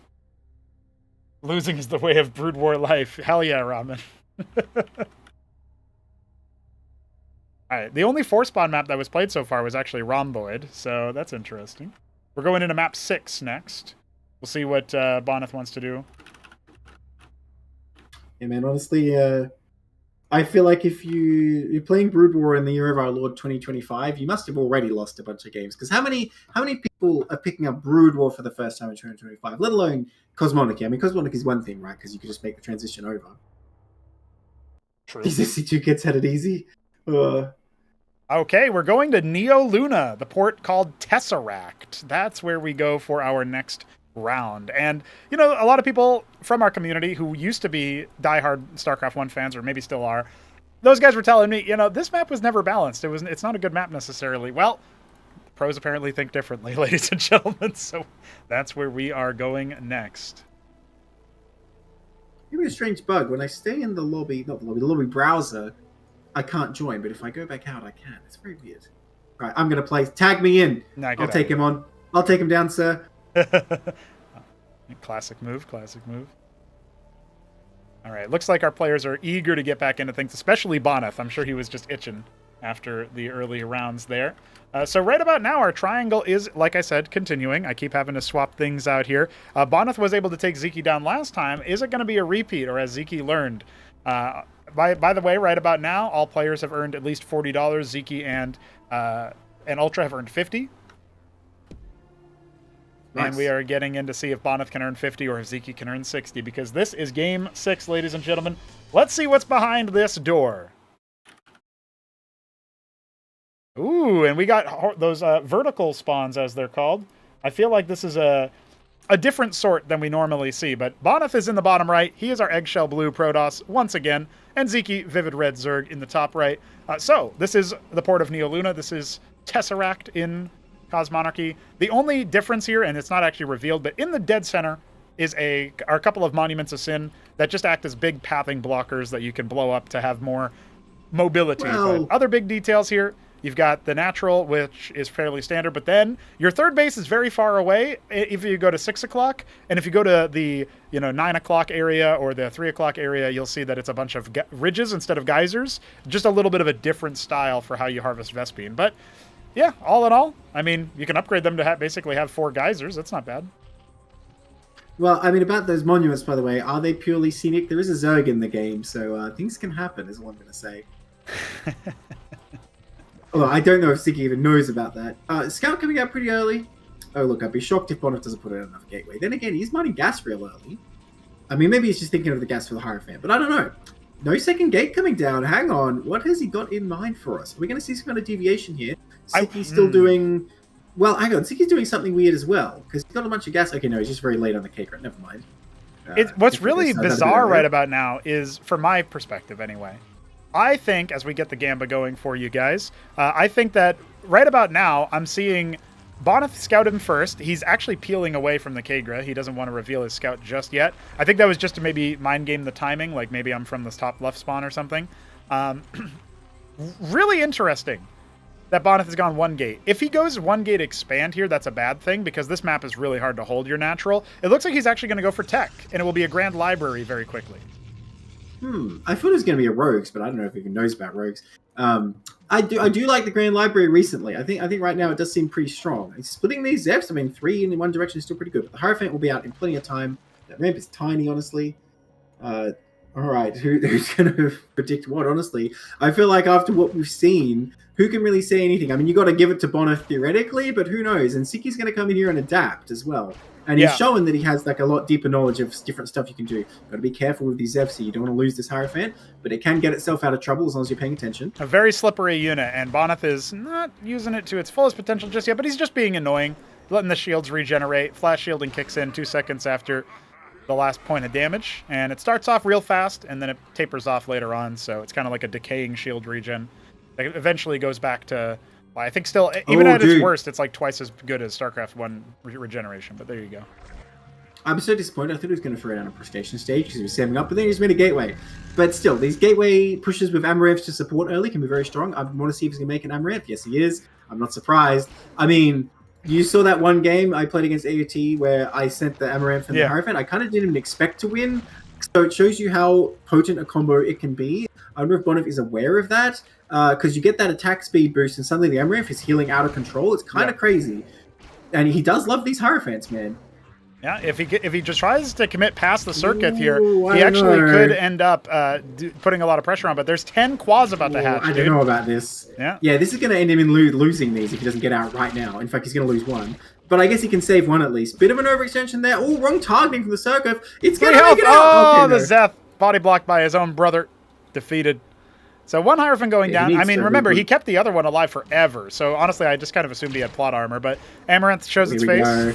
Losing is the way of Brood War life. Hell yeah, Ramen. Alright, the only 4-spawn map that was played so far was actually Rhomboid, so that's interesting. We're going into map 6 next. We'll see what Bonyth wants to do. Yeah, man, honestly, I feel like if you're playing Brood War in the year of our Lord 2025, you must have already lost a bunch of games. Because how many people are picking up Brood War for the first time in 2025, let alone Cosmonarchy? I mean, Cosmonarchy is one thing, right? Because you could just make the transition over. True. These SC2 kids had it easy. Okay, we're going to Neo Luna, the port called Tesseract. That's where we go for our next round. And, you know, a lot of people from our community who used to be diehard StarCraft 1 fans, or maybe still are, those guys were telling me, you know, this map was never balanced. It's not a good map necessarily. Well, pros apparently think differently, ladies and gentlemen, so that's where we are going next. Maybe a strange bug. When I stay in the lobby, not the lobby browser, I can't join, but if I go back out, I can. It's very weird. Right, I'm going to play. Tag me in. I'll take him on. I'll take him down, sir. Classic move. All right, looks like our players are eager to get back into things, especially Bonyth. I'm sure he was just itching after the early rounds there. So right about now, our triangle is, like I said, continuing. I keep having to swap things out here. Bonyth was able to take Sziky down last time. Is it going to be a repeat, or has Sziky learned? By the way, right about now, all players have earned at least $40. Sziky and UltrA have earned 50. Nice. And we are getting in to see if Bonyth can earn 50 or if Sziky can earn 60, because this is game 6, ladies and gentlemen. Let's see what's behind this door. Ooh, and we got those vertical spawns, as they're called. I feel like this is a different sort than we normally see, but Bonyth is in the bottom right. He is our eggshell blue Protoss once again, and Sziky, vivid red Zerg in the top right. So this is the port of Neo Luna. This is Tesseract in Cosmonarchy. The only difference here, and it's not actually revealed, but in the dead center are a couple of Monuments of Sin that just act as big pathing blockers that you can blow up to have more mobility. But other big details here. You've got the natural, which is fairly standard, but then your third base is very far away if you go to 6 o'clock, and if you go to the 9 o'clock area or the 3 o'clock area, you'll see that it's a bunch of ridges instead of geysers. Just a little bit of a different style for how you harvest Vespene. But yeah, all in all, I mean, you can upgrade them to basically have 4 geysers. That's not bad. Well, I mean, about those monuments, by the way, are they purely scenic? There is a Zerg in the game, so things can happen, is all I'm going to say. Although I don't know if Sziky even knows about that. Scout coming out pretty early. Oh, look, I'd be shocked if Bonyth doesn't put in another gateway. Then again, he's mining gas real early. I mean, maybe he's just thinking of the gas for the Hierophant, but I don't know. No second gate coming down. Hang on. What has he got in mind for us? Are we going to see some kind of deviation here? Sziky's still doing... Well, hang on. Sziky's doing something weird as well, because he's got a bunch of gas. Okay, no, he's just very late on the cake. Right? Never mind. What's really bizarre right about now is, from my perspective anyway, I think, as we get the Gamba going for you guys, I think that right about now, I'm seeing Bonyth scout him first. He's actually peeling away from the Kagra. He doesn't want to reveal his scout just yet. I think that was just to maybe mind game the timing, like maybe I'm from the top left spawn or something. Really interesting that Bonyth has gone one gate. If he goes one gate expand here, that's a bad thing because this map is really hard to hold your natural. It looks like he's actually going to go for tech, and it will be a grand library very quickly. I thought it was going to be a rogues, but I don't know if he even knows about rogues. I do like the Grand Library recently. I think right now it does seem pretty strong. And splitting these Zephyrs, I mean, 3 in one direction is still pretty good. But the Hierophant will be out in plenty of time. That ramp is tiny, honestly. All right, who's going to predict what? Honestly, I feel like after what we've seen, who can really say anything? I mean, you got to give it to Bonyth theoretically, but who knows? And Sziky's going to come in here and adapt as well. And he's showing that he has like a lot deeper knowledge of different stuff you can do. Got to be careful with these Zevs here. You don't want to lose this Hierophant, but it can get itself out of trouble as long as you're paying attention. A very slippery unit, and Bonyth is not using it to its fullest potential just yet, but he's just being annoying, letting the shields regenerate. Flash shielding kicks in 2 seconds after the last point of damage, and it starts off real fast, and then it tapers off later on, so it's kind of like a decaying shield regen. It eventually goes back to... I think still, even at its worst, it's like twice as good as StarCraft 1 regeneration, but there you go. I'm so disappointed. I thought he was going to throw it down a prestation stage because he was saving up, but then he just made a gateway. But still, these gateway pushes with Amaranth to support early can be very strong. I want to see if he's going to make an Amaranth. Yes, he is. I'm not surprised. I mean, you saw that one game I played against AOT where I sent the Amaranth and the Hierophant. I kind of didn't expect to win, so it shows you how potent a combo it can be. I wonder if Bonyth is aware of that. Because you get that attack speed boost and suddenly the Amaranth is healing out of control. It's kind of crazy. And he does love these Hierophants, man. Yeah, if he just tries to commit past the circuit here, he actually could end up putting a lot of pressure on. But there's 10 quads about to hatch, I don't know about this. Yeah, this is going to end him in losing these if he doesn't get out right now. In fact, he's going to lose one. But I guess he can save one at least. Bit of an overextension there. Oh, wrong targeting from the Circuit. It's going to make it out. Oh, the Zeth body blocked by his own brother. Defeated. So one Hierophant going down. I mean, remember, he kept the other one alive forever. So honestly, I just kind of assumed he had plot armor. But Amaranth shows its face. Go.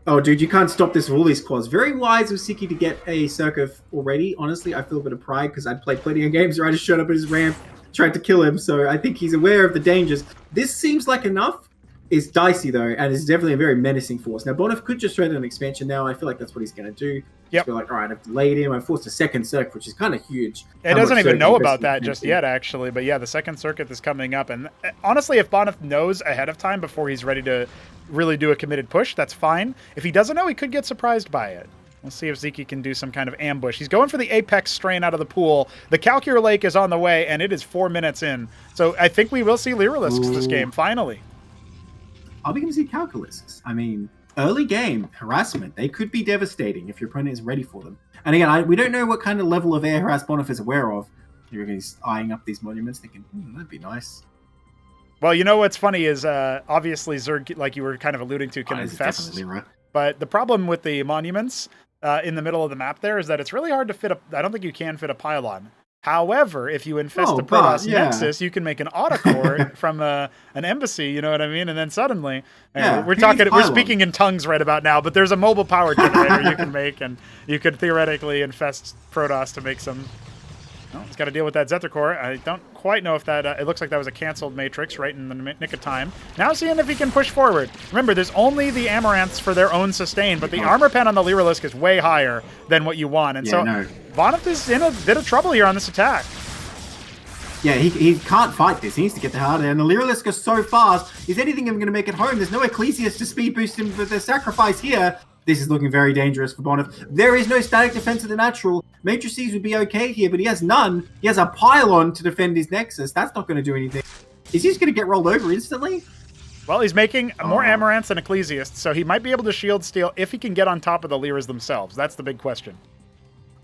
Oh, dude, you can't stop this with all these quads. Very wise of Sziky to get a Circuit already. Honestly, I feel a bit of pride because I'd played plenty of games where I just showed up at his ramp, tried to kill him. So I think he's aware of the dangers. This seems like enough. It's dicey, though, and it's definitely a very menacing force. Now, Bonyth could just thread an expansion now. I feel like that's what he's going to do. Yep. Feel like, all right, I've delayed him. I forced a second circuit, which is kind of huge. It doesn't even know about that just yet, actually. But yeah, the second circuit is coming up. And honestly, if Bonyth knows ahead of time before he's ready to really do a committed push, that's fine. If he doesn't know, he could get surprised by it. We'll see if Sziky can do some kind of ambush. He's going for the Apex strain out of the pool. The Calculator Lake is on the way, and it is 4 minutes in. So I think we will see Lyrilisks this game, finally. Are we going to see Calculisks? I mean, early game, harassment. They could be devastating if your opponent is ready for them. And again, we don't know what kind of level of air harass Bonyth is aware of. He's eyeing up these monuments, thinking, that'd be nice. Well, you know what's funny is, obviously, Zerg, like you were kind of alluding to, can infest. But the problem with the monuments in the middle of the map there is that it's really hard to fit I don't think you can fit a pylon. However, if you infest the Protoss Nexus, you can make an autocore from an embassy, you know what I mean? And then suddenly, we're speaking in tongues right about now, but there's a mobile power generator you can make, and you could theoretically infest Protoss to make some... Well, he's got to deal with that Zethar core. I don't quite know if that... it looks like that was a canceled Matrix right in the nick of time. Now seeing if he can push forward. Remember, there's only the Amaranths for their own sustain, but the armor pen on the Lyrilisks is way higher than what you want. And Bonyth is in a bit of trouble here on this attack. Yeah, he can't fight this. He needs to get the hell out of there. And the Lyrilisks are so fast. Is anything even going to make it home? There's no Ecclesias to speed boost him with the sacrifice here. This is looking very dangerous for Bonyth. There is no static defense of the natural. Matrices would be okay here, but he has none. He has a pylon to defend his Nexus. That's not going to do anything. Is he just going to get rolled over instantly? Well, he's making more Amaranths than Ecclesiasts, so he might be able to shield steal if he can get on top of the Lyras themselves. That's the big question.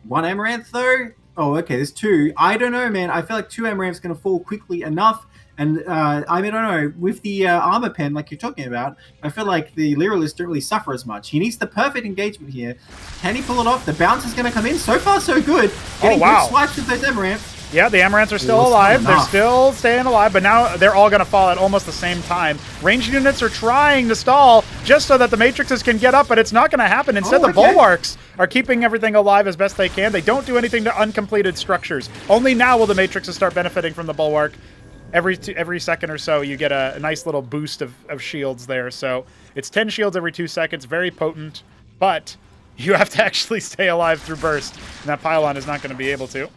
One Amaranth, though? Oh, okay. There's two. I don't know, man. I feel like 2 Amaranth's going to fall quickly enough. And I mean, I don't know. With the armor pen, like you're talking about, I feel like the Lyralists don't really suffer as much. He needs the perfect engagement here. Can he pull it off? The bounce is going to come in. So far, so good. Getting good swipes with those Amaranths. Yeah, the Amaranths are still alive. They're still staying alive, but now they're all going to fall at almost the same time. Ranged units are trying to stall just so that the Matrixes can get up, but it's not going to happen. Instead, the Bulwarks are keeping everything alive as best they can. They don't do anything to uncompleted structures. Only now will the Matrixes start benefiting from the Bulwark. Every second or so, you get a nice little boost of shields there. So it's 10 shields every 2 seconds. Very potent, but you have to actually stay alive through burst, and that pylon is not going to be able to.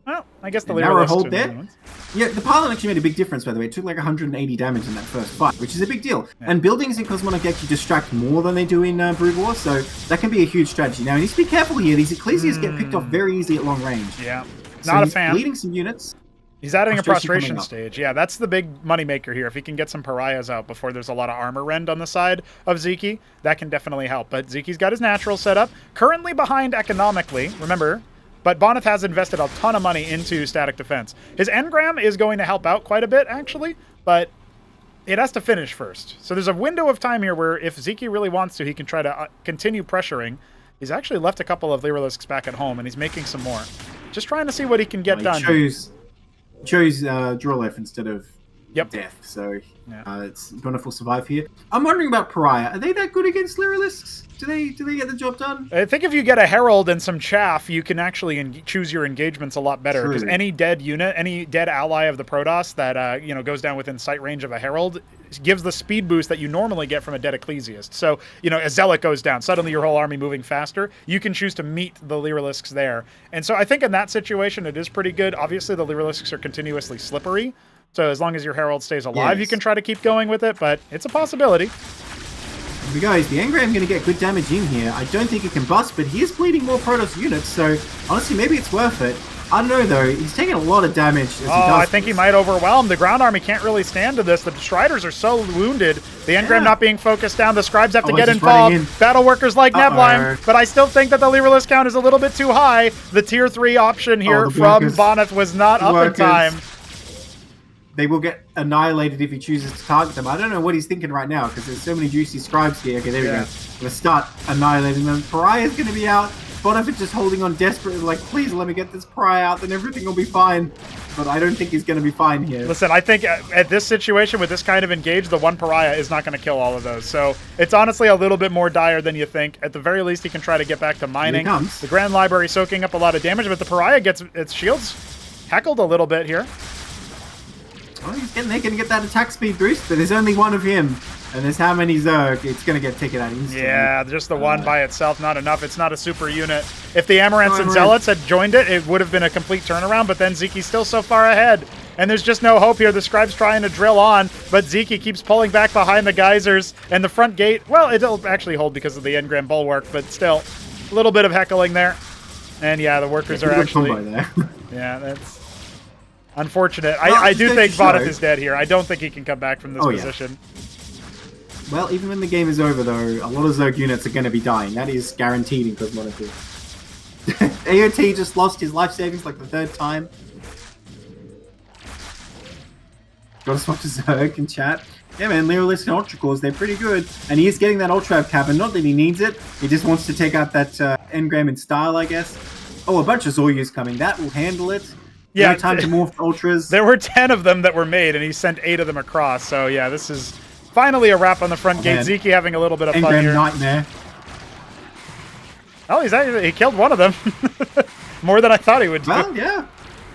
Well, I guess the narrow hold there. Yeah, the pylon actually made a big difference, by the way. It took like 180 damage in that first fight, which is a big deal. Yeah. And buildings in Cosmonarchy actually distract more than they do in Brood War, so that can be a huge strategy. Now, you need to be careful here. These Ecclesias get picked off very easily at long range. Yeah, so not a fan. Bleeding some units. He's adding a prostration stage. Yeah, that's the big moneymaker here. If he can get some pariahs out before there's a lot of armor rend on the side of Sziky, that can definitely help. But Ziki's got his natural setup. Currently behind economically, remember, but Bonyth has invested a ton of money into static defense. His engram is going to help out quite a bit, actually, but it has to finish first. So there's a window of time here where if Sziky really wants to, he can try to continue pressuring. He's actually left a couple of Lyralisks back at home, and he's making some more. Just trying to see what he can get done. Chose Drolef instead of Death, so it's Bonyth will survive here. I'm wondering about Pariah. Are they that good against Lyralisks? Do they get the job done? I think if you get a Herald and some chaff, you can actually choose your engagements a lot better. Because any dead unit, any dead ally of the Protoss that goes down within sight range of a Herald gives the speed boost that you normally get from a dead Ecclesiast. So, a Zealot goes down. Suddenly your whole army moving faster. You can choose to meet the Lyralisks there. And so I think in that situation, it is pretty good. Obviously, the Lyralisks are continuously slippery. So as long as your Herald stays alive, you can try to keep going with it. But it's a possibility. Here we go. Is the engram going to get good damage in here? I don't think it can bust, but he is bleeding more Protoss units. So honestly, maybe it's worth it. I don't know, though. He's taking a lot of damage as he does I think he might overwhelm. The ground army can't really stand to this. The Striders are so wounded. The engram not being focused down. The Scribes have to get involved. Battle Workers like Nebline. But I still think that the Lyralist count is a little bit too high. The Tier 3 option here from Bonyth was not up in time. They will get annihilated if he chooses to target them. I don't know what he's thinking right now, because there's so many juicy Scribes here. Okay, there we go. We'll start annihilating them. Pariah's going to be out. Bonyth is just holding on desperately, like, please let me get this Pariah out, then everything will be fine. But I don't think he's going to be fine here. Listen, I think at this situation, with this kind of engage, the one Pariah is not going to kill all of those. So it's honestly a little bit more dire than you think. At the very least, he can try to get back to mining. Here he comes. The Grand Library soaking up a lot of damage, but the Pariah gets its shields heckled a little bit here. Well, they're going to get that attack speed boost, but there's only one of him. And there's how many Zerg, it's going to get taken out instantly. Yeah, just the one by itself, not enough. It's not a super unit. If the Amaranths and Zealots had joined it, it would have been a complete turnaround, but then Sziky's still so far ahead. And there's just no hope here. The Scribe's trying to drill on, but Sziky keeps pulling back behind the geysers. And the front gate, well, it'll actually hold because of the engram bulwark, but still, a little bit of heckling there. And yeah, the workers are actually... there. Yeah, that's... unfortunate. Well, I do think Bonyth is dead here. I don't think he can come back from this position. Well, even when the game is over, though, a lot of Zerg units are going to be dying. That is guaranteed in Cosmonarchy. AOT just lost his life savings like the 3rd time. Gotta swap to Zerg in chat. Yeah, man, Lyralist and Ultra Cores, they're pretty good. And he is getting that Ultra cabin. Not that he needs it. He just wants to take out that engram in style, I guess. Oh, a bunch of Zoryus coming. That will handle it. Yeah, no time to morph Ultras. There were 10 of them that were made, and he sent 8 of them across. So, yeah, this is finally a wrap on the front gate. Sziky having a little bit of fun here. Nightmare. Oh, he killed one of them. More than I thought he would do. Well, yeah.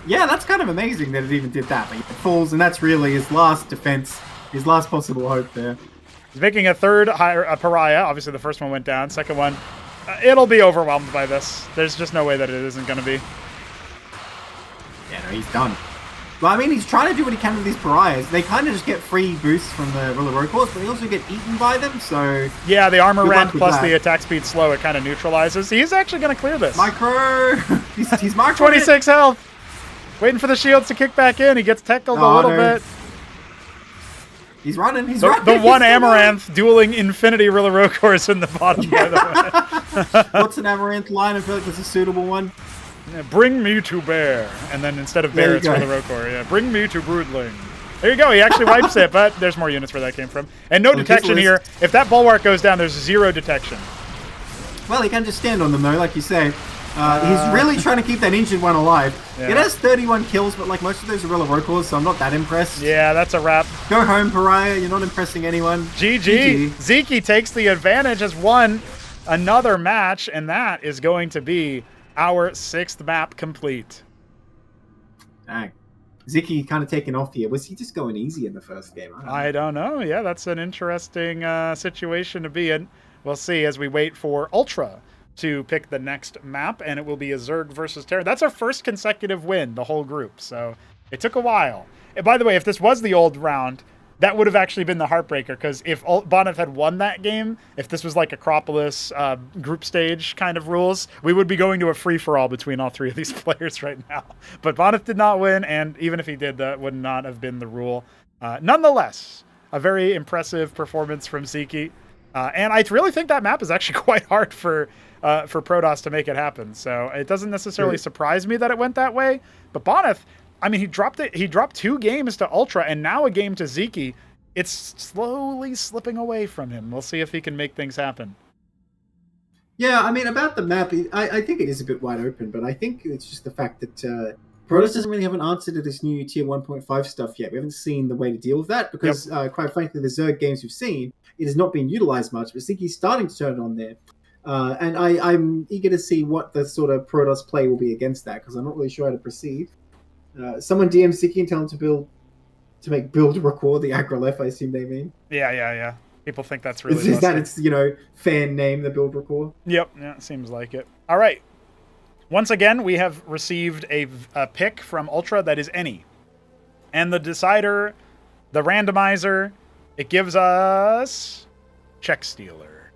Yeah, that's kind of amazing that it even did that. Like, it falls, and that's really his last defense, his last possible hope there. He's making a third Pariah. Obviously, the first one went down. Second one, it'll be overwhelmed by this. There's just no way that it isn't going to be. Yeah, no, he's done. Well, I mean, he's trying to do what he can with these Pariahs. They kind of just get free boosts from the Ruler Road Course, but they also get eaten by them, so... Yeah, the armor rend plus the attack speed slow, it kind of neutralizes. He's actually going to clear this. Micro! he's micro. 26 health! Waiting for the shields to kick back in. He gets tackled a little bit. He's running, The one Amaranth dueling Infinity Ruler Road Course in the bottom, by the way. What's an Amaranth line? I feel like that's a suitable one. Bring me to bear. And then instead of bear, There you it's for go. the Rokor. Yeah, bring me to Broodling. There you go. He actually wipes it, but there's more units where that came from. And no detection here. If that bulwark goes down, there's 0 detection. Well, he can just stand on them, though, like you say. He's really trying to keep that injured one alive. Yeah. It has 31 kills, but like most of those are Rokors, so I'm not that impressed. Yeah, that's a wrap. Go home, Pariah. You're not impressing anyone. GG. Sziky takes the advantage, has won another match, and that is going to be our 6th map complete. Dang. Sziky kind of taking off here. Was he just going easy in the first game? I don't know. Yeah, that's an interesting situation to be in. We'll see as we wait for UltrA to pick the next map, and it will be a Zerg versus Terran. That's our first consecutive win, the whole group, so it took a while. And by the way, if this was the old round, that would have actually been the heartbreaker, because if Bonyth had won that game, if this was like Acropolis group stage kind of rules, we would be going to a free-for-all between all 3 of these players right now. But Bonyth did not win, and even if he did, that would not have been the rule. Nonetheless, a very impressive performance from Sziky. And I really think that map is actually quite hard for Protoss to make it happen. So it doesn't necessarily surprise me that it went that way. But Bonyth, I mean, he dropped 2 games to UltrA and now a game to Sziky. It's slowly slipping away from him. We'll see if he can make things happen. Yeah, I mean, about the map, I think it is a bit wide open, but I think it's just the fact that Protoss doesn't really have an answer to this new Tier 1.5 stuff yet. We haven't seen the way to deal with that because, quite frankly, the Zerg games we've seen, it has not been utilized much, but Sziky's starting to turn it on there. And I'm eager to see what the sort of Protoss play will be against that, because I'm not really sure how to proceed. Someone DM Sziky and tell him to make build record the Agrolef, I assume they mean. Yeah. People think that's really Is that its, fan name, the build record? Yep, yeah, it seems like it. All right. Once again, we have received a pick from UltrA that is any. And the decider, the randomizer, it gives us Check Stealer.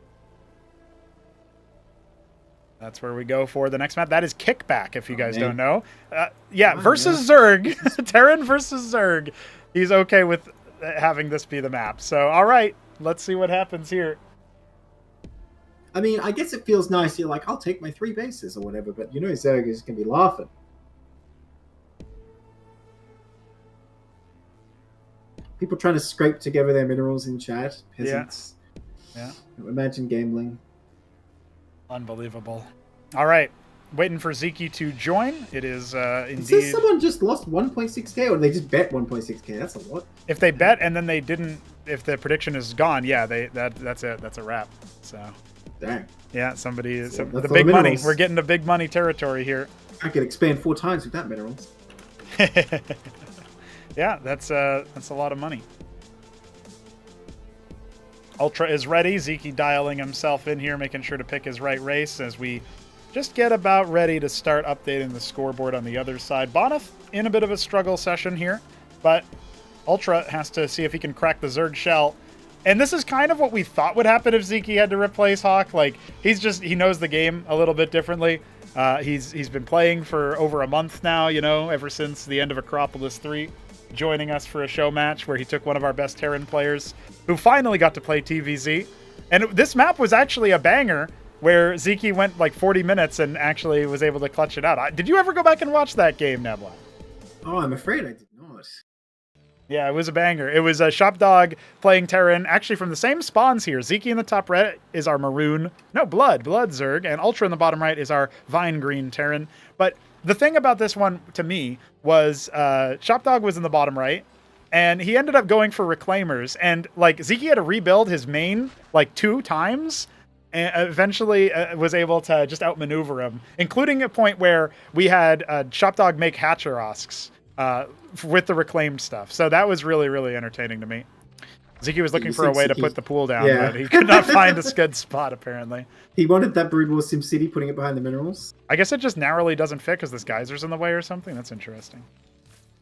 That's where we go for the next map. That is Kickback, if you guys don't know. Versus Zerg. Terran versus Zerg. He's okay with having this be the map. So, all right, let's see what happens here. I mean, I guess it feels nice. You're like, I'll take my 3 bases or whatever, but Zerg is going to be laughing. People trying to scrape together their minerals in chat. Peasants. Yeah. Imagine gambling. Unbelievable. All right. Waiting for Sziky to join. It is indeed... It says someone just lost 1.6k, or they just bet 1.6k. That's a lot. If they bet and then they didn't... If the prediction is gone, yeah, that's it. That's a wrap. So... Dang. Yeah, somebody is... So the big money. We're getting to big money territory here. I could expand 4 times with that minerals. Yeah, that's a lot of money. UltrA is ready. Sziky dialing himself in here, making sure to pick his right race as we just get about ready to start updating the scoreboard on the other side. Bonyth in a bit of a struggle session here, but UltrA has to see if he can crack the Zerg shell. And this is kind of what we thought would happen if Sziky had to replace Hawk. Like, he knows the game a little bit differently. He's been playing for over a month now, ever since the end of Acropolis 3. Joining us for a show match where he took one of our best Terran players who finally got to play TVZ. And this map was actually a banger where Sziky went like 40 minutes and actually was able to clutch it out. Did you ever go back and watch that game, Nebla? Oh, I'm afraid I did not. Yeah, it was a banger. It was a Shopdog playing Terran, actually from the same spawns here. Sziky in the top right is our maroon, Blood Zerg, and UltrA in the bottom right is our vine green Terran. But the thing about this one, to me, was Shopdog was in the bottom right, and he ended up going for Reclaimers, and like Sziky had to rebuild his main like 2 times, and eventually was able to just outmaneuver him, including a point where we had Shopdog make Hatcherosks with the reclaimed stuff. So that was really, really entertaining to me. Sziky was looking for a way to put the pool down, but he could not find a good spot, apparently. He wanted that Brood War SimCity, putting it behind the minerals. I guess it just narrowly doesn't fit because this geyser's in the way or something. That's interesting.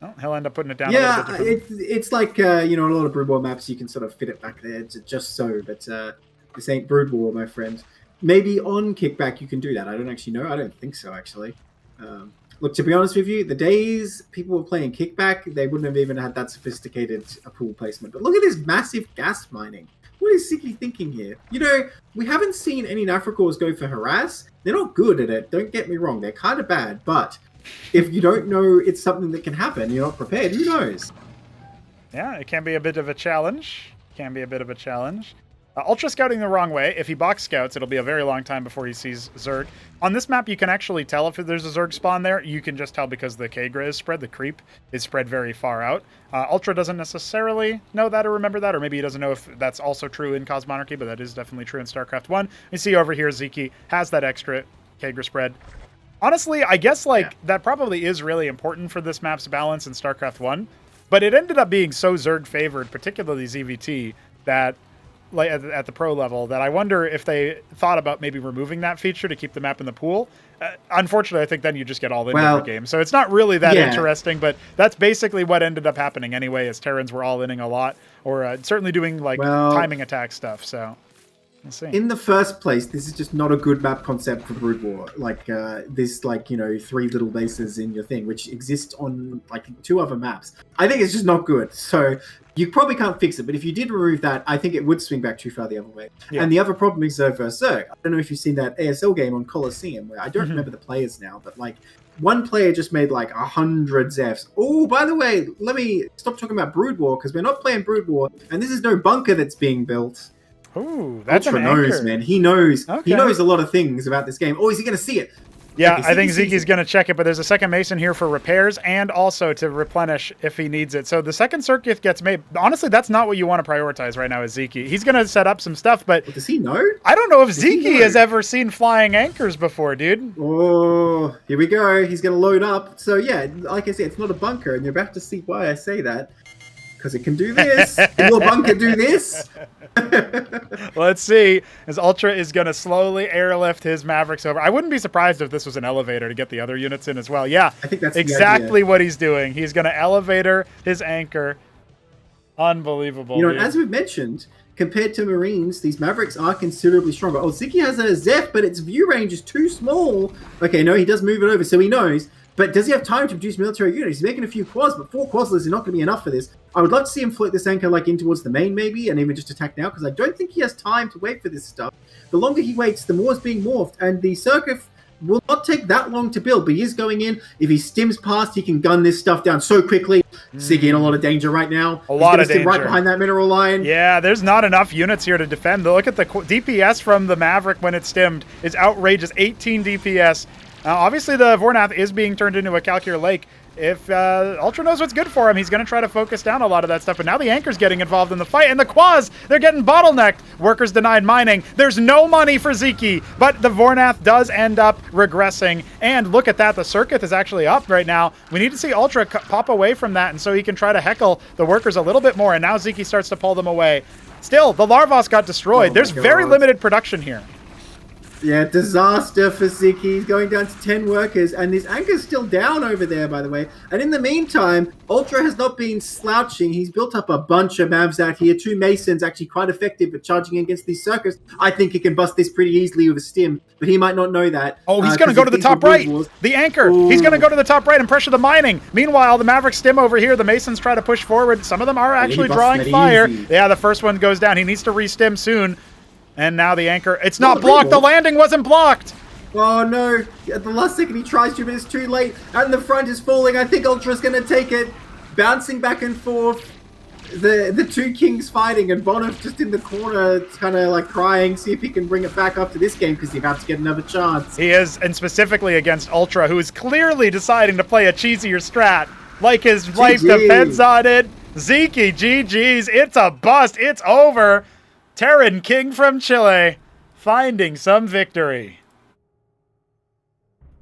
Well, he'll end up putting it down a little bit differently. It's like, a lot of Brood War maps, you can sort of fit it back there just so, but this ain't Brood War, my friend. Maybe on Kickback you can do that. I don't actually know. I don't think so, actually. Look, to be honest with you, the days people were playing Kickback, they wouldn't have even had that sophisticated a pool placement. But look at this massive gas mining. what is Sziky thinking here? You know, we haven't seen any Nafricors go for harass. They're not good at it. Don't get me wrong. They're kind of bad. But if you don't know it's something that can happen, you're not prepared, who knows? Yeah, it can be a bit of a challenge. Ultra scouting the wrong way. If he box scouts, it'll be a very long time before he sees Zerg. On this map, you can actually tell if there's a Zerg spawn there. You can just tell because the Kagura is spread. The creep is spread very far out. Ultra doesn't necessarily know that or remember that, or maybe he doesn't know if that's also true in Cosmonarchy, but that is definitely true in StarCraft 1. You see over here, Sziky has that extra Kagura spread. Honestly, I guess that probably is really important for this map's balance in StarCraft 1, but it ended up being so Zerg favored, particularly ZVT, that at the pro level, that I wonder if they thought about maybe removing that feature to keep the map in the pool. Unfortunately, I think then you just get all in every game. So it's not really that interesting, but that's basically what ended up happening anyway, as Terrans were all inning a lot, or certainly doing timing attack stuff. So we'll see. In the first place, this is just not a good map concept for Brood War. This 3 little bases in your thing, which exist on 2 other maps. I think it's just not good. So you probably can't fix it, but if you did remove that, I think it would swing back too far the other way. Yeah. And the other problem is Zerg vs. Zerg. I don't know if you've seen that ASL game on Coliseum, where I don't remember the players now, but one player just made 100 Zefs. Oh, by the way, let me stop talking about Brood War, because we're not playing Brood War, and this is no bunker that's being built. Ooh, that's Ultra knows, man. He knows. Okay. He knows a lot of things about this game. Oh, is he going to see it? Yeah, I think Ziki's going to check it, but there's a second Mason here for repairs and also to replenish if he needs it. So the second circuit gets made. Honestly, that's not what you want to prioritize right now is Sziky. He's going to set up some stuff, but does he know? I don't know if Sziky has ever seen flying anchors before, dude. Oh, here we go. He's going to load up. So yeah, like I said, it's not a bunker, and you're about to see why I say that. Because it can do this. Will bunker do this? Let's see. As Ultra is going to slowly airlift his Mavericks over. I wouldn't be surprised if this was an elevator to get the other units in as well. Yeah, I think that's exactly what he's doing. He's going to elevator his anchor. Unbelievable. You know, as we've mentioned, compared to Marines, these Mavericks are considerably stronger. Oh, Sziky has a Zeph, but its view range is too small. Okay, no, he does move it over, so he knows. But does he have time to produce military units? He's making a few quads, but 4 quads is not going to be enough for this. I would love to see him float this anchor in towards the main maybe, and even just attack now, because I don't think he has time to wait for this stuff. The longer he waits, the more it's being morphed, and the circuit will not take that long to build, but he is going in. If he stims past, he can gun this stuff down so quickly. Sziky in a lot of danger right now. A lot of danger. Right behind that mineral line. Yeah, there's not enough units here to defend. Look at the DPS from the Maverick when it's stimmed is outrageous, 18 DPS. Obviously, the Vornath is being turned into a Calcure Lake. If Ultra knows what's good for him, he's going to try to focus down a lot of that stuff. But now the Anchor's getting involved in the fight. And the Quaz, they're getting bottlenecked. Workers denied mining. There's no money for Sziky. But the Vornath does end up regressing. And look at that. The Circuit is actually up right now. We need to see Ultra pop away from that. And so he can try to heckle the workers a little bit more. And now Sziky starts to pull them away. Still, the Larvos got destroyed. There's very limited production here. Yeah, disaster for Sziky. He's going down to 10 workers, and this anchor's still down over there, by the way. And in the meantime, Ultra has not been slouching. He's built up a bunch of Mavs out here. 2 Masons, actually quite effective at charging against these circus. I think he can bust this pretty easily with a stim, but he might not know that. Oh, he's going to go to the top right. The anchor. Ooh. He's going to go to the top right and pressure the mining. Meanwhile, the Maverick stim over here. The Masons try to push forward. Some of them are actually drawing fire. Yeah, the first one goes down. He needs to re-stim soon. And now the anchor, it's not blocked. The landing wasn't blocked. Oh no, at the last second he tries to, but it's too late. And the front is falling. I think Ultra's going to take it. Bouncing back and forth. The 2 kings fighting, and Bonyth just in the corner, kind of crying, see if he can bring it back after this game, because he's about to get another chance. He is, and specifically against Ultra, who is clearly deciding to play a cheesier strat. Like his life depends on it. Sziky, GG's, it's a bust, it's over. Terran King from Chile, finding some victory.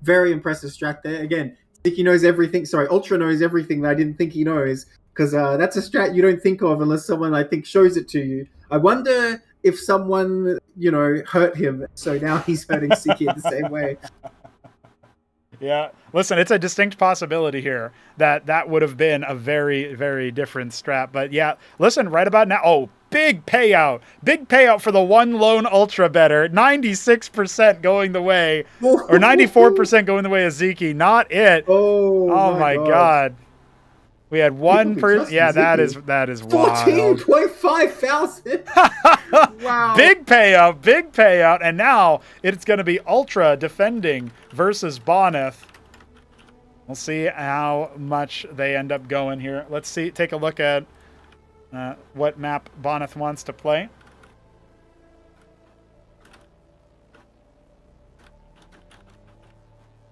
Very impressive strat there. Again, Sziky knows everything. Sorry, Ultra knows everything that I didn't think he knows. Because that's a strat you don't think of unless someone, I think, shows it to you. I wonder if someone, hurt him. So now he's hurting Sziky in the same way. Yeah, listen, it's a distinct possibility here that would have been a very, very different strat. But yeah, listen, right about now. Oh, big payout. Big payout for the one lone Ultra better. 96% going the way, or 94% going the way of Sziky. Not it. Oh my God. We had one person. Yeah, that is wild. 14.5 thousand. Wow. Big payout, big payout, and now it's going to be UltrA defending versus Bonyth. We'll see how much they end up going here. Let's see. Take a look at what map Bonyth wants to play.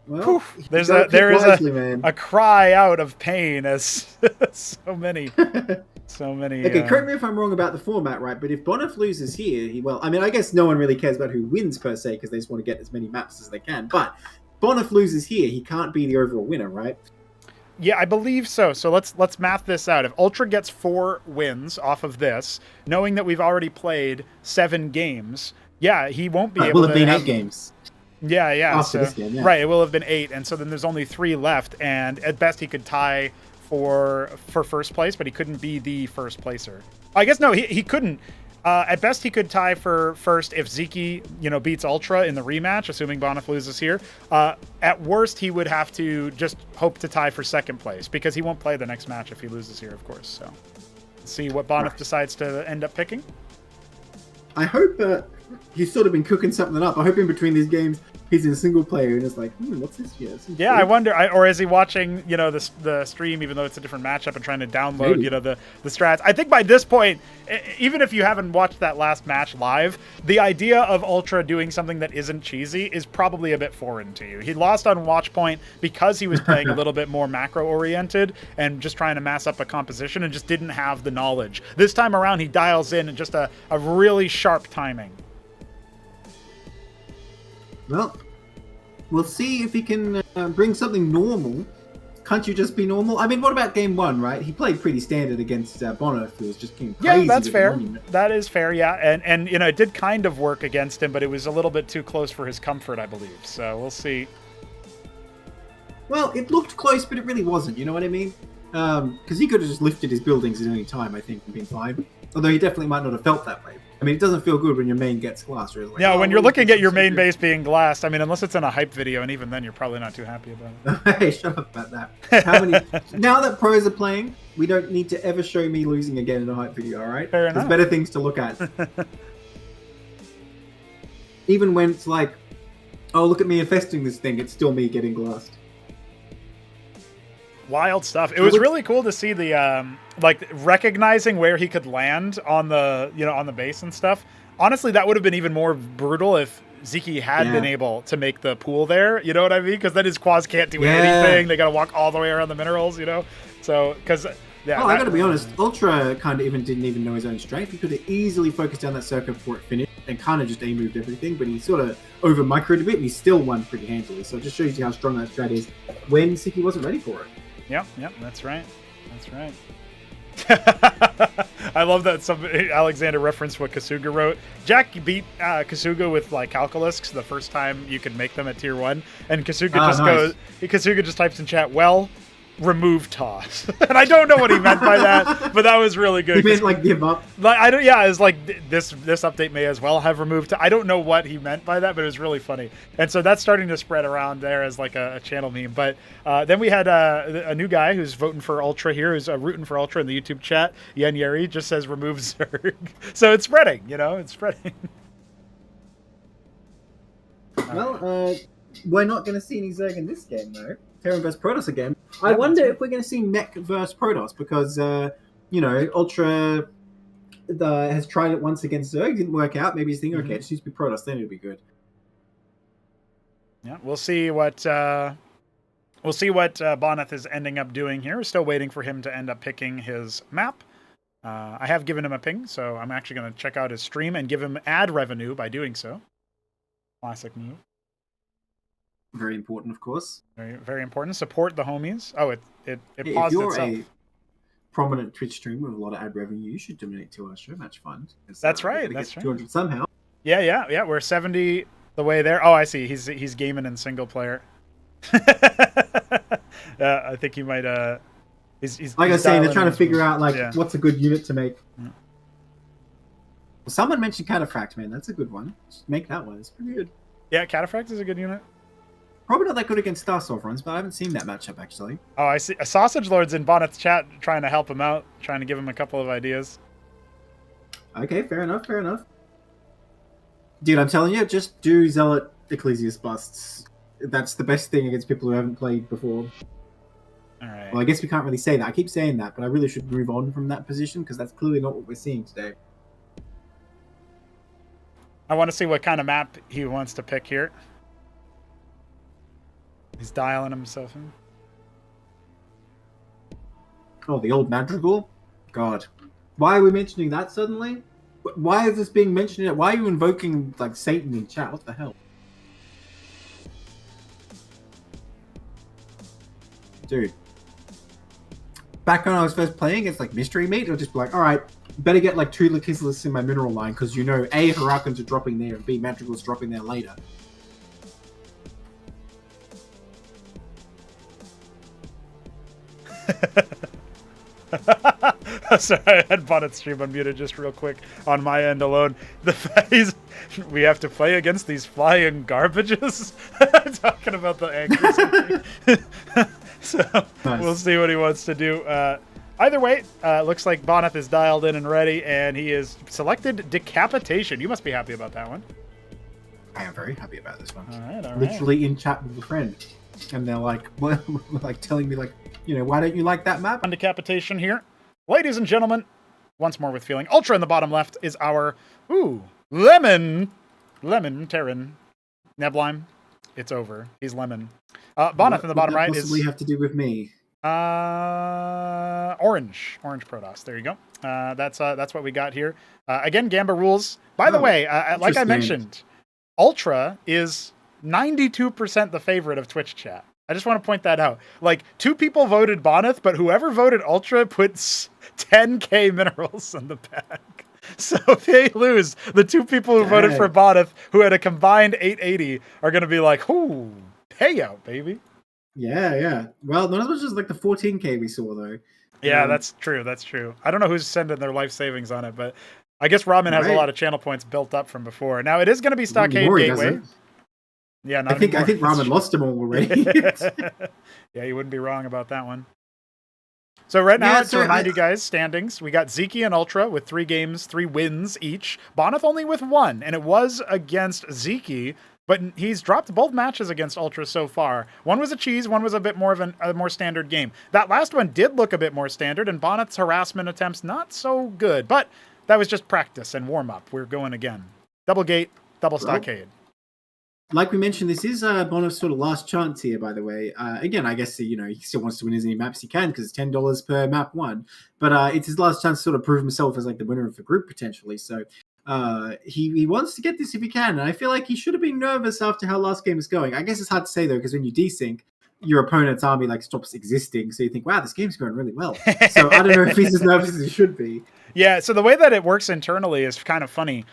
Well, there is a cry out of pain as so many. Okay, correct me if I'm wrong about the format, right? But if Bonyth loses here, I mean, I guess no one really cares about who wins per se because they just want to get as many maps as they can. But Bonyth loses here, he can't be the overall winner, right? Yeah, I believe so. So let's math this out. If UltrA gets 4 wins off of this, knowing that we've already played 7 games, yeah, he won't be able to. Will have been 8 games. Yeah. After this game, yeah. Right, it will have been 8, and so then there's only 3 left, and at best he could tie for first place, but he couldn't be the first placer. I guess no, he couldn't. At best, he could tie for first if Sziky, beats UltrA in the rematch, assuming Bonyth loses here. At worst, he would have to just hope to tie for second place because he won't play the next match if he loses here, of course. So, let's see what Bonyth decides to end up picking. I hope he's sort of been cooking something up. I hope in between these games he's in single player and it's like, what's this here? Yeah, I wonder, or is he watching, the stream, even though it's a different matchup, and trying to download, the strats? I think by this point, even if you haven't watched that last match live, the idea of UltrA doing something that isn't cheesy is probably a bit foreign to you. He lost on watch point because he was playing a little bit more macro-oriented and just trying to mass up a composition and just didn't have the knowledge. This time around, he dials in just a really sharp timing. Well, we'll see if he can bring something normal. Can't you just be normal? I mean, what about game 1, right? He played pretty standard against Bonyth, who was just crazy. Yeah, that's fair. That is fair, yeah. And it did kind of work against him, but it was a little bit too close for his comfort, I believe. So we'll see. Well, it looked close, but it really wasn't, you know what I mean? Because he could have just lifted his buildings at any time, I think, and been fine. Although he definitely might not have felt that way. I mean, it doesn't feel good when your main gets glassed. Like, yeah, when you're looking at your main base being glassed, I mean, unless it's in a hype video, and even then you're probably not too happy about it. Hey, shut up about that. Now that pros are playing, we don't need to ever show me losing again in a hype video, all right? Fair enough. There's better things to look at. Even when it's like, oh, look at me infesting this thing, it's still me getting glassed. Wild stuff. It was really cool to see the recognizing where he could land on the on the base and stuff. Honestly, that would have been even more brutal if Sziky had been able to make the pool there. You know what I mean? Because then his quads can't do anything. They got to walk all the way around the minerals. So because I got to be honest, UltrA kind of didn't even know his own strength. He could have easily focused down that circle before it finished and kind of just A-moved everything, but he sort of over-microed a bit and he still won pretty handily. So it just shows you how strong that strat is when Sziky wasn't ready for it. Yep, that's right. I love that Alexander referenced what Kasuga wrote. Jack beat Kasuga with calculus the first time you could make them at tier 1, and Kasuga just types in chat, well, remove toss. And I don't know what he meant by that, but that was really good. He meant give up. It's like this update may as well have removed. I don't know what he meant by that, but it was really funny. And so that's starting to spread around there as a channel meme. But then we had a new guy who's voting for UltrA here, who's rooting for UltrA in the YouTube chat. Yen Yeri just says remove Zerg. So it's spreading, it's spreading. Well, we're not going to see any Zerg in this game, though. Terran vs Protoss again. I wonder if we're going to see Mech vs Protoss because, UltrA has tried it once against Zerg, didn't work out. Maybe he's thinking, okay, it needs to be Protoss, then it'll be good. Yeah, we'll see what Bonyth is ending up doing here. We're still waiting for him to end up picking his map. I have given him a ping, so I'm actually going to check out his stream and give him ad revenue by doing so. Classic move. Very important, of course. Very, very important. Support the homies. Oh, it paused if you're itself. A prominent Twitch streamer with a lot of ad revenue, you should donate to our Showmatch fund. That's right. That's right. 200 somehow. Yeah. We're 70 the way there. Oh, I see. He's gaming in single player. I think he might. He's like I was saying, they're trying to figure out what's a good unit to make. Yeah. Well, someone mentioned Cataphract, man. That's a good one. Just make that one. It's pretty good. Yeah, Cataphract is a good unit. Probably not that good against Star Sovereigns, but I haven't seen that matchup actually. Oh, I see. A Sausage Lord's in Bonyth's chat trying to help him out, trying to give him a couple of ideas. Okay, fair enough, fair enough. Dude, I'm telling you, just do Zealot Ecclesias busts. That's the best thing against people who haven't played before. All right. Well, I guess we can't really say that. I keep saying that, but I really should move on from that position because that's clearly not what we're seeing today. I want to see what kind of map he wants to pick here. He's dialing himself in. Oh, the old Madrigal? God. Why are we mentioning that suddenly? Why is this being mentioned? Why are you invoking, like, Satan in chat? What the hell? Dude. Back when I was first playing, it's like Mystery Meat. It'll just be like, alright, better get like 2 Lachesis in my mineral line, because you know, A, Hurricanes are dropping there, and B, Madrigal's dropping there later. Sorry, I had Bonyth stream unmuted just real quick on my end alone. The fact we have to play against these flying garbages. Talking about the anchors. So nice. We'll see what he wants to do. Either way, looks like Bonyth is dialed in and ready, and he is selected Decapitation. You must be happy about that one. I am very happy about this one. All right. Literally in chat with a friend, and they're like, well, like telling me like, you know, why don't you like that map? On Decapitation here. Ladies and gentlemen, once more with feeling. Ultra in the bottom left is our, Lemon Terran. Neblime. It's over. He's Lemon. Bonyth in the bottom right is... possibly have to do with me? Orange Protoss. There you go. That's what we got here. Again, Gamba rules. By the way, like I mentioned, UltrA is 92% the favorite of Twitch chat. I just want to point that out. Like, 2 people voted Bonyth, but whoever voted UltrA puts 10k minerals in the bag. So if they lose, the 2 people who voted for Bonyth, who had a combined 880, are going to be like, ooh, payout, baby. Yeah. Well, not as much as like the 14k we saw, though. Yeah, that's true. That's true. I don't know who's sending their life savings on it, but I guess Ramen has a lot of channel points built up from before. Now, it is going to be Stockade Gateway. Yeah, I think Ramen lost them all already. Yeah, you wouldn't be wrong about that one. So right now, to remind you guys, standings, we got Sziky and UltrA with 3 games, 3 wins each. Bonyth only with 1, and it was against Sziky, but he's dropped both matches against UltrA so far. One was a cheese, one was a bit more of a more standard game. That last one did look a bit more standard, and Bonyth's harassment attempts not so good, but that was just practice and warm-up. We're going again. Double gate, double stockade. Like we mentioned, this is Bonyth's sort of last chance here, by the way. Again, I guess, you know, he still wants to win as many maps he can because it's $10 per map won. But it's his last chance to sort of prove himself as like the winner of the group, potentially. So he wants to get this if he can. And I feel like he should have been nervous after how last game is going. I guess it's hard to say, though, because when you desync, your opponent's army like stops existing. So you think, wow, this game's going really well. So I don't know if he's as nervous as he should be. Yeah, so the way that it works internally is kind of funny.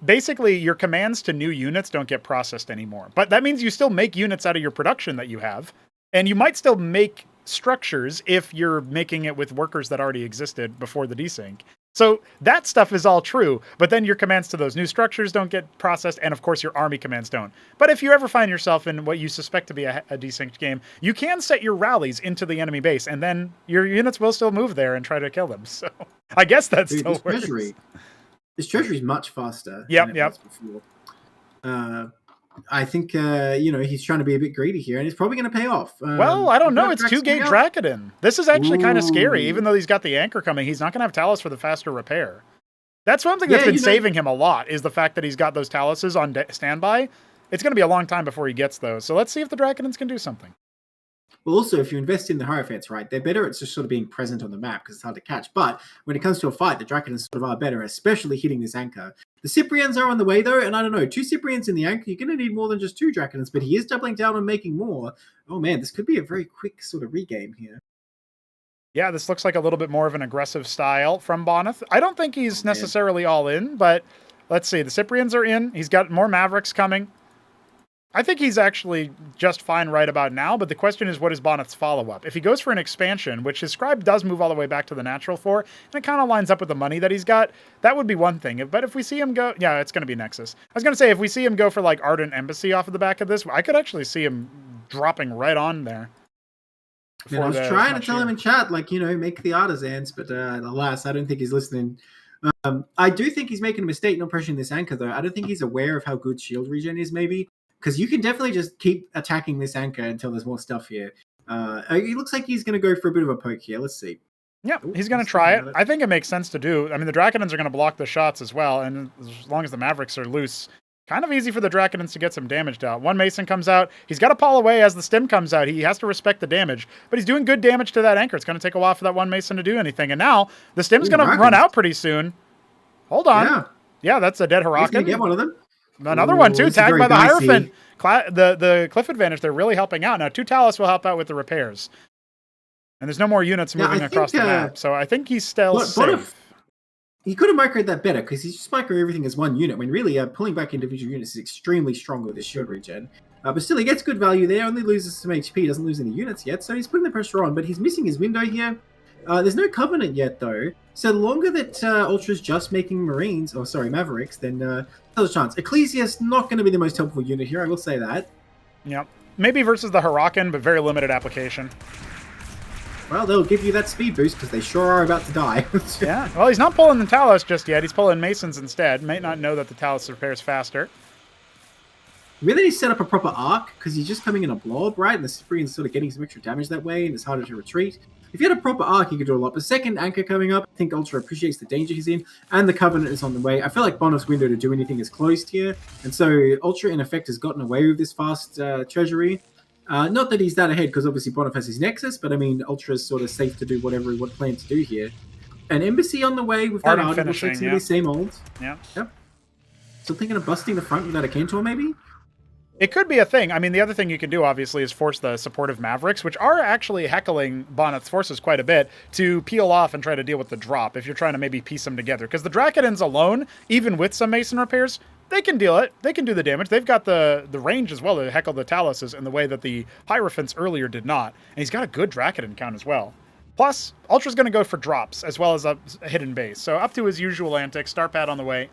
Basically, your commands to new units don't get processed anymore. But that means you still make units out of your production that you have. And you might still make structures if you're making it with workers that already existed before the desync. So that stuff is all true. But then your commands to those new structures don't get processed. And of course, your army commands don't. But if you ever find yourself in what you suspect to be a desynced game, you can set your rallies into the enemy base. And then your units will still move there and try to kill them. So I guess that still works. This treasury is much faster. Yep. Before. I think, you know, he's trying to be a bit greedy here, and it's probably going to pay off. Well, I don't know. It's 2-gate Dracodon. This is actually kind of scary. Even though he's got the anchor coming, he's not going to have Talus for the faster repair. That's one thing that's been saving him a lot, is the fact that he's got those Taluses on standby. It's going to be a long time before he gets those. So let's see if the Dracodons can do something. Well, also, if you invest in the Hierophants, right, they're better at just sort of being present on the map because it's hard to catch. But when it comes to a fight, the Dracodons sort of are better, especially hitting this anchor. The Cyprians are on the way, though, and I don't know, 2 Cyprians in the anchor, you're going to need more than just 2 Dracodons, but he is doubling down on making more. Oh, man, this could be a very quick sort of regame here. Yeah, this looks like a little bit more of an aggressive style from Bonyth. I don't think he's necessarily all in, but let's see. The Cyprians are in. He's got more Mavericks coming. I think he's actually just fine right about now, but the question is, what is Bonyth's follow-up? If he goes for an expansion, which his scribe does move all the way back to the natural 4, and it kind of lines up with the money that he's got, that would be one thing. But if we see him go... Yeah, it's going to be Nexus. I was going to say, if we see him go for, like, Ardent Embassy off of the back of this, I could actually see him dropping right on there. I was trying to tell him in chat, like, you know, make the artisans, but alas, I don't think he's listening. I do think he's making a mistake not pressuring this anchor, though. I don't think he's aware of how good shield regen is, maybe. Because you can definitely just keep attacking this anchor until there's more stuff here. It looks like he's going to go for a bit of a poke here. Let's see. Yeah, he's going to try it. I think it makes sense to do. I mean, the Draconans are going to block the shots as well, and as long as the Mavericks are loose, kind of easy for the Draconans to get some damage out. One Mason comes out. He's got to pull away as the stim comes out. He has to respect the damage, but he's doing good damage to that anchor. It's going to take a while for that one Mason to do anything, and now the stim's going to run out pretty soon. Hold on. Yeah, that's a dead Huracan. He's going to get one of them. Another one, too, tagged by the Hierophant. The cliff advantage, they're really helping out. Now, 2 Talus will help out with the repairs. And there's no more units moving across the map, so I think he's still safe. He could have microed that better, because he's just microing everything as one unit, when really pulling back individual units is extremely strong with his shield regen. But still, he gets good value there, only loses some HP, doesn't lose any units yet, so he's putting the pressure on, but he's missing his window here. There's no Covenant yet, though. So the longer that Ultra's just making Mavericks, then there's a chance. Ecclesia's not going to be the most helpful unit here, I will say that. Yep. Maybe versus the Huracan, but very limited application. Well, they'll give you that speed boost, because they sure are about to die. Yeah. Well, he's not pulling the Talos just yet. He's pulling Masons instead. Might not know that the Talos repairs faster. Really need to set up a proper arc, because he's just coming in a blob, right? And the Cyprian's sort of getting some extra damage that way, and it's harder to retreat. If you had a proper arc, you could do a lot. The second anchor coming up, I think UltrA appreciates the danger he's in, and the Covenant is on the way. I feel like Bonyth's window to do anything is closed here, and so UltrA, in effect, has gotten away with this fast treasury. Not that he's that ahead, because obviously Bonyth has his Nexus, but I mean, UltrA's sort of safe to do whatever he planned to do here. An Embassy on the way with that Ardent, looks like some of these same olds. Yeah. Yep. So thinking of busting the front without a Cantor, maybe? It could be a thing. I mean, the other thing you can do, obviously, is force the supportive Mavericks, which are actually heckling Bonyth's forces quite a bit, to peel off and try to deal with the drop, if you're trying to maybe piece them together. Because the Draconans alone, even with some Mason repairs, they can deal it. They can do the damage. They've got the range as well to heckle the Taluses in the way that the Hierophants earlier did not. And he's got a good Draconan count as well. Plus, UltrA's going to go for drops, as well as a hidden base. So up to his usual antics, Starpad on the way.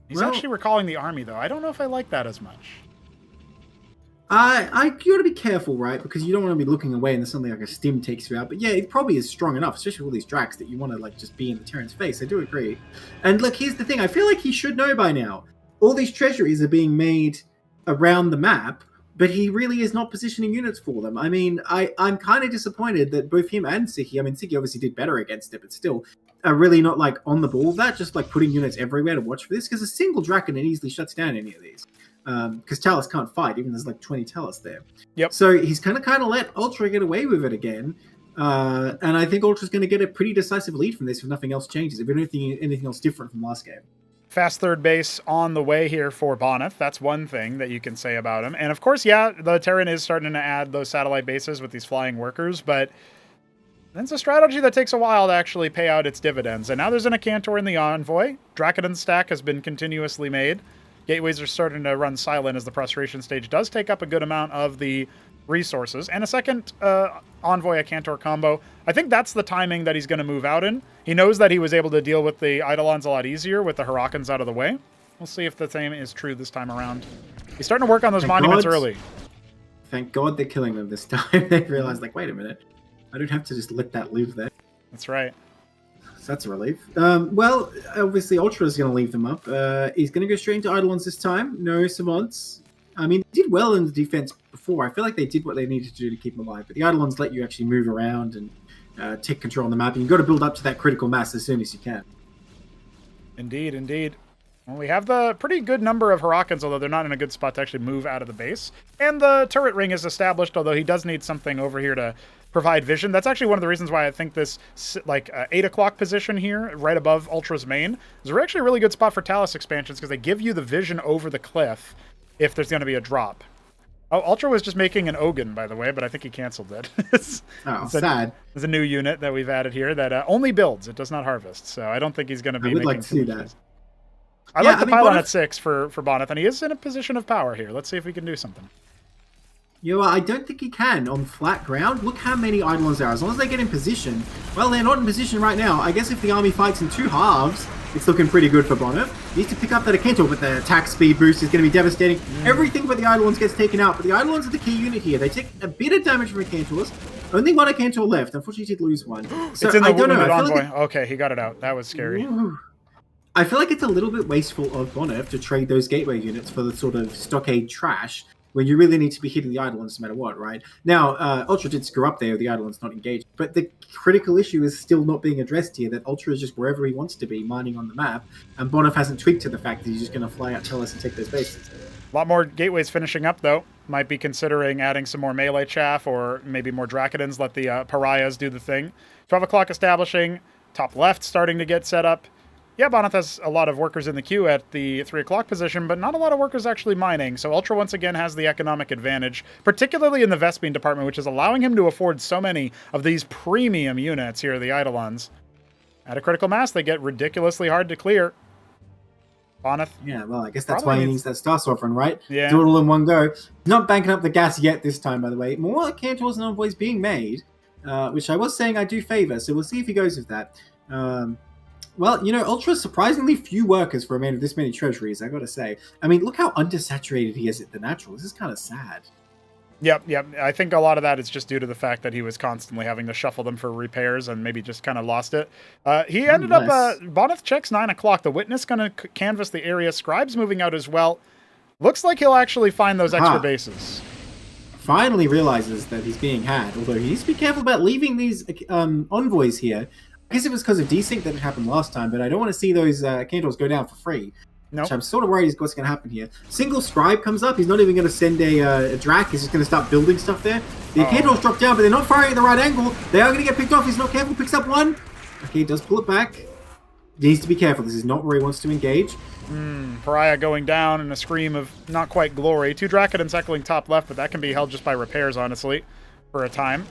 He's actually recalling the army, though. I don't know if I like that as much. You got to be careful, right? Because you don't want to be looking away and then suddenly like a stim takes you out. But yeah, it probably is strong enough, especially with all these Dracs, that you want to like just be in the Terran's face. I do agree. And look, here's the thing. I feel like he should know by now. All these treasuries are being made around the map, but he really is not positioning units for them. I mean, I'm kind of disappointed that both him and Sziky, I mean, Sziky obviously did better against it, but still, are really not like on the ball of that, just like putting units everywhere to watch for this, because a single Draconan easily shuts down any of these. Because Talus can't fight, even there's like 20 Talus there. Yep. So he's kind of let UltrA get away with it again. And I think UltrA's going to get a pretty decisive lead from this if nothing else changes, if anything else different from last game. Fast third base on the way here for Bonyth. That's one thing that you can say about him. And of course, yeah, the Terran is starting to add those satellite bases with these flying workers, but that's a strategy that takes a while to actually pay out its dividends. And now there's an Acantor in the Envoy. Draconan stack has been continuously made. Gateways are starting to run silent as the prostration stage does take up a good amount of the resources. And a second Envoy Acantor combo. I think that's the timing that he's going to move out in. He knows that he was able to deal with the Eidolons a lot easier with the Huracans out of the way. We'll see if the same is true this time around. He's starting to work on those monuments early. Thank God they're killing them this time. They realized, like, wait a minute. I don't have to just let that live there. That's right. So that's a relief. Well, obviously UltrA is going to leave them up. He's going to go straight into Eidolons this time. No Savants. I mean, they did well in the defense before. I feel like they did what they needed to do to keep them alive. But the Eidolons let you actually move around and take control on the map. And you've got to build up to that critical mass as soon as you can. Indeed, indeed. Well, we have the pretty good number of Huracans, although they're not in a good spot to actually move out of the base. And the turret ring is established, although he does need something over here to provide vision. That's actually one of the reasons why I think this 8 o'clock position here, right above UltrA's main, is actually a really good spot for Talus expansions, because they give you the vision over the cliff if there's going to be a drop. Oh, UltrA was just making an Ogun, by the way, but I think he canceled it. Sad. There's a new unit that we've added here that only builds. It does not harvest, so I don't think he's going to be making like to see that. I like the pylon at 6 for Bonyth, and he is in a position of power here. Let's see if we can do something. You know, I don't think he can on flat ground. Look how many Eidolons there are. As long as they get in position. Well, they're not in position right now. I guess if the army fights in 2 halves, it's looking pretty good for Bonyth. He needs to pick up that Akantor, but the attack speed boost is going to be devastating. Everything but the Eidolons gets taken out, but the Eidolons are the key unit here. They take a bit of damage from Akantors. Only 1 Akantor left. Unfortunately, he did lose 1. So it's in the I don't know. envoy. Like okay, he got it out. That was scary. Ooh. I feel like it's a little bit wasteful of Bonyth to trade those gateway units for the sort of stockade trash when you really need to be hitting the Eidolons no matter what, right? Now, UltrA did screw up there with the Eidolons not engaged, but the critical issue is still not being addressed here, that UltrA is just wherever he wants to be, mining on the map, and Bonyth hasn't tweaked to the fact that he's just going to fly out Tellus and take those bases. A lot more gateways finishing up, though. Might be considering adding some more melee chaff or maybe more Dracodons, let the pariahs do the thing. 12 o'clock establishing, top left starting to get set up. Yeah, Bonyth has a lot of workers in the queue at the 3 o'clock position, but not a lot of workers actually mining. So UltrA once again has the economic advantage, particularly in the Vespene department, which is allowing him to afford so many of these premium units here, the Eidolons. At a critical mass, they get ridiculously hard to clear. Bonyth. Yeah, well, I guess that's why he needs that Star Sovereign, right? Yeah. Do it all in one go. Not banking up the gas yet this time, by the way. More Cantors and Envoys being made, which I was saying I do favor, so we'll see if he goes with that. Well, you know, UltrA surprisingly few workers for a man of this many treasuries, I gotta say. I mean, look how undersaturated he is at the natural. This is kind of sad. Yep. I think a lot of that is just due to the fact that he was constantly having to shuffle them for repairs and maybe just kind of lost it. He ended up, Bonyth checks 9 o'clock. The Witness going to canvass the area. Scribe's moving out as well. Looks like he'll actually find those extra bases. Finally realizes that he's being had, although he needs to be careful about leaving these envoys here. I guess it was because of desync that it happened last time, but I don't want to see those Cantors go down for free. Nope. Which I'm sort of worried is what's going to happen here. Single Scribe comes up. He's not even going to send a Drac. He's just going to start building stuff there. The Cantors drop down, but they're not firing at the right angle. They are going to get picked off. He's not careful. Picks up 1. Okay, he does pull it back. He needs to be careful. This is not where he wants to engage. Pariah going down in a scream of not quite glory. 2 Dracodons echoing top left, but that can be held just by repairs, honestly, for a time.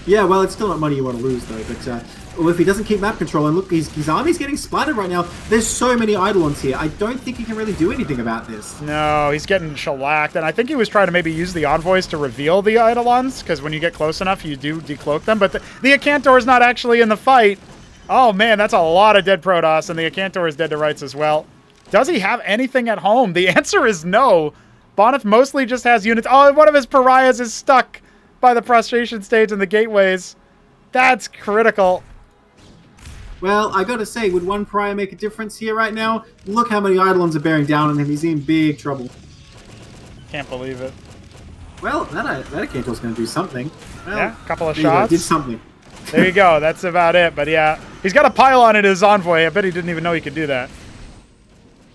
Yeah, well, it's still not money you want to lose, though. But well, if he doesn't keep map control, and look, his army's getting splattered right now. There's so many Eidolons here. I don't think he can really do anything about this. No, he's getting shellacked. And I think he was trying to maybe use the envoys to reveal the Eidolons, because when you get close enough, you do decloak them. But the Akantor is not actually in the fight. Oh, man, that's a lot of dead Protoss, and the Akantor is dead to rights as well. Does he have anything at home? The answer is no. Bonyth mostly just has units. Oh, one of his pariahs is stuck by the prostration stage and the gateways. That's critical. Well, I gotta say, would 1 pariah make a difference here right now? Look how many Eidolons are bearing down on him. He's in big trouble. Can't believe it. Well, that Akantor's gonna do something. Well, yeah, a couple of shots. Did something. There you go. That's about it. But yeah, he's got a pylon in his envoy. I bet he didn't even know he could do that.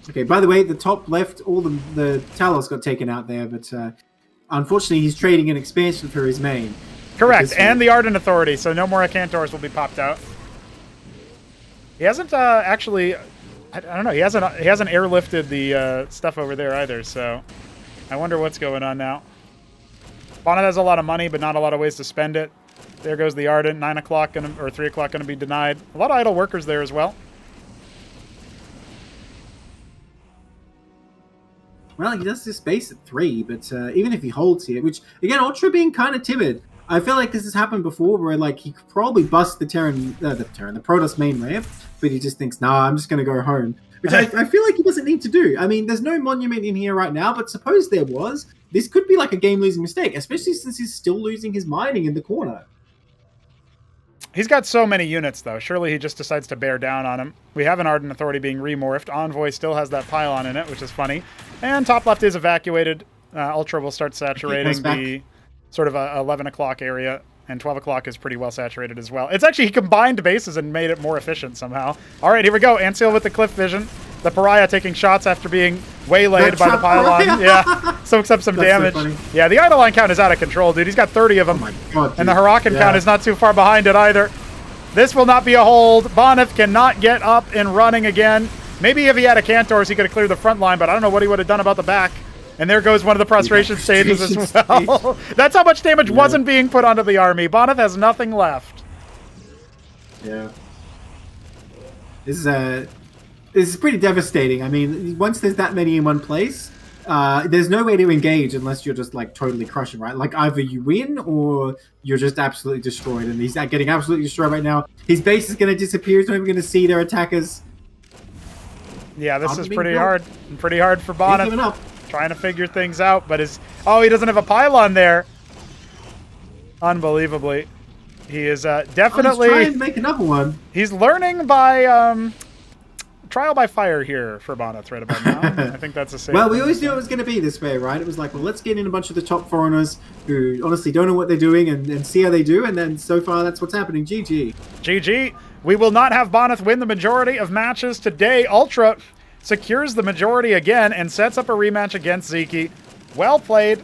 Okay, by the way, the top left, all the Talos got taken out there, but unfortunately, he's trading an expansion for his main. Correct, and the Ardent Authority, so no more Akantors will be popped out. He hasn't actually, I don't know, he hasn't airlifted the stuff over there either, so I wonder what's going on now. Bonyth has a lot of money, but not a lot of ways to spend it. There goes the Ardent, 9 o'clock or 3 o'clock going to be denied. A lot of idle workers there as well. Well, he does this base at 3, but even if he holds here, which, again, UltrA being kind of timid. I feel like this has happened before where, like, he could probably bust the Protoss main ramp, but he just thinks, nah, I'm just going to go home. Which I feel like he doesn't need to do. I mean, there's no monument in here right now, but suppose there was. This could be like a game-losing mistake, especially since he's still losing his mining in the corner. He's got so many units, though. Surely he just decides to bear down on him. We have an Ardent Authority being remorphed. Envoy still has that pylon in it, which is funny. And top left is evacuated. UltrA will start saturating the sort of 11 o'clock area, and 12 o'clock is pretty well saturated as well. It's actually, he combined bases and made it more efficient somehow. All right, here we go. Anseal with the cliff vision. The pariah taking shots after being waylaid by the pylon. Yeah, soaks up some damage. So yeah, the Eidolon count is out of control, dude. He's got 30 of them. Oh my God, dude. And the Hurakan count is not too far behind it either. This will not be a hold. Bonyth cannot get up and running again. Maybe if he had a Cantors, he could have cleared the front line, but I don't know what he would have done about the back. And there goes one of the prostration stages as well. That's how much damage wasn't being put onto the army. Bonyth has nothing left. Yeah. This This is pretty devastating. I mean, once there's that many in one place, there's no way to engage unless you're just like totally crushing, right? Like either you win or you're just absolutely destroyed. And he's getting absolutely destroyed right now. His base is going to disappear. He's not even going to see their attackers. Yeah, this is pretty hard. Pretty hard for Bonyth. He's giving up. Trying to figure things out, but he doesn't have a pylon there. Unbelievably. He is definitely... he's trying to make another one. He's learning by... trial by fire here for Bonyth right about now. I think that's a safe. Well, we always knew it was going to be this way, right? It was like, well, let's get in a bunch of the top foreigners who honestly don't know what they're doing and see how they do. And then so far, that's what's happening. GG. GG. We will not have Bonyth win the majority of matches today. UltrA secures the majority again and sets up a rematch against Sziky. Well played.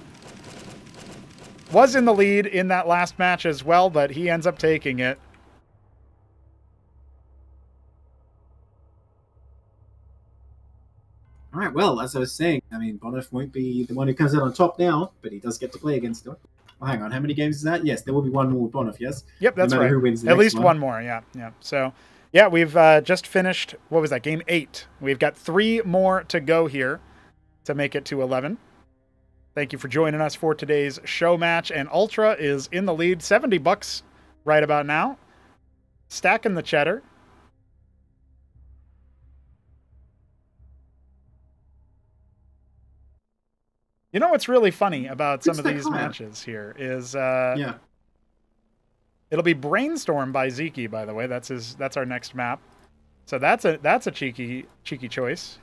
Was in the lead in that last match as well, but he ends up taking it. All right, well, as I was saying, I mean, Bonyth won't be the one who comes out on top now, but he does get to play against him. Well, hang on, how many games is that? Yes, there will be one more with Bonyth, yes? Yep, that's no matter right. Who wins the At next least one more, yeah. So, yeah, we've just finished, what was that, game 8. We've got 3 more to go here to make it to 11. Thank you for joining us for today's show match, and UltrA is in the lead, $70 right about now. Stacking the cheddar. You know what's really funny about some of these matches here is yeah. It'll be Brainstorm by Sziky, by the way. That's our next map. So that's a cheeky choice.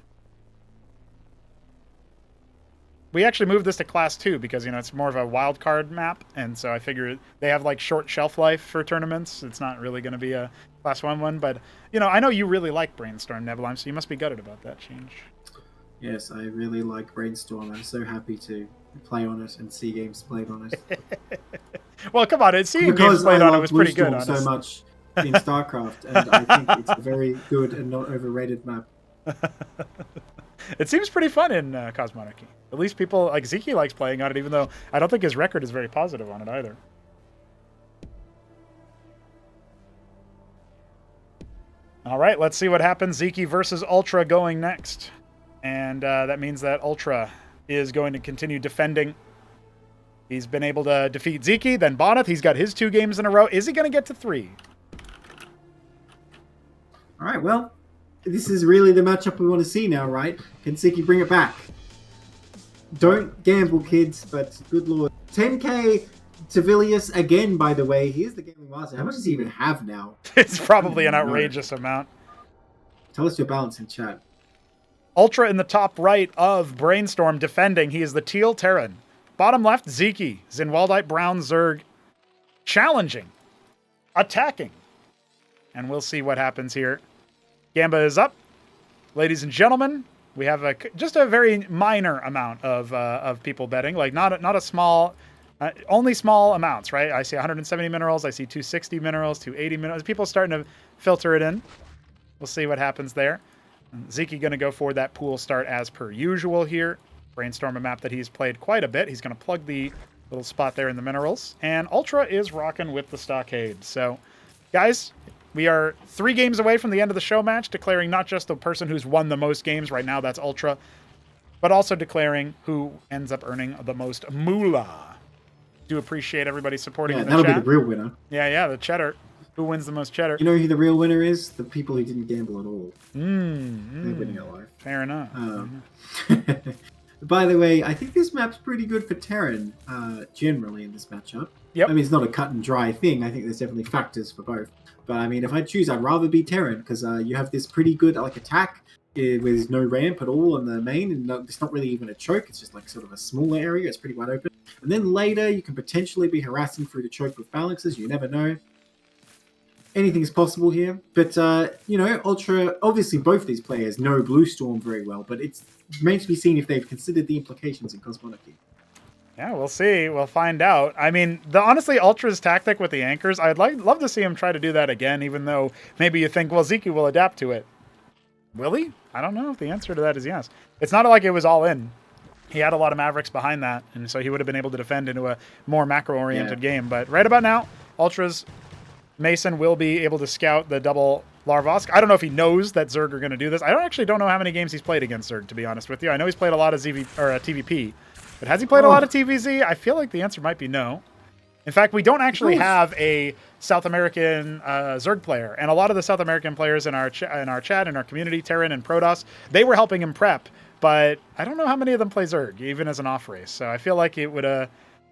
We actually moved this to Class 2 because, you know, it's more of a wild card map, and so I figure they have like short shelf life for tournaments. It's not really going to be a Class 1 one, but you know, I know you really like Brainstorm, Nebulime, so you must be gutted about that change. Yes, I really like Brainstorm. I'm so happy to play on it and see games played on it. Well, come on, seeing games played on it was pretty good. So much in StarCraft, and I think it's a very good and not overrated map. It seems pretty fun in Cosmonarchy. At least people like Sziky likes playing on it, even though I don't think his record is very positive on it either. All right, let's see what happens. Sziky versus UltrA going next. And that means that UltrA is going to continue defending. He's been able to defeat Sziky, then Bonyth. He's got his 2 games in a row. Is he going to get to 3? All right, well, this is really the matchup we want to see now, right? Can Sziky bring it back? Don't gamble, kids, but good lord. 10k Tavilius again, by the way. Here's the gaming master. How much does he even have now? It's probably an outrageous amount. Tell us your balance in chat. UltrA in the top right of Brainstorm defending. He is the Teal Terran. Bottom left, Sziky. Zinwaldite, Brown, Zerg. Challenging. Attacking. And we'll see what happens here. Gamba is up. Ladies and gentlemen, we have just a very minor amount of people betting. Like not a small, only small amounts, right? I see 170 minerals. I see 260 minerals, 280 minerals. People starting to filter it in. We'll see what happens there. Sziky going to go for that pool start as per usual here. Brainstorm, a map that he's played quite a bit. He's going to plug the little spot there in the minerals. And UltrA is rocking with the stockade. So, guys, we are 3 games away from the end of the show match, declaring not just the person who's won the most games right now, that's UltrA, but also declaring who ends up earning the most moolah. Do appreciate everybody supporting in the chat. That'll be the real winner. Yeah, the cheddar. Who wins the most cheddar? You know who the real winner is? The people who didn't gamble at all. They're winning a life. Fair enough. By the way, I think this map's pretty good for Terran, generally, in this matchup. Yep. I mean, it's not a cut and dry thing. I think there's definitely factors for both. But, I mean, if I choose, I'd rather be Terran, because you have this pretty good attack where there's no ramp at all on the main, and it's not really even a choke. It's just like sort of a smaller area. It's pretty wide open. And then later, you can potentially be harassing through the choke with balances. You never know. Anything is possible here. But, you know, UltrA, obviously both these players know Blue Storm very well, but it's remains to be seen if they've considered the implications in Cosmonarchy. Yeah, we'll see. We'll find out. I mean, honestly, UltrA's tactic with the anchors, I'd love to see him try to do that again, even though maybe you think, well, Sziky will adapt to it. Will he? I don't know if the answer to that is yes. It's not like it was all in. He had a lot of Mavericks behind that, and so he would have been able to defend into a more macro-oriented game. But right about now, UltrA's Mason will be able to scout the double Larvosk. I don't know if he knows that Zerg are going to do this. I don't know how many games he's played against Zerg, to be honest with you. I know he's played a lot of TVP, but has he played a lot of TVZ? I feel like the answer might be no. In fact, we don't actually have a South American Zerg player, and a lot of the South American players in our chat, in our community, Terran and Protoss, they were helping him prep, but I don't know how many of them play Zerg, even as an off race. So I feel like it would it's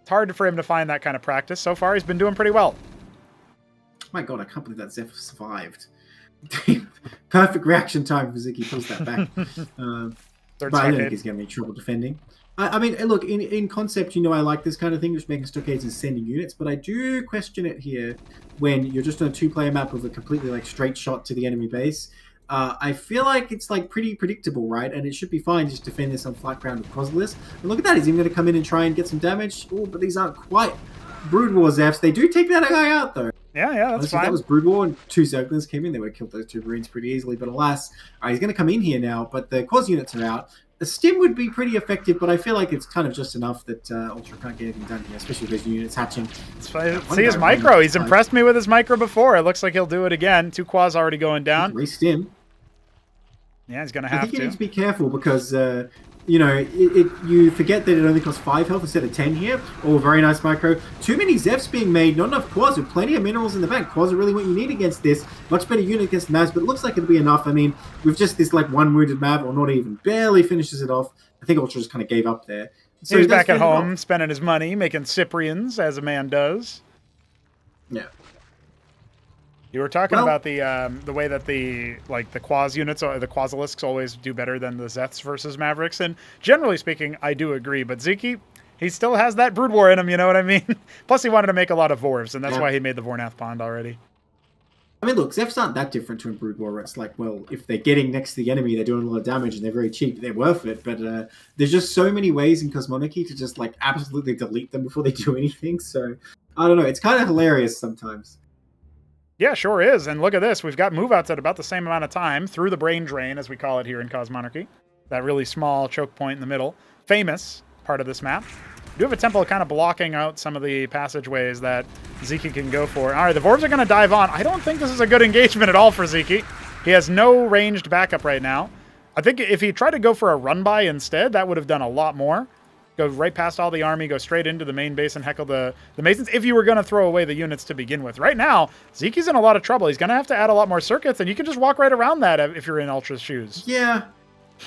hard for him to find that kind of practice. So far, he's been doing pretty well. My God, I can't believe that Zeph survived. Perfect reaction time for Sziky, pulls that back. But I don't think he's going to be trouble defending. I mean, look, in concept, I like this kind of thing, just making stockades and sending units, but I do question it here when you're just on a two-player map with a completely straight shot to the enemy base. I feel like it's pretty predictable, right? And it should be fine just defend this on flat ground with Cosmolus. And look at that, he's even going to come in and try and get some damage. Oh, but these aren't quite Brood War Zefs. They do take that guy out, though. Yeah, that's honestly, fine. That was Brood War, and 2 Zerglings came in. They would have killed those 2 Marines pretty easily, but alas, he's going to come in here now, but the Quas units are out. The stim would be pretty effective, but I feel like it's kind of just enough that Ultra can't get anything done here, especially with those units hatching. See his micro. He's impressed me with his micro before. It looks like he'll do it again. 2 Quas already going down. Re-stim. Yeah, he's going to have to. I think you need to be careful because, you forget that it only costs 5 health instead of 10 here. Oh, very nice micro. Too many Zefs being made, not enough Quas with plenty of minerals in the bank. Quas are really what you need against this. Much better unit against Mavs, but it looks like it'll be enough. I mean, with just this one wounded Mav, or not even, barely finishes it off. I think Ultra just kind of gave up there. So he's back at home, spending his money, making Cyprians, as a man does. Yeah. You were talking about the way that the Quas units, or the Quasilisks, always do better than the Zeths versus Mavericks, and generally speaking, I do agree. But Sziky, he still has that Brood War in him, you know what I mean? Plus, he wanted to make a lot of Vorvs, and that's why he made the Vornath Pond already. I mean, look, Zeths aren't that different to a Brood War. It's if they're getting next to the enemy, they're doing a lot of damage, and they're very cheap, they're worth it. But there's just so many ways in Cosmonarchy to just absolutely delete them before they do anything. So I don't know. It's kind of hilarious sometimes. Yeah, sure is. And look at this. We've got move-outs at about the same amount of time through the brain drain, as we call it here in Cosmonarchy. That really small choke point in the middle. Famous part of this map. We do have a temple kind of blocking out some of the passageways that Sziky can go for. All right, the Vorvs are going to dive on. I don't think this is a good engagement at all for Sziky. He has no ranged backup right now. I think if he tried to go for a run-by instead, that would have done a lot more. Go right past all the army, go straight into the main base and heckle the Masons if you were going to throw away the units to begin with. Right now, Sziky's in a lot of trouble. He's going to have to add a lot more circuits, and you can just walk right around that if you're in Ultra's shoes. Yeah.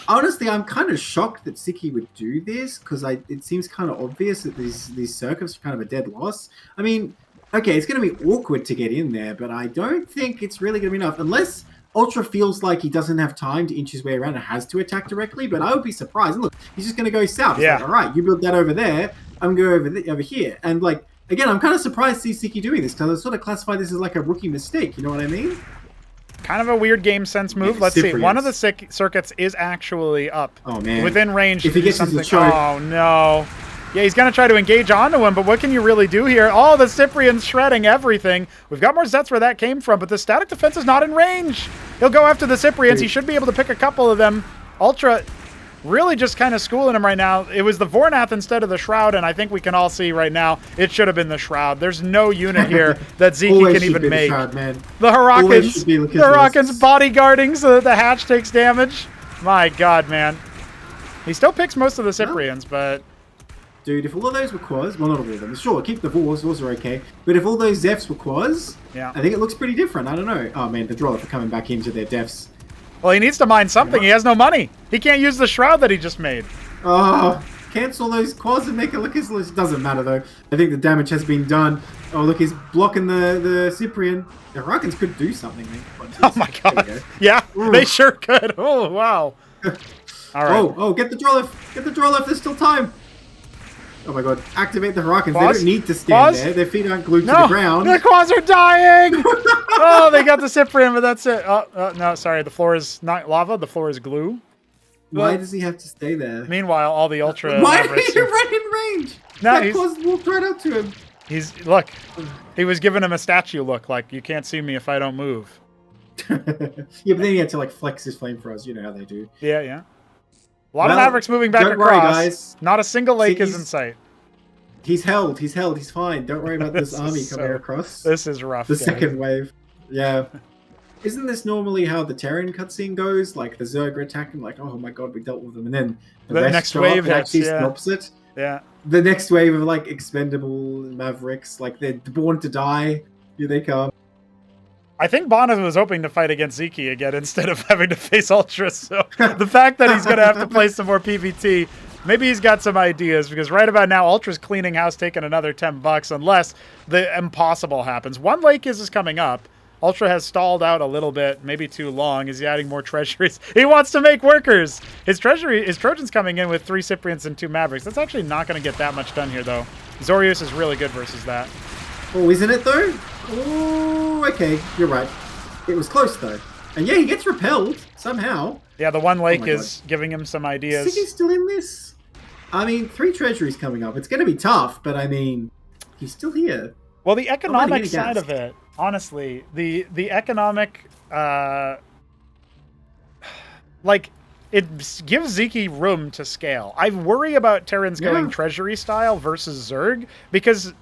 Honestly, I'm kind of shocked that Sziky would do this, because it seems kind of obvious that these circuits are kind of a dead loss. I mean, okay, it's going to be awkward to get in there, but I don't think it's really going to be enough, unless Ultra feels like he doesn't have time to inch his way around and has to attack directly, but I would be surprised. Look, he's just going to go south. It's all right, you build that over there, I'm going to go over here. And, again, I'm kind of surprised to see Sziky doing this, because I sort of classify this as a rookie mistake, you know what I mean? Kind of a weird game sense move. Let's see. One of the circuits is actually up. Oh, man. Within range. If he gets something. the choke. Oh, no. Yeah, he's going to try to engage onto him, but what can you really do here? Oh, the Cyprian's shredding everything. We've got more Zets where that came from, but the static defense is not in range. He'll go after the Cyprians. He should be able to pick a couple of them. Ultra really just kind of schooling him right now. It was the Vornath instead of the Shroud, and I think we can all see right now it should have been the Shroud. There's no unit here that Sziky can even make. The Huracan's bodyguarding so that the hatch takes damage. My God, man. He still picks most of the Cyprians, but... Dude, if all of those were Quas, well, not all of them. Sure, keep the Vors are okay. But if all those Zefs were Quas, I think it looks pretty different. I don't know. Oh, man, the Drolleth are coming back into their defs. Well, he needs to mine something. He has no money. He can't use the Shroud that he just made. Oh, cancel those Quas and make it look as... It doesn't matter, though. I think the damage has been done. Oh, look, he's blocking the Cyprian. The Hurricanes could do something, man. Oh, my God. Yeah, they sure could. Oh, wow. All right. Oh, get the Drolleth. Get the Drolleth. There's still time. Oh my God! Activate the Hurricanes. They don't need to stand there. Their feet aren't glued to the ground. The Quas are dying! Oh, they got the Cyprian, but that's it. Oh, no, sorry. The floor is not lava. The floor is glue. Why does he have to stay there? Meanwhile, all the Ultra... Why did he run in range? No, that Quas walked right up to him. Look, he was giving him a statue look, like, you can't see me if I don't move. Yeah, but then he had to, flex his flamethrowers. You know how they do. Yeah. A lot of Mavericks moving back across. Don't worry, guys. Not a single lake is in sight. He's held. He's fine. Don't worry about this army coming across. This is rough. The second wave. Yeah. isn't this normally how the Terran cutscene goes? Like the Zerg are attacking, like, oh my god, we dealt with them, and then the rest next show wave up, and actually hits, it's the yeah. opposite. Yeah. The next wave of like expendable Mavericks, like they're born to die. Here they come. I think Bonyth was hoping to fight against Sziky again instead of having to face UltrA. So the fact that he's going to have to play some more PvT, maybe he's got some ideas, because right about now, UltrA's cleaning house, taking another $10 unless the impossible happens. One lake is coming up. UltrA has stalled out a little bit, maybe too long. Is he adding more treasuries? He wants to make workers. His Trojan's coming in with 3 Cyprians and 2 Mavericks. That's actually not going to get that much done here, though. Zorius is really good versus that. Oh, isn't it though? Oh, okay, you're right. It was close though. And yeah, he gets repelled somehow. Yeah, the one lake is giving him some ideas. Is he still in this? I mean, 3 treasuries coming up. It's going to be tough, but I mean, he's still here. Well, the economic side of it, honestly, the economic, like, it gives Sziky room to scale. I worry about Terrans going treasury style versus Zerg, because,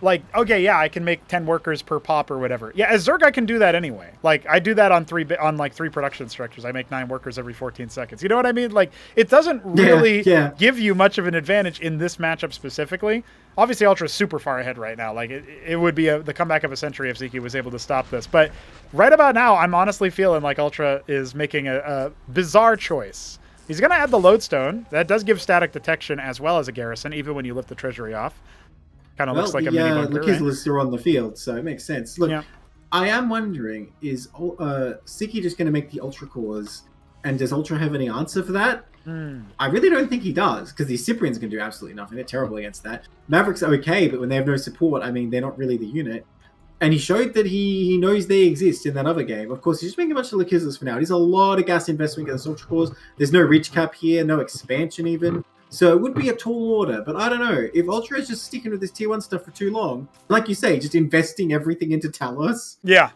like, okay, yeah, I can make 10 workers per pop or whatever. Yeah, as Zerg, I can do that anyway. Like, I do that on 3 production structures. I make 9 workers every 14 seconds. You know what I mean? Like, it doesn't really give you much of an advantage in this matchup specifically. Obviously, UltrA's super far ahead right now. Like, it would be the comeback of a century if Sziky was able to stop this. But right about now, I'm honestly feeling like UltrA is making a bizarre choice. He's going to add the lodestone. That does give static detection as well as a garrison, even when you lift the treasury off. Kind of looks like a mini bunker, the Kizlists are on the field, so it makes sense. Look, I am wondering, is Sziky just going to make the Ultra cores, and does UltrA have any answer for that? I really don't think he does, because these Cyprians can do absolutely nothing. They're terrible against that. Mavericks are okay, but when they have no support, I mean, they're not really the unit. And he showed that he knows they exist in that other game. Of course, he's just making a bunch of Lakizlas for now. There's a lot of gas investment against Ultra cores. There's no reach cap here, no expansion even. So it would be a tall order, but I don't know. If UltrA is just sticking with this tier 1 stuff for too long, like you say, just investing everything into Talos. Yeah,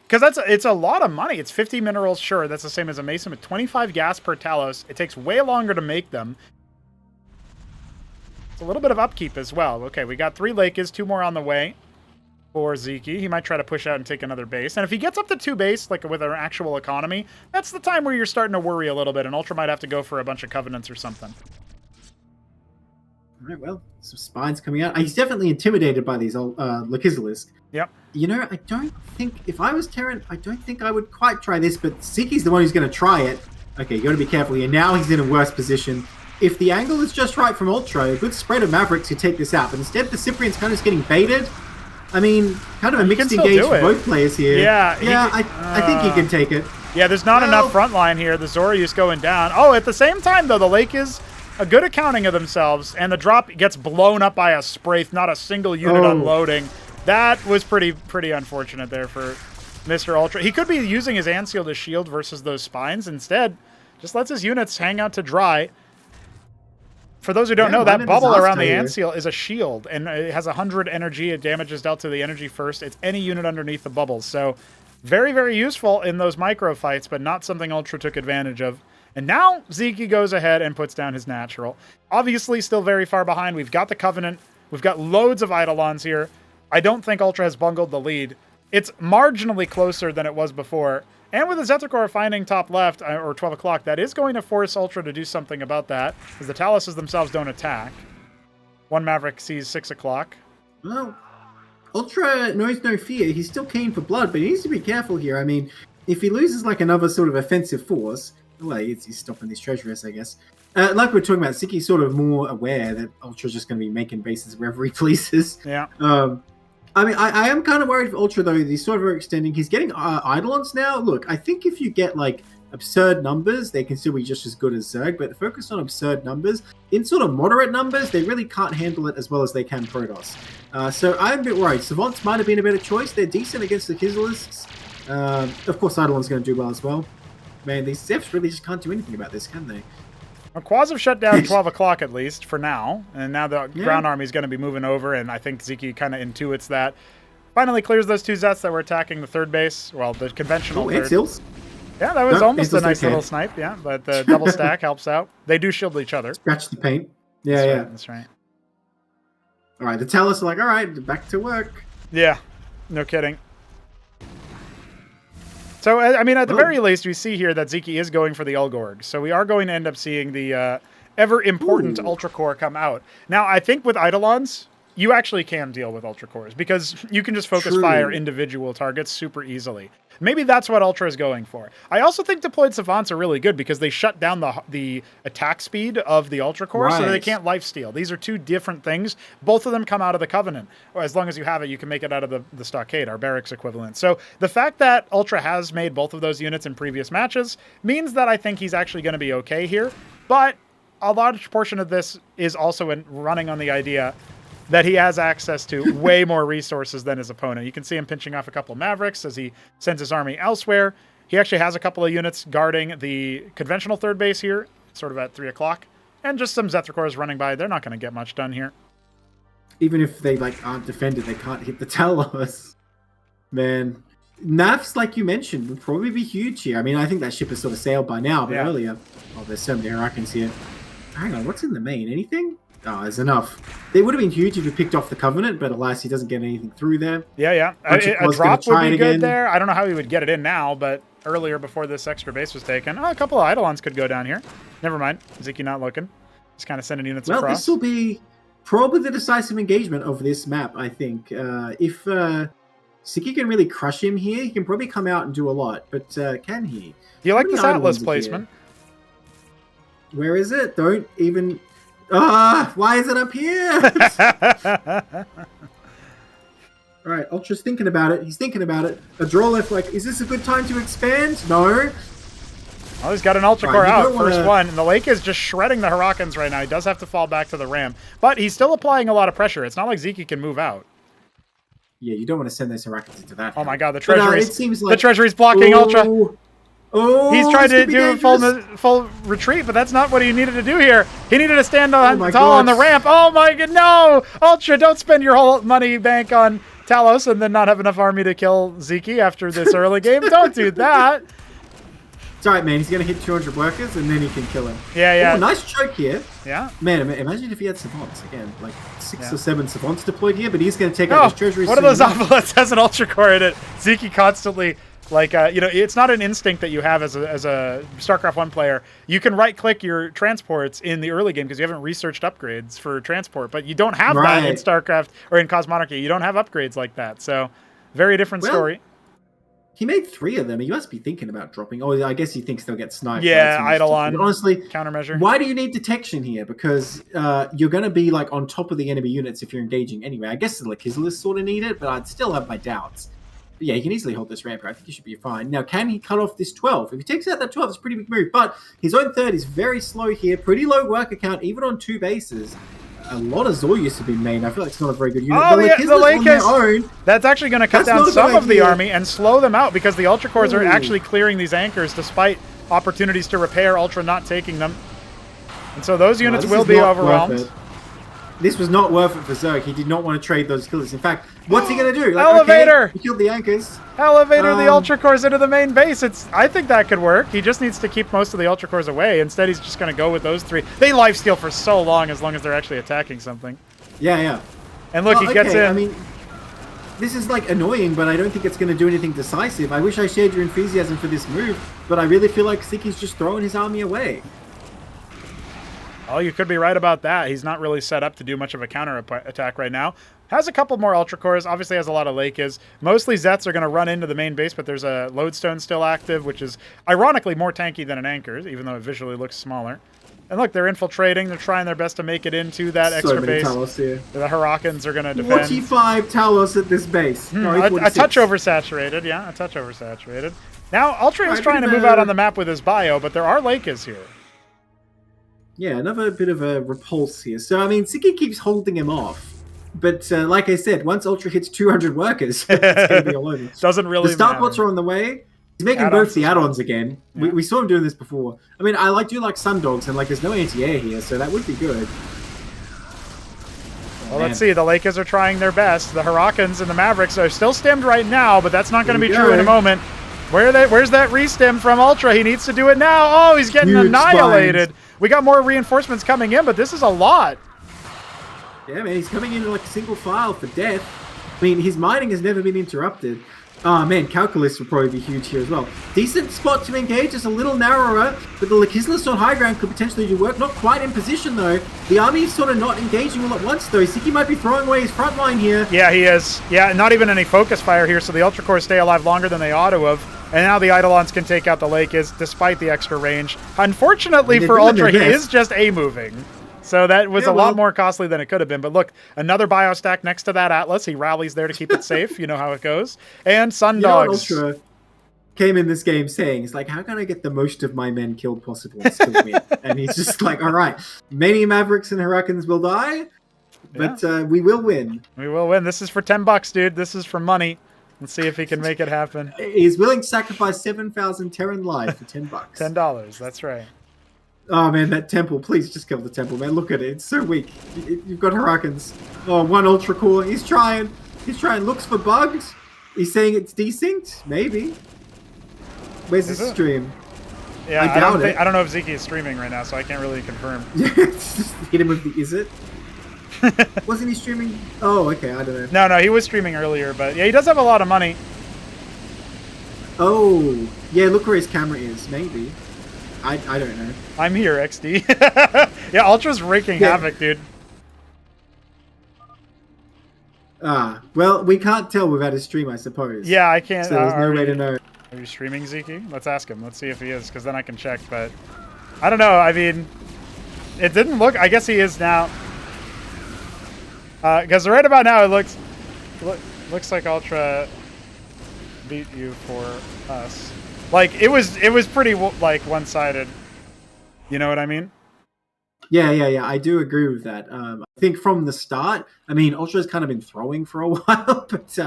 because it's a lot of money. It's 50 minerals, sure. That's the same as a Mason, but 25 gas per Talos. It takes way longer to make them. It's a little bit of upkeep as well. Okay, we got 3 Lakes, 2 more on the way for Sziky. He might try to push out and take another base. And if he gets up to 2 base, like with an actual economy, that's the time where you're starting to worry a little bit, and UltrA might have to go for a bunch of Covenants or something. All right, well, some spines coming out. He's definitely intimidated by these Lakizlisk. Yep. You know, I don't think, if I was Terran, I don't think I would quite try this, but Sziky's the one who's going to try it. Okay, you got to be careful here. Now he's in a worse position. If the angle is just right from UltrA, a good spread of Mavericks could take this out, but instead the Cyprian's kind of just getting baited. I mean, kind of a mixed engage for both players here. Yeah. I think he can take it. Yeah, there's not enough front line here. The Zorius going down. Oh, at the same time, though, the Lake is a good accounting of themselves, and the drop gets blown up by a Spraith, not a single unit unloading. That was pretty unfortunate there for Mr. UltrA. He could be using his Anseal to shield versus those spines. Instead, just lets his units hang out to dry. For those who don't know, that bubble around the Anseal is a shield, and it has 100 energy. It damages dealt to the energy first. It's any unit underneath the bubbles. So very, very useful in those micro fights, but not something UltrA took advantage of. And now Sziky goes ahead and puts down his natural. Obviously, still very far behind. We've got the Covenant. We've got loads of Eidolons here. I don't think UltrA has bungled the lead. It's marginally closer than it was before. And with the Zephyrcore finding top left, or 12 o'clock, that is going to force UltrA to do something about that, because the Taluses themselves don't attack. One Maverick sees 6 o'clock. Well, UltrA knows no fear. He's still keen for blood, but he needs to be careful here. I mean, if he loses like another sort of offensive force, well, he's stopping these treasures, I guess. Like we're talking about, Sziky's sort of more aware that UltrA's just going to be making bases wherever he pleases. Yeah. I mean, I am kind of worried for UltrA, though. He's sort of overextending. He's getting Eidolons now. Look, I think if you get, like, absurd numbers, they can still be just as good as Zerg, but focus on absurd numbers. In sort of moderate numbers, they really can't handle it as well as they can Protoss. So I'm a bit worried. Savants might have been a better choice. They're decent against the Kizlists. Of course, Eidolon's going to do well as well. Man, these Zephyrs really just can't do anything about this, can they? Well, Quaz have shut down 12 o'clock at least for now, and now the ground army is going to be moving over, and I think Sziky kind of intuits that. Finally clears those 2 Zets that were attacking the 3rd base. Well, the conventional third. Anseals. Yeah, that was almost a nice little snipe, yeah, but the double stack helps out. They do shield each other. Scratch the paint. Yeah, That's right. All right, the Talos are like, all right, back to work. Yeah, no kidding. So, I mean, at the very least, we see here that Sziky is going for the Ulgorg. So we are going to end up seeing the ever-important Ultra Core come out. Now, I think with Eidolons, you actually can deal with Ultra Cores because you can just focus fire individual targets super easily. Maybe that's what Ultra is going for. I also think deployed Savants are really good because they shut down the attack speed of the Ultra Core so that they can't lifesteal. These are two different things. Both of them come out of the Covenant. Or as long as you have it, you can make it out of the Stockade, our barracks equivalent. So the fact that Ultra has made both of those units in previous matches means that I think he's actually going to be okay here. But a large portion of this is also running on the idea that he has access to way more resources than his opponent. You can see him pinching off a couple of Mavericks as he sends his army elsewhere. He actually has a couple of units guarding the conventional third base here, sort of at 3 o'clock. And just some Zethrakors running by. They're not going to get much done here. Even if they aren't defended, they can't hit the Talos. Man. Navs, like you mentioned, would probably be huge here. I mean, I think that ship has sort of sailed by now, but earlier... Oh, there's so many Iraqis here. Hang on, what's in the main? Anything? Oh, there's enough. They would have been huge if you picked off the Covenant, but alas, he doesn't get anything through there. Yeah. A drop would be good there. I don't know how he would get it in now, but earlier before this extra base was taken, a couple of Eidolons could go down here. Never mind. Sziky not looking. Just kind of sending units across. Well, this will be probably the decisive engagement of this map, I think. If Sziky can really crush him here, he can probably come out and do a lot, but can he? Do you like this Atlas placement? Where is it? Don't even... why is it up here? Alright, Ultra's thinking about it. He's thinking about it. A draw left, like, is this a good time to expand? No. Well, he's got an Ultra Core out, first one. And the Lake is just shredding the Hurricanes right now. He does have to fall back to the Ram. But he's still applying a lot of pressure. It's not like Sziky can move out. Yeah, you don't want to send those Hurricanes into that. Oh my god, the Treasury's, it seems like... the Treasury's blocking Ultra. Oh, he's trying to do a full retreat, but that's not what he needed to do here. He needed to stand tall on the ramp. Oh my god, no! Ultra, don't spend your whole money bank on Talos and then not have enough army to kill Sziky after this early game. Don't do that. It's alright, man. He's going to hit 200 workers and then he can kill him. Yeah. Oh, nice choke here. Yeah. Man, imagine if he had Savants again. Like 6 or 7 Savants deployed here, but he's going to take out his Treasury. What are those Obelisks? Has an Ultra Core in it. Sziky constantly... Like, it's not an instinct that you have as a StarCraft 1 player. You can right-click your transports in the early game because you haven't researched upgrades for transport, but you don't have that in StarCraft or in Cosmonarchy. You don't have upgrades like that, so very different story. He made 3 of them. He must be thinking about dropping. Oh, I guess he thinks they'll get sniped. Yeah, Eidolon. Honestly, countermeasure. Why do you need detection here? Because you're going to be like on top of the enemy units if you're engaging anyway. I guess the Lakizalists sort of need it, but I'd still have my doubts. But yeah, he can easily hold this ramp here. I think he should be fine. Now, can he cut off this 12? If he takes out that 12, it's a pretty big move. But his own third is very slow here. Pretty low worker count, even on 2 bases. A lot of Zor used to be main. I feel like it's not a very good unit. Oh, the Lake is... That's actually going to cut down some of the army and slow them out because the Ultra Cores are actually clearing these anchors despite opportunities to repair, Ultra not taking them. And so those units will be overwhelmed. This was not worth it for Zerg. He did not want to trade those killers. In fact, what's he going to do? Like, Elevator! Okay, he killed the anchors. Elevator the Ultra Cores into the main base. I think that could work. He just needs to keep most of the Ultra Cores away. Instead, he's just going to go with those 3. They lifesteal for so long as they're actually attacking something. Yeah. And look, he gets in. I mean, this is like annoying, but I don't think it's going to do anything decisive. I wish I shared your enthusiasm for this move, but I really feel like Sziky's just throwing his army away. Oh, you could be right about that. He's not really set up to do much of a counter attack right now. Has a couple more Ultra Cores. Obviously has a lot of Lakes. Mostly Zets are going to run into the main base, but there's a Lodestone still active, which is ironically more tanky than an Anchor, even though it visually looks smaller. And look, they're infiltrating. They're trying their best to make it into that extra base. Talos here. The Hurricanes are going to defend. 45 Talos at this base. A touch oversaturated. Yeah, a touch oversaturated. Now, UltrA is trying to move out on the map with his bio, but there are Lakes here. Yeah, another bit of a repulse here. So, I mean, Sziky keeps holding him off. But like I said, once UltrA hits 200 workers, it's going to be all over. Doesn't really The Starpots are on the way. He's making both the add-ons again. Yeah. We saw him doing this before. I mean, I do like Sundogs, and like there's no anti-air here, so that would be good. Well, let's see. The Lakers are trying their best. The Hurricanes and the Mavericks are still stemmed right now, but that's not going to be true in a moment. Where's that re-stem from UltrA? He needs to do it now. Oh, he's getting annihilated. Spines. We got more reinforcements coming in, but this is a lot. Yeah, man, he's coming in like a single file for death. I mean, his mining has never been interrupted. Oh man, Calculus will probably be huge here as well. Decent spot to engage, just a little narrower, but the Lakislis on high ground could potentially do work. Not quite in position though. The army's sort of not engaging all at once though. Sziky might be throwing away his front line here. Yeah, he is. Yeah, not even any focus fire here, so the Ultra Cores stay alive longer than they ought to have. And now the Eidolons can take out the Lakis despite the extra range. Unfortunately for Ultra, he is just A-moving. So that was a lot more costly than it could have been. But look, another biostack next to that Atlas. He rallies there to keep it safe. You know how it goes. And Sundogs. Ultra came in this game saying, it's like, how can I get the most of my men killed possible and still win? And he's just like, all right, many Mavericks and Hurricanes will die, but we will win. We will win. This is for $10, dude. This is for money. Let's see if he can make it happen. He's willing to sacrifice 7,000 Terran life for $10. $10, that's right. Oh man, that temple! Please just kill the temple, man. Look at it; it's so weak. You've got Hurricanes. Oh, one Ultra Core. He's trying. Looks for bugs. He's saying it's desynced. Maybe. Where's the stream? Yeah, I doubt it. I don't know if Sziky is streaming right now, so I can't really confirm. Just hit him with the is it? Wasn't he streaming? Oh, okay. I don't know. No, he was streaming earlier, but yeah, he does have a lot of money. Oh, yeah. Look where his camera is. Maybe. I don't know. I'm here, XD. Yeah, Ultra's raking havoc, dude. Well, we can't tell without his stream, I suppose. Yeah, I can't. So there's no way to know. Are you streaming, Sziky? Let's ask him. Let's see if he is, because then I can check. But I don't know. I mean, it didn't look. I guess he is now. Because right about now, it looks like Ultra beat you for us. Like it was pretty like one-sided. You know what I mean? Yeah. I do agree with that. I think from the start, I mean, Ultra's kind of been throwing for a while, but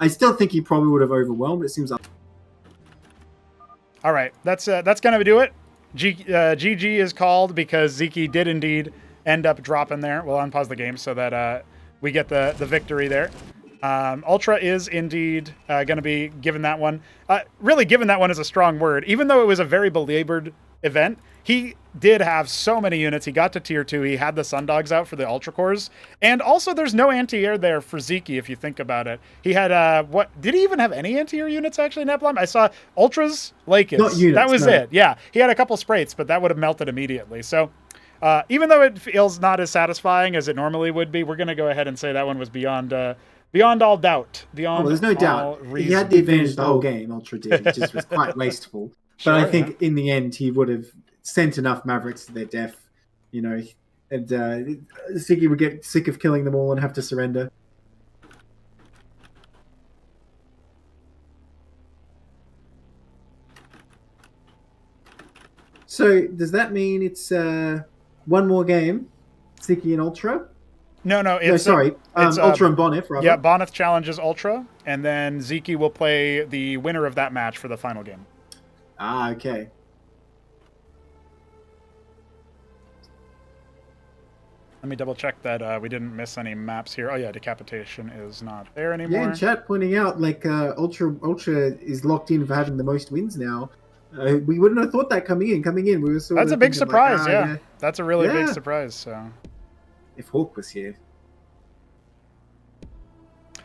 I still think he probably would have overwhelmed. It seems like. All right, that's gonna do it. GG is called because Sziky did indeed end up dropping there. We'll unpause the game so that we get the victory there. Ultra is indeed going to be given that one. Really, given that one is a strong word. Even though it was a very belabored event, he did have so many units. He got to tier 2. He had the Sundogs out for the Ultra Cores. And also, there's no anti-air there for Sziky, if you think about it. He had, did he even have any anti-air units, actually, in Nephilim? I saw Ultras, Lakis. Not units, that was it. Yeah, he had a couple sprays, but that would have melted immediately. So, even though it feels not as satisfying as it normally would be, we're going to go ahead and say that one was beyond all doubt. There's no doubt. He had the advantage the whole game, Ultra did. It just was quite wasteful. But I think in the end, he would have sent enough Mavericks to their death, you know, and Sziky would get sick of killing them all and have to surrender. So, does that mean it's one more game, Sziky and Ultra? No, it's Ultra and Bonyth, rather. Yeah, Bonyth challenges Ultra, and then Sziky will play the winner of that match for the final game. Ah, okay. Let me double check that we didn't miss any maps here. Oh yeah, Decapitation is not there anymore. Yeah, in chat pointing out like Ultra is locked in for having the most wins now. We wouldn't have thought that coming in. We were sort That's of a big surprise, like, yeah. That's a really big surprise. So, if Hawk was here,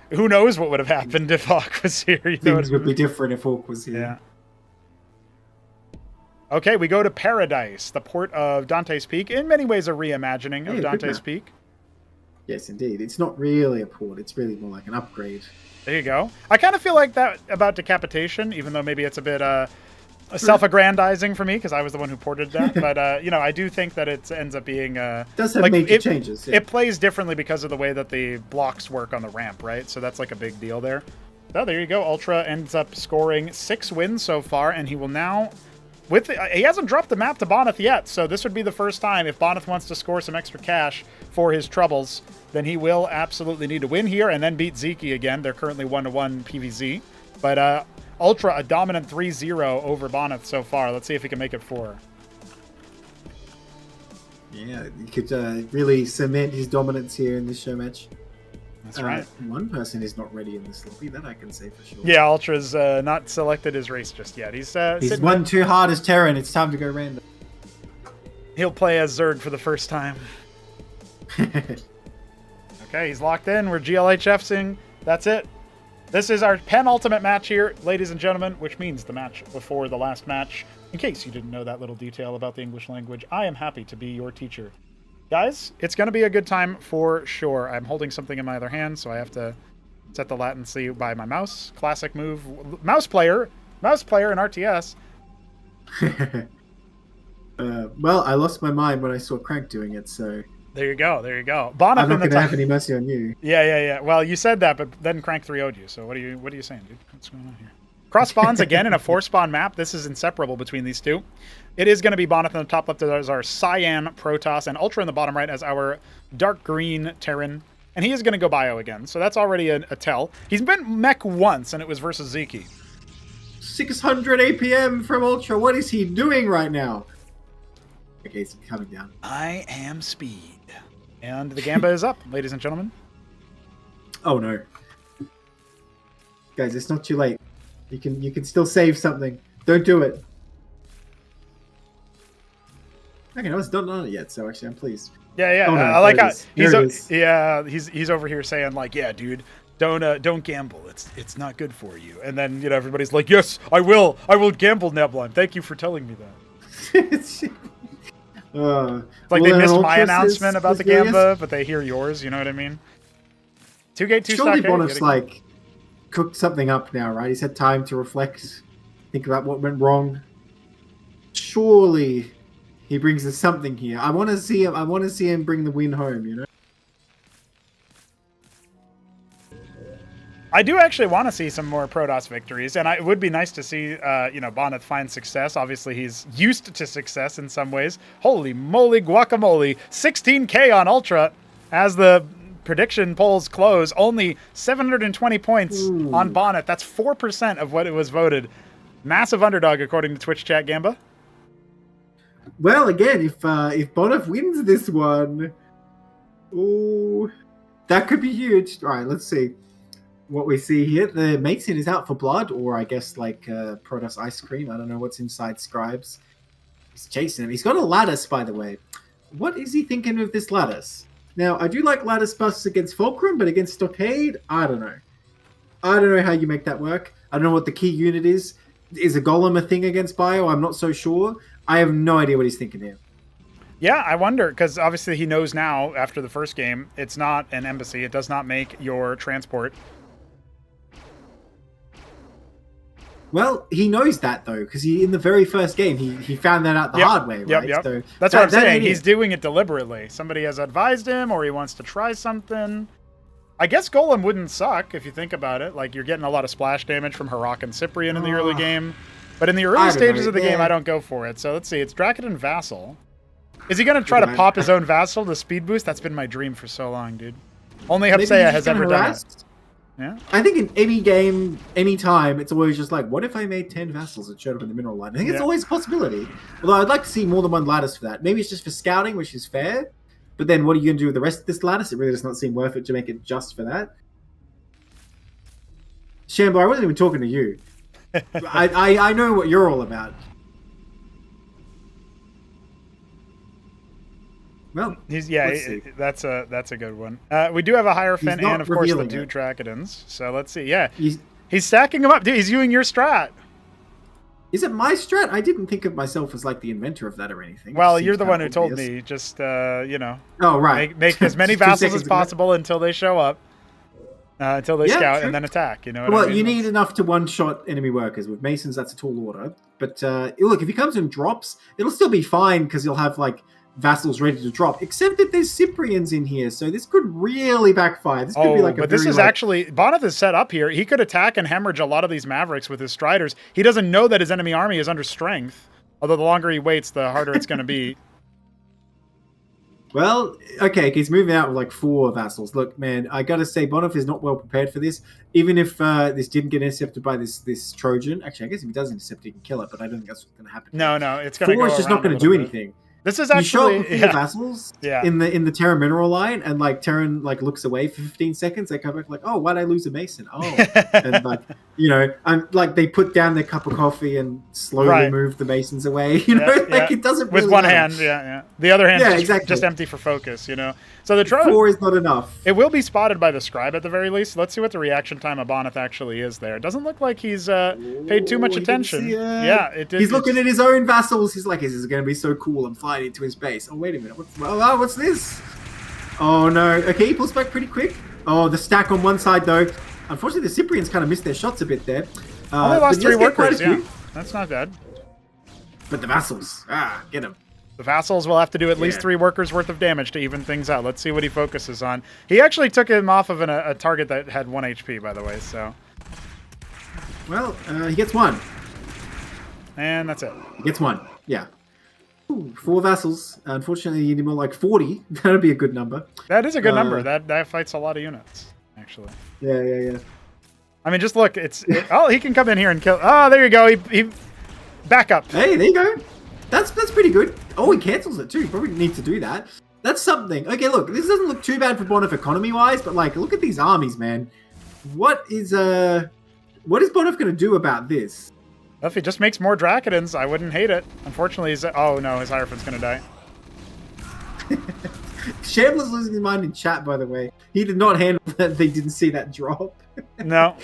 who knows what would have happened if Hawk was here? Things would be different if Hawk was here. Yeah. Okay, we go to Paradise, the port of Dante's Peak. In many ways, a reimagining of Dante's Peak. Yes, indeed. It's not really a port. It's really more like an upgrade. There you go. I kind of feel like that about Decapitation, even though maybe it's a bit self-aggrandizing for me because I was the one who ported that. But, I do think that it ends up being... it does have major changes. Yeah. It plays differently because of the way that the blocks work on the ramp, right? So that's like a big deal there. Oh, there you go. Ultra ends up scoring 6 wins so far, and he will now... he hasn't dropped the map to Bonyth yet, so this would be the first time. If Bonyth wants to score some extra cash for his troubles, then he will absolutely need to win here and then beat Sziky again. They're currently 1-1 PVZ. But Ultra, a dominant 3-0 over Bonyth so far. Let's see if he can make it 4. Yeah, he could really cement his dominance here in this show match. That's right. One person is not ready in this lobby, that I can say for sure. Yeah, Ultra's not selected his race just yet. He's won too hard as Terran. It's time to go random. He'll play as Zerg for the first time. Okay, he's locked in. We're GLHFing. That's it. This is our penultimate match here, ladies and gentlemen, which means the match before the last match. In case you didn't know that little detail about the English language, I am happy to be your teacher. Guys, it's going to be a good time for sure. I'm holding something in my other hand, so I have to set the latency by my mouse. Classic move. Mouse player in RTS. Well, I lost my mind when I saw Crank doing it, so... There you go. Bonyth I'm not going to have any mercy on you. Yeah. Well, you said that, but then Crank 3-0'd you, so what are you saying, dude? What's going on here? Cross spawns again in a 4-spawn map. This is inseparable between these two. It is going to be Bonyth in the top left as our Cyan Protoss, and UltrA in the bottom right as our dark green Terran. And he is going to go bio again, so that's already a tell. He's been mech once, and it was versus Sziky. 600 APM from UltrA. What is he doing right now? Okay, he's coming down. I am speed. And the Gamba is up, ladies and gentlemen. Oh no. Guys, it's not too late. You can still save something. Don't do it. Okay, no, it's not done it yet, so actually I'm pleased. Yeah. Oh, no, I like how he's over here saying like, yeah, dude, don't gamble. It's not good for you. And then everybody's like, yes, I will gamble, Nebline. Thank you for telling me that. It's like they missed my announcement about the Gamba, but they hear yours. You know what I mean? 2 gate 2 surely stock. Bonyth's like cooked something up now, right? He's had time to reflect, think about what went wrong. Surely he brings us something here. I want to see him. I want to see him bring the win home. You know. I do actually want to see some more Protoss victories, and it would be nice to see, Bonyth find success. Obviously, he's used to success in some ways. Holy moly guacamole. 16K on UltrA as the prediction polls close. Only 720 points on Bonyth. That's 4% of what it was voted. Massive underdog, according to Twitch chat, Gamba. Well, again, if Bonyth wins this one, that could be huge. All right, let's see what we see here. The Mason is out for blood, or I guess like Protoss ice cream. I don't know what's inside Scribes. He's chasing him. He's got a lattice, by the way. What is he thinking of this lattice? Now, I do like lattice busts against Fulcrum, but against Stockade, I don't know. I don't know how you make that work. I don't know what the key unit is. Is a Golem a thing against Bio? I'm not so sure. I have no idea what he's thinking here. Yeah, I wonder, because obviously he knows now, after the first game, it's not an embassy. It does not make your transport. Well, he knows that, though, because in the very first game, he found that out the hard way, right? Yep. So that's what I'm saying. He's doing it deliberately. Somebody has advised him, or he wants to try something. I guess Golem wouldn't suck, if you think about it. Like, you're getting a lot of splash damage from Harak and Cyprian in the early game. But in the early stages of the game, I don't go for it. So let's see. It's Drakon Vassal. Is he going to try to pop his own Vassal to speed boost? That's been my dream for so long, dude. Only Hepsea has ever done it. Yeah. I think in any game, any time, it's always just like, what if I made 10 Vassals and showed up in the mineral line? I think it's always a possibility. Although I'd like to see more than one lattice for that. Maybe it's just for scouting, which is fair. But then what are you going to do with the rest of this lattice? It really does not seem worth it to make it just for that. Shambler, I wasn't even talking to you. I know what you're all about. Well, that's a good one. We do have a Hierophant and, of course, the two Dracodons. So let's see. Yeah, he's stacking them up. Dude, he's using your strat. Is it my strat? I didn't think of myself as like the inventor of that or anything. Well, you're the one who told me. Just Oh, right. Make as many vassals as possible until they show up, until they scout, and then attack. You know. What I mean? You need enough to one-shot enemy workers. With Masons, that's a tall order. But look, if he comes and drops, it'll still be fine because you'll have like vassals ready to drop, except that there's Cyprians in here, so this could really backfire. This could be like this is actually Bonyth is set up here. He could attack and hemorrhage a lot of these Mavericks with his Striders. He doesn't know that his enemy army is under strength, although the longer he waits, the harder it's going to be. Well, okay, he's moving out with like 4 vassals. Look, man, I gotta say, Bonyth is not well prepared for this. Even if this didn't get intercepted by this Trojan, actually, I guess if he does intercept, he can kill it, but I don't think that's what's going to happen. No, it's going to go 4 is just not going to do anything. This is You show up actually with all the vassals in the Terran mineral line, and like Terran like looks away for 15 seconds. They come back like, oh, why'd I lose a mason? Oh, and like I'm like they put down their cup of coffee and slowly move the masons away. It doesn't with really one matter. hand, The other hand, just empty for focus. So the drone 4 is not enough. It will be spotted by the scribe at the very least. Let's see what the reaction time of Bonyth actually is there. It doesn't look like he's paid too much attention. Yeah, it did. He's looking at his own vassals. He's like, "This is going to be so cool. I'm flying into his base." Oh, wait a minute. What's this? Oh, no. Okay, he pulls back pretty quick. Oh, the stack on one side, though. Unfortunately, the Cyprians kind of missed their shots a bit there. Only lost 3 workers, That's not bad. But the vassals. Get him. The vassals will have to do at least 3 workers worth of damage to even things out. Let's see what he focuses on. He actually took him off of a target that had 1 HP, by the way, so... Well, he gets 1. And that's it. He gets 1, yeah. Ooh, 4 vassals. Unfortunately, you need more like 40. That'd be a good number. That is a good number. That fights a lot of units, actually. Yeah. I mean, just look. Oh, he can come in here and kill... Oh, there you go. He back up. Hey, there you go. That's pretty good. Oh, he cancels it too. Probably need to do that. That's something. Okay, look, this doesn't look too bad for Bonyth economy-wise, but like, look at these armies, man. What is Bonyth going to do about this? If he just makes more Drakidans, I wouldn't hate it. Unfortunately, oh no, his Hierophant's going to die. Shambler's losing his mind in chat, by the way. He did not handle that. They didn't see that drop. No.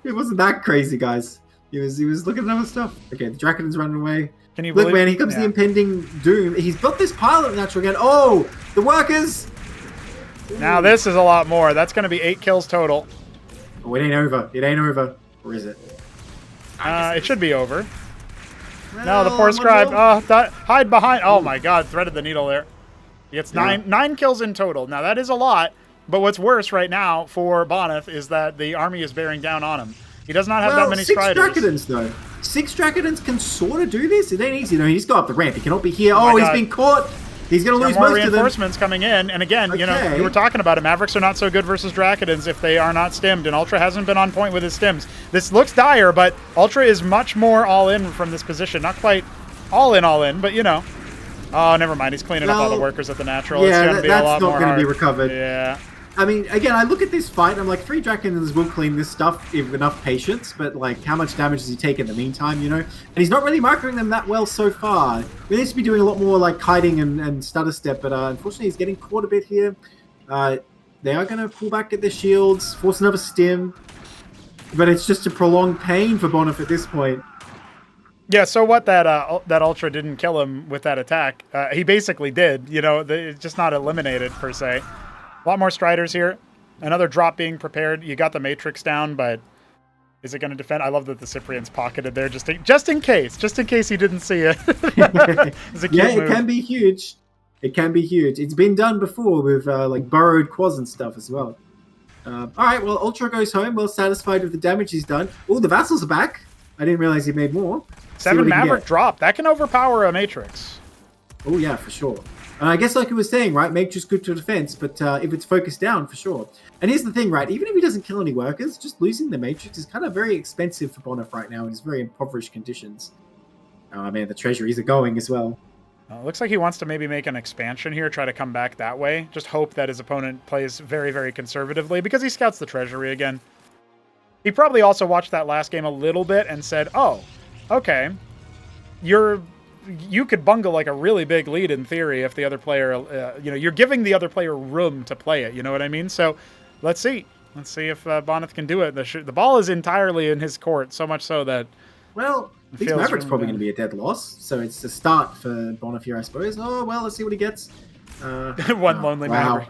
It wasn't that crazy, guys. He was looking at other stuff. Okay, the Drakidans running away. Can you look, man? Here comes the impending doom. He's got this pilot natural again. Oh, the workers! Now this is a lot more. That's going to be 8 kills total. Oh, it ain't over. It ain't over. Or is it? It should be over. Well, no, the poor scribe. Oh, hide behind. Oh my God, threaded the needle there. He gets 9 kills in total. Now that is a lot. But what's worse right now for Bonyth is that the army is bearing down on him. He does not have that many striders. 6 Drakidans, though. 6 Drakidans can sort of do this. It ain't easy, though. He's got up the ramp. He cannot be here. Oh, he's been caught. He's going to lose most of them. Reinforcements coming in. And again, you were talking about it. Mavericks are not so good versus Drakidans if they are not stimmed. And UltrA hasn't been on point with his stims. This looks dire, but UltrA is much more all-in from this position. Not quite all-in, but Oh, never mind. He's cleaning up all the workers at the natural. Yeah, it's going to be a lot more not going to be recovered. Yeah. I mean, again, I look at this fight, and I'm like, 3 Drakidans will clean this stuff with enough patience, but, like, how much damage does he take in the meantime, And he's not really microing them that well so far. We need to be doing a lot more, like, kiting and stutter step, but unfortunately he's getting caught a bit here. They are going to pull back at their shields, force another stim, but it's just a prolonged pain for Bonyth at this point. Yeah, so what that UltrA didn't kill him with that attack, he basically did, it's just not eliminated, per se. A lot more Striders here. Another drop being prepared. You got the Matrix down, but is it going to defend? I love that the Cyprian's pocketed there just in case he didn't see it. It can be huge. It can be huge. It's been done before with like burrowed quads and stuff as well. All right, well, UltrA goes home, well satisfied with the damage he's done. Oh, the vassals are back. I didn't realize he made more. 7 Maverick drop. That can overpower a Matrix. Oh, yeah, for sure. I guess like he was saying, right, Matrix good to defense, but if it's focused down, for sure. And here's the thing, right, even if he doesn't kill any workers, just losing the Matrix is kind of very expensive for Bonyth right now in his very impoverished conditions. Oh, man, the treasuries are going as well. Looks like he wants to maybe make an expansion here, try to come back that way. Just hope that his opponent plays very, very conservatively because he scouts the treasury again. He probably also watched that last game a little bit and said, oh, okay, you could bungle like a really big lead in theory if the other player, you're giving the other player room to play it. You know what I mean? So let's see. Let's see if Bonyth can do it. The ball is entirely in his court, so much so that... Well, these Mavericks probably going to be a dead loss. So it's a start for Bonyth here, I suppose. Oh, well, let's see what he gets. One lonely Maverick.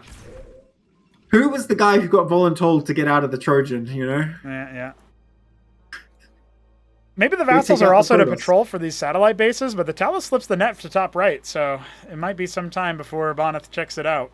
Who was the guy who got voluntold to get out of the Trojan, Yeah. Maybe the vassals are also to patrol for these satellite bases, but the Talus slips the net to top right, so it might be some time before Bonyth checks it out.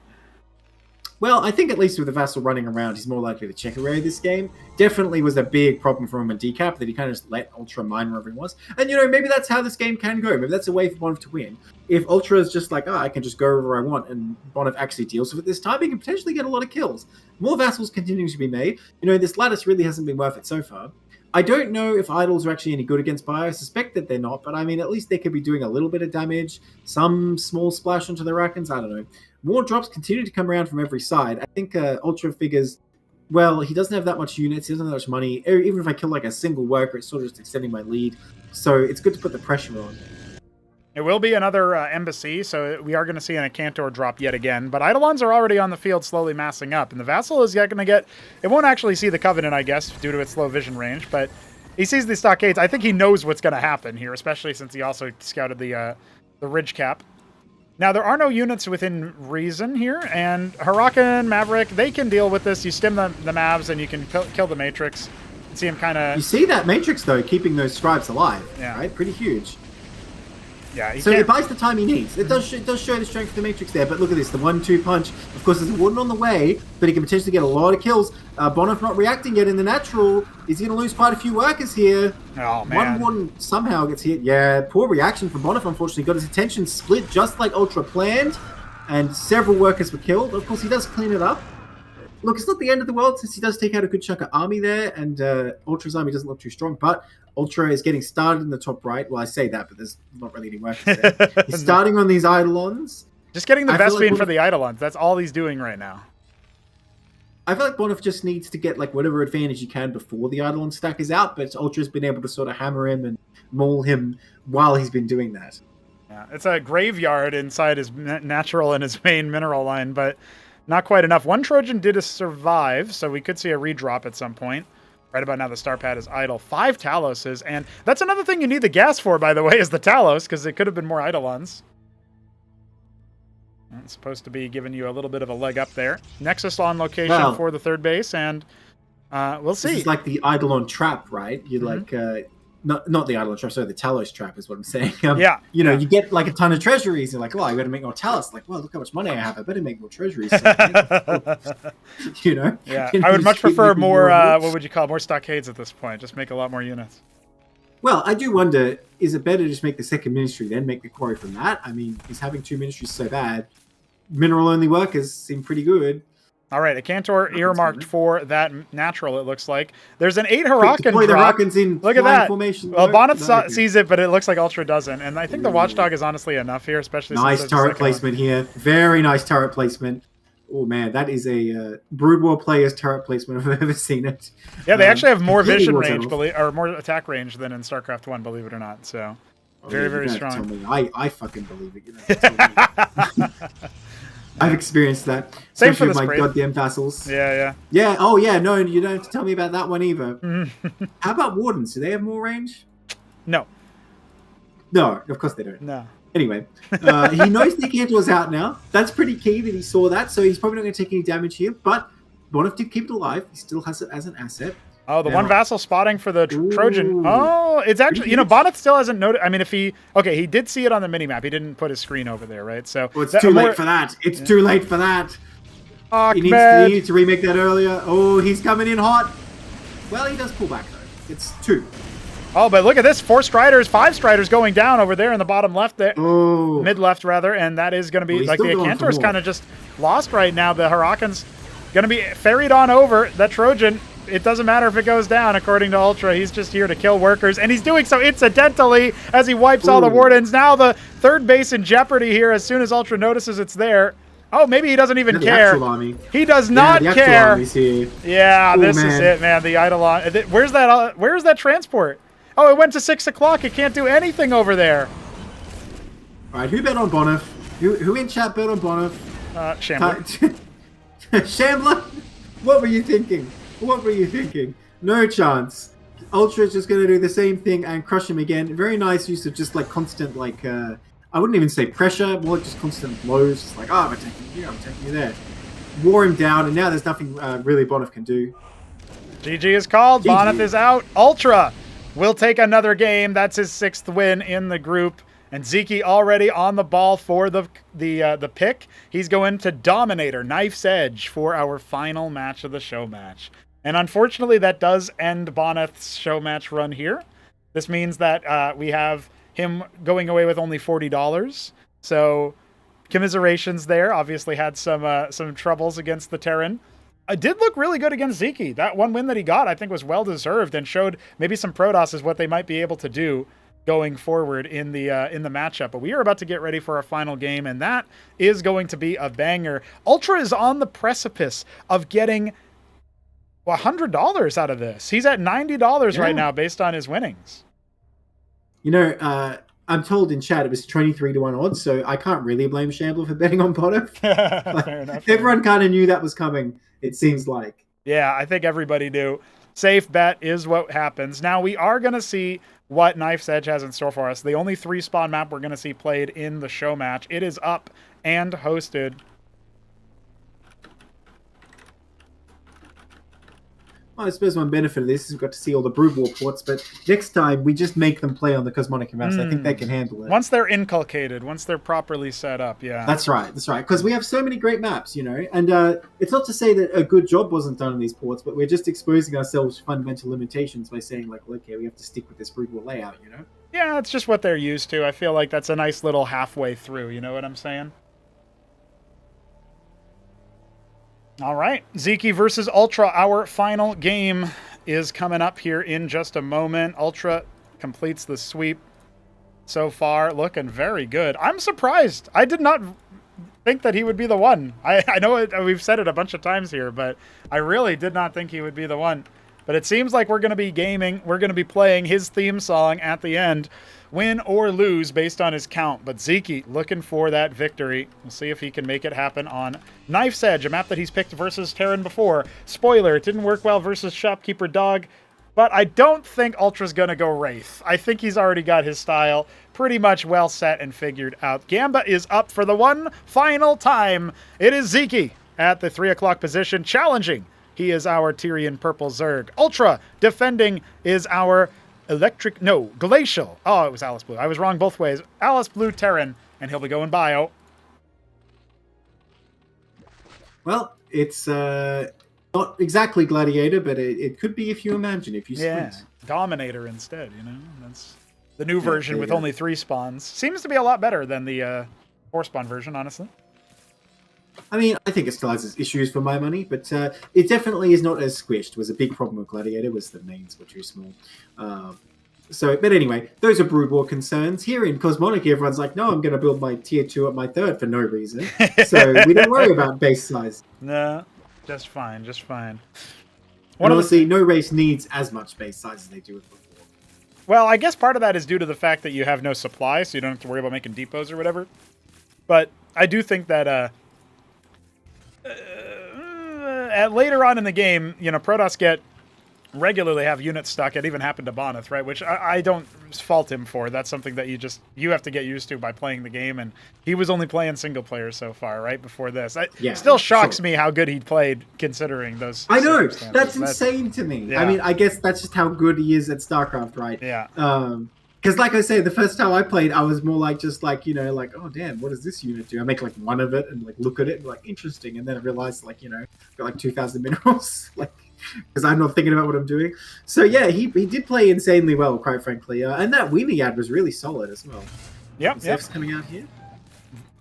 Well, I think at least with the vassal running around, he's more likely to check away this game. Definitely was a big problem for him in decap that he kind of just let UltrA mine wherever he was. And, maybe that's how this game can go. Maybe that's a way for Bonyth to win. If UltrA is just like, I can just go wherever I want, and Bonyth actually deals with it this time, he can potentially get a lot of kills. More vassals continuing to be made. This lattice really hasn't been worth it so far. I don't know if idols are actually any good against bio. I suspect that they're not, but I mean, at least they could be doing a little bit of damage, some small splash onto the Rakens. I don't know. More drops continue to come around from every side. I think Ultra figures, well, he doesn't have that much units, he doesn't have that much money. Even if I kill like a single worker, it's sort of just extending my lead. So it's good to put the pressure on. It will be another embassy, so we are going to see an Cantor drop yet again. But Eidolons are already on the field slowly massing up. And the Vassal is going to get... It won't actually see the Covenant, I guess, due to its low vision range. But he sees the Stockades. I think he knows what's going to happen here, especially since he also scouted the Ridge Cap. Now, there are no units within reason here. And Huracan, Maverick, they can deal with this. You stim the Mavs and you can kill the Matrix. And see him kind of... You see that Matrix, though, keeping those Scribes alive. Yeah. Right? Pretty huge. Yeah, so it buys the time he needs. It does show the strength of the Matrix there, but look at this, the 1-2 punch. Of course, there's a Warden on the way, but he can potentially get a lot of kills. Bonyth not reacting yet in the natural. He's going to lose quite a few workers here. Oh, man. One Warden somehow gets hit. Yeah, poor reaction from Bonyth, unfortunately. Got his attention split just like UltrA planned, and several workers were killed. Of course, he does clean it up. Look, it's not the end of the world since he does take out a good chunk of army there, and UltrA's army doesn't look too strong, but UltrA is getting started in the top right. Well, I say that, but there's not really any workers there. He's starting on these Eidolons. Just getting the Vespene for the Eidolons. That's all he's doing right now. I feel like Bonyth just needs to get like whatever advantage he can before the Eidolon stack is out, but UltrA's been able to sort of hammer him and maul him while he's been doing that. Yeah, it's a graveyard inside his natural and his main mineral line, but not quite enough. One Trojan did survive, so we could see a redrop at some point. Right about now, the star pad is idle. 5 Taloses, and that's another thing you need the gas for, by the way, is the Talos, because it could have been more Eidolons. It's supposed to be giving you a little bit of a leg up there. Nexus on location for the third base, and we'll see. This is like the Eidolon trap, right? You like... Not the Eidolon trap, sorry, the Talos trap is what I'm saying. Yeah. You know, you get like a ton of treasuries. You're like, oh, I got to make more Talos. Like, well, look how much money I have. I better make more treasuries. You know? Yeah. I would much prefer more, what would you call it? More stockades at this point. Just make a lot more units. Well, I do wonder, is it better to just make the second ministry, then make the quarry from that? I mean, is having 2 ministries so bad? Mineral-only workers seem pretty good. All right, a Cantor earmarked for that natural, it looks like. There's an 8 Huracan drop. Look at that. Formation. Well, Bonyth sees it, but it looks like UltrA doesn't. And I think the Watchdog is honestly enough here, especially nice turret placement here. Very nice turret placement. Oh, man, that is a Brood War player's turret placement if I've ever seen it. Yeah, they actually have more vision range, or more attack range than in StarCraft 1, believe it or not. So, very strong. I fucking believe it. You know, I've experienced that. Same for with the my goddamn vassals. Yeah. Yeah. Oh, yeah. No, you don't have to tell me about that one either. How about Wardens? Do they have more range? No. No, of course they don't. No. Anyway, he knows the Cantor's out now. That's pretty key that he saw that, so he's probably not going to take any damage here. But Bonyth did keep it alive. He still has it as an asset. Oh, the one vassal spotting for the Trojan. Oh, it's actually, you know, Bonyth still hasn't noticed. I mean, he did see it on the minimap. He didn't put his screen over there, right? So it's too late for that. It's too late for that. Oh, he needs to remake that earlier. Oh, he's coming in hot. Well, he does pull back, though. It's 2. Oh, but look at this. 4 Striders, 5 Striders going down over there in the bottom left there. Oh. Mid left, rather. And that is going to be, like, the Cantor's kind of just lost right now. The Huracan's going to be ferried on over. That Trojan, it doesn't matter if it goes down, according to UltrA. He's just here to kill workers. And he's doing so incidentally as he wipes all the Wardens. Now the third base in jeopardy here as soon as UltrA notices it's there. Oh, maybe he doesn't even care. He does not care. Yeah, this is it, man. The Eidolon. Where's that transport? Oh, it went to 6 o'clock. It can't do anything over there. All right, who bet on Bonyth? Who in chat bet on Bonyth? Shambler. Shambler? What were you thinking? What were you thinking? No chance. UltrA's just going to do the same thing and crush him again. Very nice use of just like constant, like, I wouldn't even say pressure, more like just constant blows. Just like, oh, I'm attacking you here, I'm attacking you there. Wore him down, and now there's nothing really Bonyth can do. GG is called. Bonyth is out. UltrA will take another game. That's his 6th win in the group. And Sziky already on the ball for the pick. He's going to Dominator, Knife's Edge, for our final match of the show match. And unfortunately, that does end Bonyth's show match run here. This means that we have him going away with only $40. So commiserations there. Obviously had some troubles against the Terran. did look really good against Sziky. That one win that he got, I think, was well-deserved and showed maybe some Protoss is what they might be able to do going forward in the matchup. But we are about to get ready for our final game, and that is going to be a banger. UltrA is on the precipice of getting $100 out of this. He's at $90 right now based on his winnings. You know, I'm told in chat it was 23-1 odds, so I can't really blame Shambler for betting on Bonyth. Fair enough. Everyone kind of knew that was coming, it seems like. Yeah, I think everybody knew. Safe bet is what happens. Now, we are going to see what Knife's Edge has in store for us. The only 3-spawn map we're going to see played in the show match. It is up and hosted. Well, I suppose one benefit of this is we've got to see all the Brood War ports, but next time we just make them play on the Cosmonarchy maps. I think they can handle it. Once they're inculcated, once they're properly set up, yeah. That's right. Because we have so many great maps, you know, and it's not to say that a good job wasn't done on these ports, but we're just exposing ourselves to fundamental limitations by saying, like, well, okay, we have to stick with this Brood War layout, you know? Yeah, it's just what they're used to. I feel like that's a nice little halfway through, you know what I'm saying? All right, Sziky versus UltrA, our final game is coming up here in just a moment. UltrA completes the sweep so far, looking very good. I'm surprised. I did not think that he would be the one. I know we've said it a bunch of times here, but I really did not think he would be the one. But it seems like we're going to be gaming. We're going to be playing his theme song at the end, win or lose based on his count. But Sziky looking for that victory. We'll see if he can make it happen on Knife's Edge, a map that he's picked versus Terran before. Spoiler, it didn't work well versus Shopkeeper Dog. But I don't think UltrA's going to go Wraith. I think he's already got his style pretty much well set and figured out. Gamba is up for the one final time. It is Sziky at the 3 o'clock position, challenging. He is our Tyrian Purple Zerg. UltrA defending is our Glacial. Oh, it was Alice Blue. I was wrong both ways. Alice Blue Terran, and he'll be going bio. Well, it's not exactly Gladiator, but it could be if you imagine, if you squint. Yeah, Dominator instead, you know? That's the new version with only 3 spawns. Seems to be a lot better than the 4-spawn version, honestly. I mean, I think it still has its issues for my money, but it definitely is not as squished. It was a big problem with Gladiator, was the mains were too small. But anyway, those are Brood War concerns. Here in Cosmonarchy, everyone's like, no, I'm going to build my tier 2 at my 3rd for no reason. So we don't worry about base size. No, just fine, just fine. Honestly, no race needs as much base size as they do with Brood War. Well, I guess part of that is due to the fact that you have no supply, so you don't have to worry about making depots or whatever. But I do think that later on in the game, you know, Protoss regularly have units stuck. It even happened to Bonyth, right? Which I don't fault him for. That's something that you have to get used to by playing the game. And he was only playing single player so far, right? Before this, it still shocks me how good he played considering those. I know that's insane to me. Yeah. I mean, I guess that's just how good he is at StarCraft, right? Yeah. Because like I say, the first time I played, I was more like, just like, you know, like, oh, damn, what does this unit do? I make like one of it and like look at it and like, interesting. And then I realized, like, you know, I've got like 2,000 minerals, like, because I'm not thinking about what I'm doing. So yeah, he did play insanely well, quite frankly. And that win he had was really solid as well. Yep. Coming out here.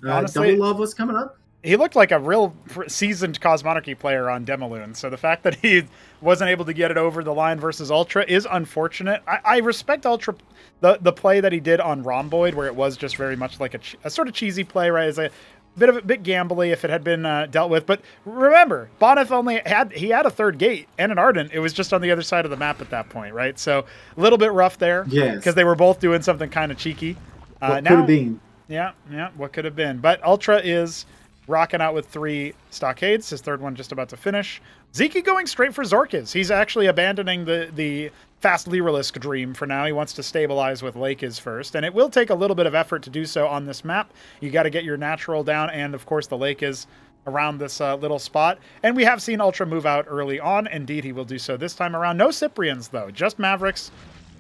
Honestly, Double Lava's coming up. He looked like a real seasoned Cosmonarchy player on Demoloon, so the fact that he wasn't able to get it over the line versus UltrA is unfortunate. I respect UltrA, the play that he did on Rhomboid, where it was just very much like a sort of cheesy play, right? It's a bit gambly if it had been dealt with. But remember, Bonyth only had a 3rd gate and an Ardent. It was just on the other side of the map at that point, right? So a little bit rough there, because they were both doing something kind of cheeky. What could have been? Yeah, what could have been? But UltrA is rocking out with 3 stockades. His 3rd one just about to finish. Sziky going straight for Zorkis. He's actually abandoning the fast Lyrilisk dream for now. He wants to stabilize with Lakis first, and it will take a little bit of effort to do so on this map. You got to get your natural down, and of course the Lakis around this little spot. And we have seen UltrA move out early on. Indeed, he will do so this time around. No Cyprians, though. Just Mavericks,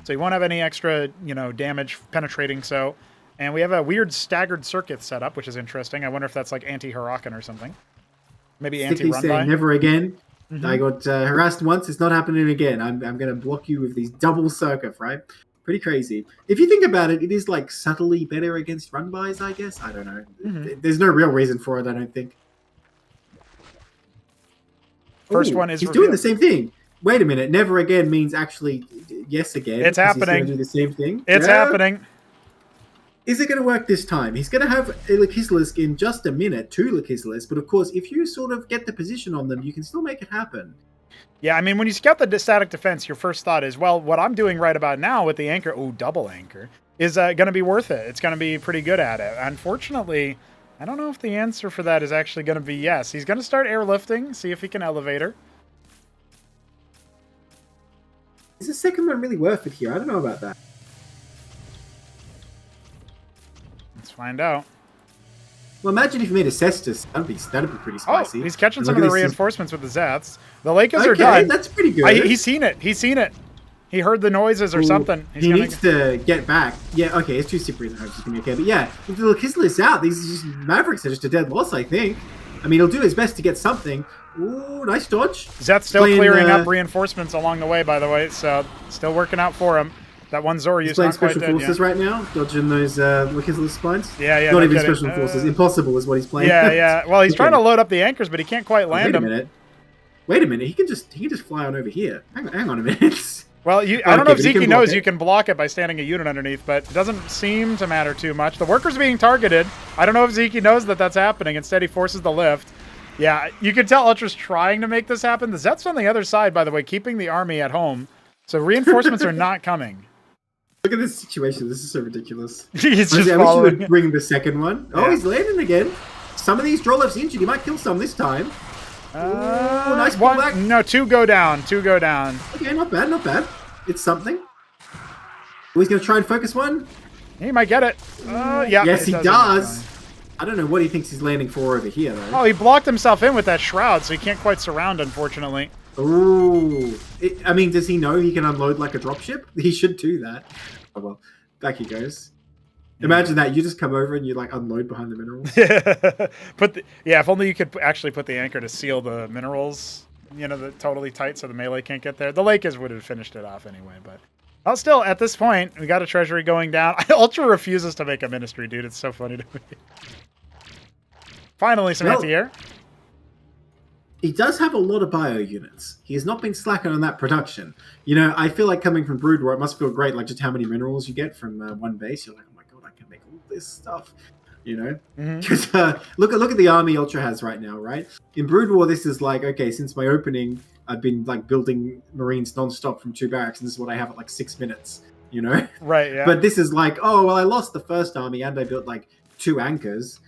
so you won't have any extra, damage penetrating so. And we have a weird staggered circuit set up, which is interesting. I wonder if that's like anti-Huracan or something. Maybe anti-run-by. Never again. Mm-hmm. I got harassed once. It's not happening again. I'm going to block you with these double circuit, right? Pretty crazy. If you think about it, it is like subtly better against run-bys, I guess. I don't know. Mm-hmm. There's no real reason for it, I don't think. First Ooh, one is he's revealed. doing the same thing. Wait a minute. Never again means actually yes again. It's happening. He's going to do the same thing. It's happening. Is it going to work this time? He's going to have a Lakislisk in just a minute, 2 Lakislisk, but of course, if you sort of get the position on them, you can still make it happen. Yeah, I mean, when you scout the static defense, your first thought is, well, what I'm doing right about now with the anchor, double anchor, is going to be worth it. It's going to be pretty good at it. Unfortunately, I don't know if the answer for that is actually going to be yes. He's going to start airlifting, see if he can elevate her. Is the second one really worth it here? I don't know about that. Let's find out. Well, imagine if you made a Cestus. That'd be pretty spicy. Oh, he's catching And some look of at the this. reinforcements with the Zats. The Lakers are Okay, done. that's pretty good. He's seen it. He's seen it. He heard the noises or Ooh, something. He needs to get back. Yeah, okay, it's 2 Cyprian hopes he's going to be okay. But yeah, if the Lakislisk out, these Mavericks are just a dead loss, I think. I mean, he'll do his best to get something. Ooh, nice dodge. Zet's still Playing, clearing up reinforcements along the way, by the way, so still working out for him. That one Zoryu's He's playing not quite Special dead Forces yet. right now, dodging those Lakislisk spines. Yeah, Not no even kidding. Special Forces. Impossible is what he's playing. Yeah, yeah. Well, he's Okay. trying to load up the anchors, but he can't quite land them. Wait a minute. He can just fly on over here. Hang on a minute. Well, I don't know if but he can Sziky block knows it. you can block it by standing a unit underneath, but it doesn't seem to matter too much. The worker's being targeted. I don't know if Sziky knows that that's happening. Instead, he forces the lift. Yeah, you can tell Ultra's trying to make this happen. The Zet's on the other side, by the way, keeping the army at home. So reinforcements are not coming. Look at this situation. This is so ridiculous. He's Honestly, just I wish you following. would bring the second one. Oh, Yeah. he's landing again. Some of these draw left's injured. He might kill some this time. Ooh, nice pullback. No, 2 go down. 2 go down. Okay, not bad, not bad. It's something. Oh, he's going to try and focus one. He might get it. Yeah. Yes, it he does. does. I don't know what he thinks he's landing for over here, though. Oh, he blocked himself in with that shroud, so he can't quite surround, unfortunately. Ooh. I mean, does he know he can unload like a dropship? He should do that. Oh, well. Back he goes. Imagine that. You just come over and you, like, unload behind the minerals. Yeah, if only you could actually put the anchor to seal the minerals, the totally tight so the melee can't get there. The Lakers would have finished it off anyway, but... Oh, still, at this point, we got a treasury going down. UltrA refuses to make a ministry, dude. It's so funny to me. Finally, some anti-air. He does have a lot of bio units. He has not been slacking on that production. I feel like coming from Brood War, it must feel great, like just how many minerals you get from one base. You're like, oh my god, I can make all this stuff. Because look at the army UltrA has right now, right? In Brood War, this is like, okay, since my opening, I've been like building Marines non-stop from 2 barracks, and this is what I have at like 6 minutes. Right, yeah. But this is like, oh well, I lost the first army and I built like 2 anchors,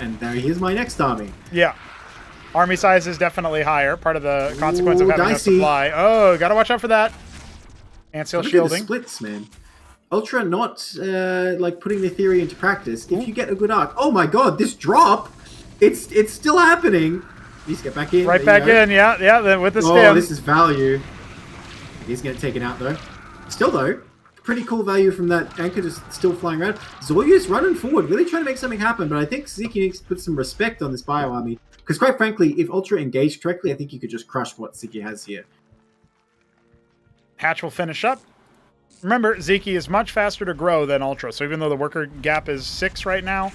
and here's my next army. Yeah. Army size is definitely higher. Part of the consequence of having dicey. a supply. Oh, gotta watch out for that. Ant-seal Look at the shielding. splits, man. UltrA not like putting the theory into practice. If you get a good arc, oh my god, this drop, it's still happening. Please get back in. Right There back you go. in, yeah, with the Oh, stem. this is value. He's getting taken out though. Still though, pretty cool value from that anchor just still flying around. Zoryu's running forward, really trying to make something happen, but I think Sziky needs to put some respect on this bio army. Because quite frankly, if UltrA engaged correctly, I think you could just crush what Sziky has here. Hatch will finish up. Remember, Sziky is much faster to grow than UltrA, so even though the worker gap is 6 right now,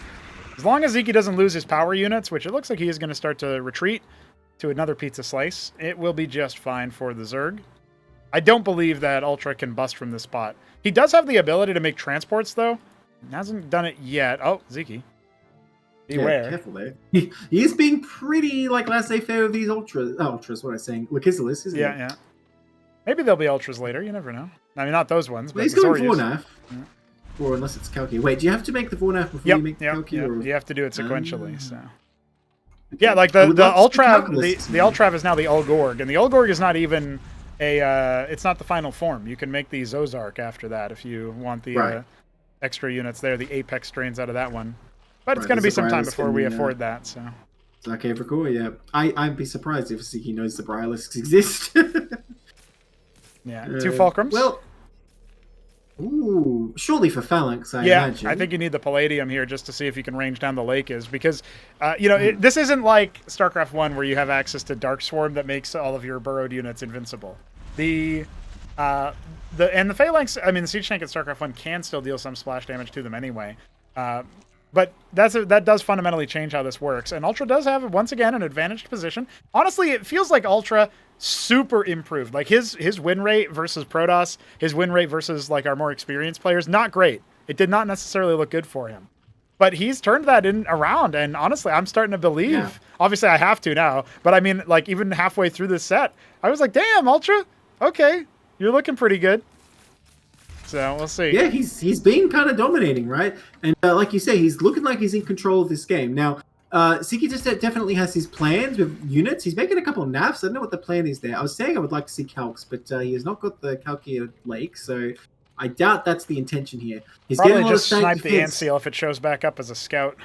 as long as Sziky doesn't lose his power units, which it looks like he is going to start to retreat to another pizza slice, it will be just fine for the Zerg. I don't believe that UltrA can bust from this spot. He does have the ability to make transports, though. He hasn't done it yet. Oh, Sziky. Beware. Yeah, careful there. He is being pretty, like, laissez-faire with these Ultras. Ultras, what am I saying? Lakislisk, isn't he? Yeah, yeah. Maybe there'll be Ultras later. You never know. I mean, not those ones, but Well, he's the going Zoryus. Vornaf. Yeah. Or unless it's Kalki. Wait, do you have to make the Vornaf before Yep, you make the yep, Kalki? yep. Or... You have to do it sequentially, so... Okay. Yeah, like I the would love to see UltrA, calculus, the UltrA is now the Ulgorg, and the Ulgorg is not even it's not the final form. You can make the Zozark after that if you want the extra units there, the Apex strains out of that one. But it's going to be some time before we afford that, so... Okay, for cool, yeah. I'd be surprised if Sziky knows the Brylisks exist. Yeah, 2 Fulcrums. Well, ooh, surely for Phalanx, I yeah, imagine. I think you need the Palladium here just to see if you can range down the Lake is, because, this isn't like StarCraft 1 where you have access to Dark Swarm that makes all of your burrowed units invincible. The Phalanx, I mean, the Siege Tank at StarCraft 1 can still deal some splash damage to them anyway. But that does fundamentally change how this works. And UltrA does have, once again, an advantaged position. Honestly, it feels like UltrA super improved. Like his win rate versus Protoss, his win rate versus like our more experienced players, not great. It did not necessarily look good for him. But he's turned that around, and honestly, I'm starting to believe. Yeah. Obviously, I have to now. But I mean, like even halfway through this set, I was like, "Damn, UltrA, okay, you're looking pretty good." So we'll see. Yeah, he's been kind of dominating, right? And like you say, he's looking like he's in control of this game now. Sziky just definitely has his plans with units. He's making a couple of naps. I don't know what the plan is there. I was saying I would like to see calcs, but he has not got the Calcia Lake, so I doubt that's the intention here. He's probably getting a lot just of snipe the Ant Seal if it shows back up as a scout.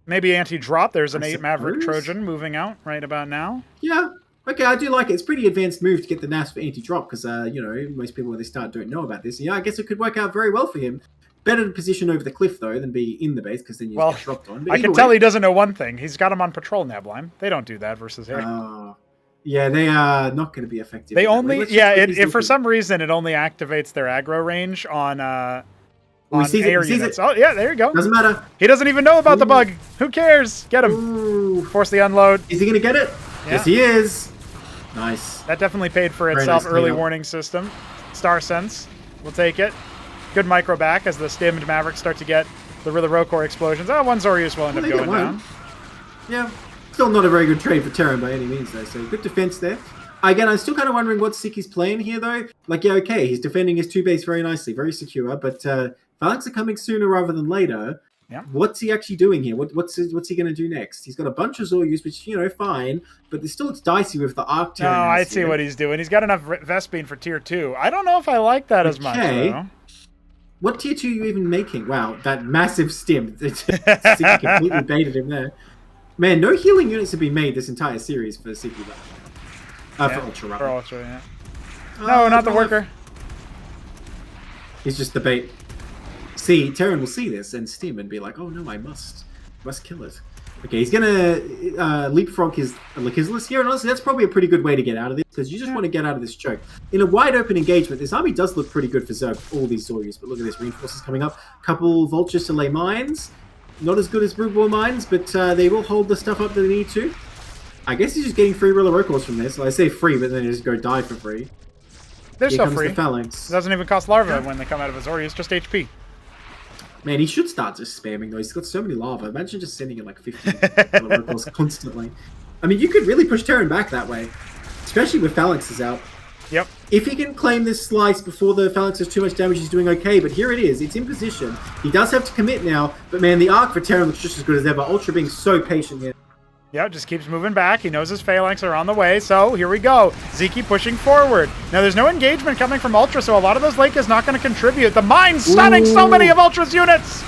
Maybe anti-drop. There's an 8 Maverick Trojan moving out right about now. Yeah. Okay, I do like it. It's a pretty advanced move to get the NAS for anti-drop because, you know, most people when they start don't know about this. Yeah, I guess it could work out very well for him. Better position over the cliff, though, than be in the base because then you get dropped on. But I can tell he doesn't know one thing. He's got him on patrol, Nebline. They don't do that versus him. Yeah, they are not going to be effective. They only, if for some reason it only activates their aggro range on air units. Oh, yeah, there you go. Doesn't matter. He doesn't even know about the bug. Who cares? Get him. Ooh. Force the unload. Is he going to get it? Yeah. Yes, he is. Nice. That definitely paid for itself. Nice early warning system. Star Sense. We'll take it. Good micro back as the stimmed Mavericks start to get the Rocore explosions. Oh, one Zorius will end up going down. Yeah. Still not a very good trade for Terran by any means, though. So good defense there. Again, I'm still kind of wondering what Sziky's playing here, though. Like, yeah, okay, he's defending his 2-base very nicely, very secure, but Phalanx are coming sooner rather than later. Yeah. What's he actually doing here? What's he going to do next? He's got a bunch of Zorius, which, you know, fine, but it still looks dicey with the Arc Terran. No, I see what he's doing. He's got enough Vespene for tier 2. I don't know if I like that as much, though. What tier 2 are you even making? Wow, that massive stim. Sziky completely baited him there. Man, no healing units have been made this entire series for Sziky, for UltrA, rather. For UltrA, yeah. No, not the worker. He's just the bait. See, Terran will see this and stim and be like, oh no, I must kill it. Okay, he's gonna leapfrog his Lachizilus here, and honestly, that's probably a pretty good way to get out of this, because you just want to get out of this choke. In a wide open engagement, this army does look pretty good for Zerg, all these Zorius, but look at this, reinforcements coming up. Couple Vultures to lay mines. Not as good as Broodball mines, but they will hold the stuff up that they need to. I guess he's just getting free Rocores from this. Well, I say free, but then they just go die for free. They're still free. The Phalanx. It doesn't even cost larva when they come out of his Zorius, just HP. Man, he should start just spamming, though. He's got so many lava. Imagine just sending in like 50 Rocores constantly. I mean, you could really push Terran back that way, especially with Phalanxes out. Yep. If he can claim this slice before the Phalanx does too much damage, he's doing okay. But here it is. It's in position. He does have to commit now. But man, the arc for Terran looks just as good as ever. UltrA being so patient here. Yeah, just keeps moving back. He knows his Phalanx are on the way. So here we go. Sziky pushing forward. Now there's no engagement coming from UltrA, so a lot of those Lake is not going to contribute. The mine stunning so many of UltrA's units.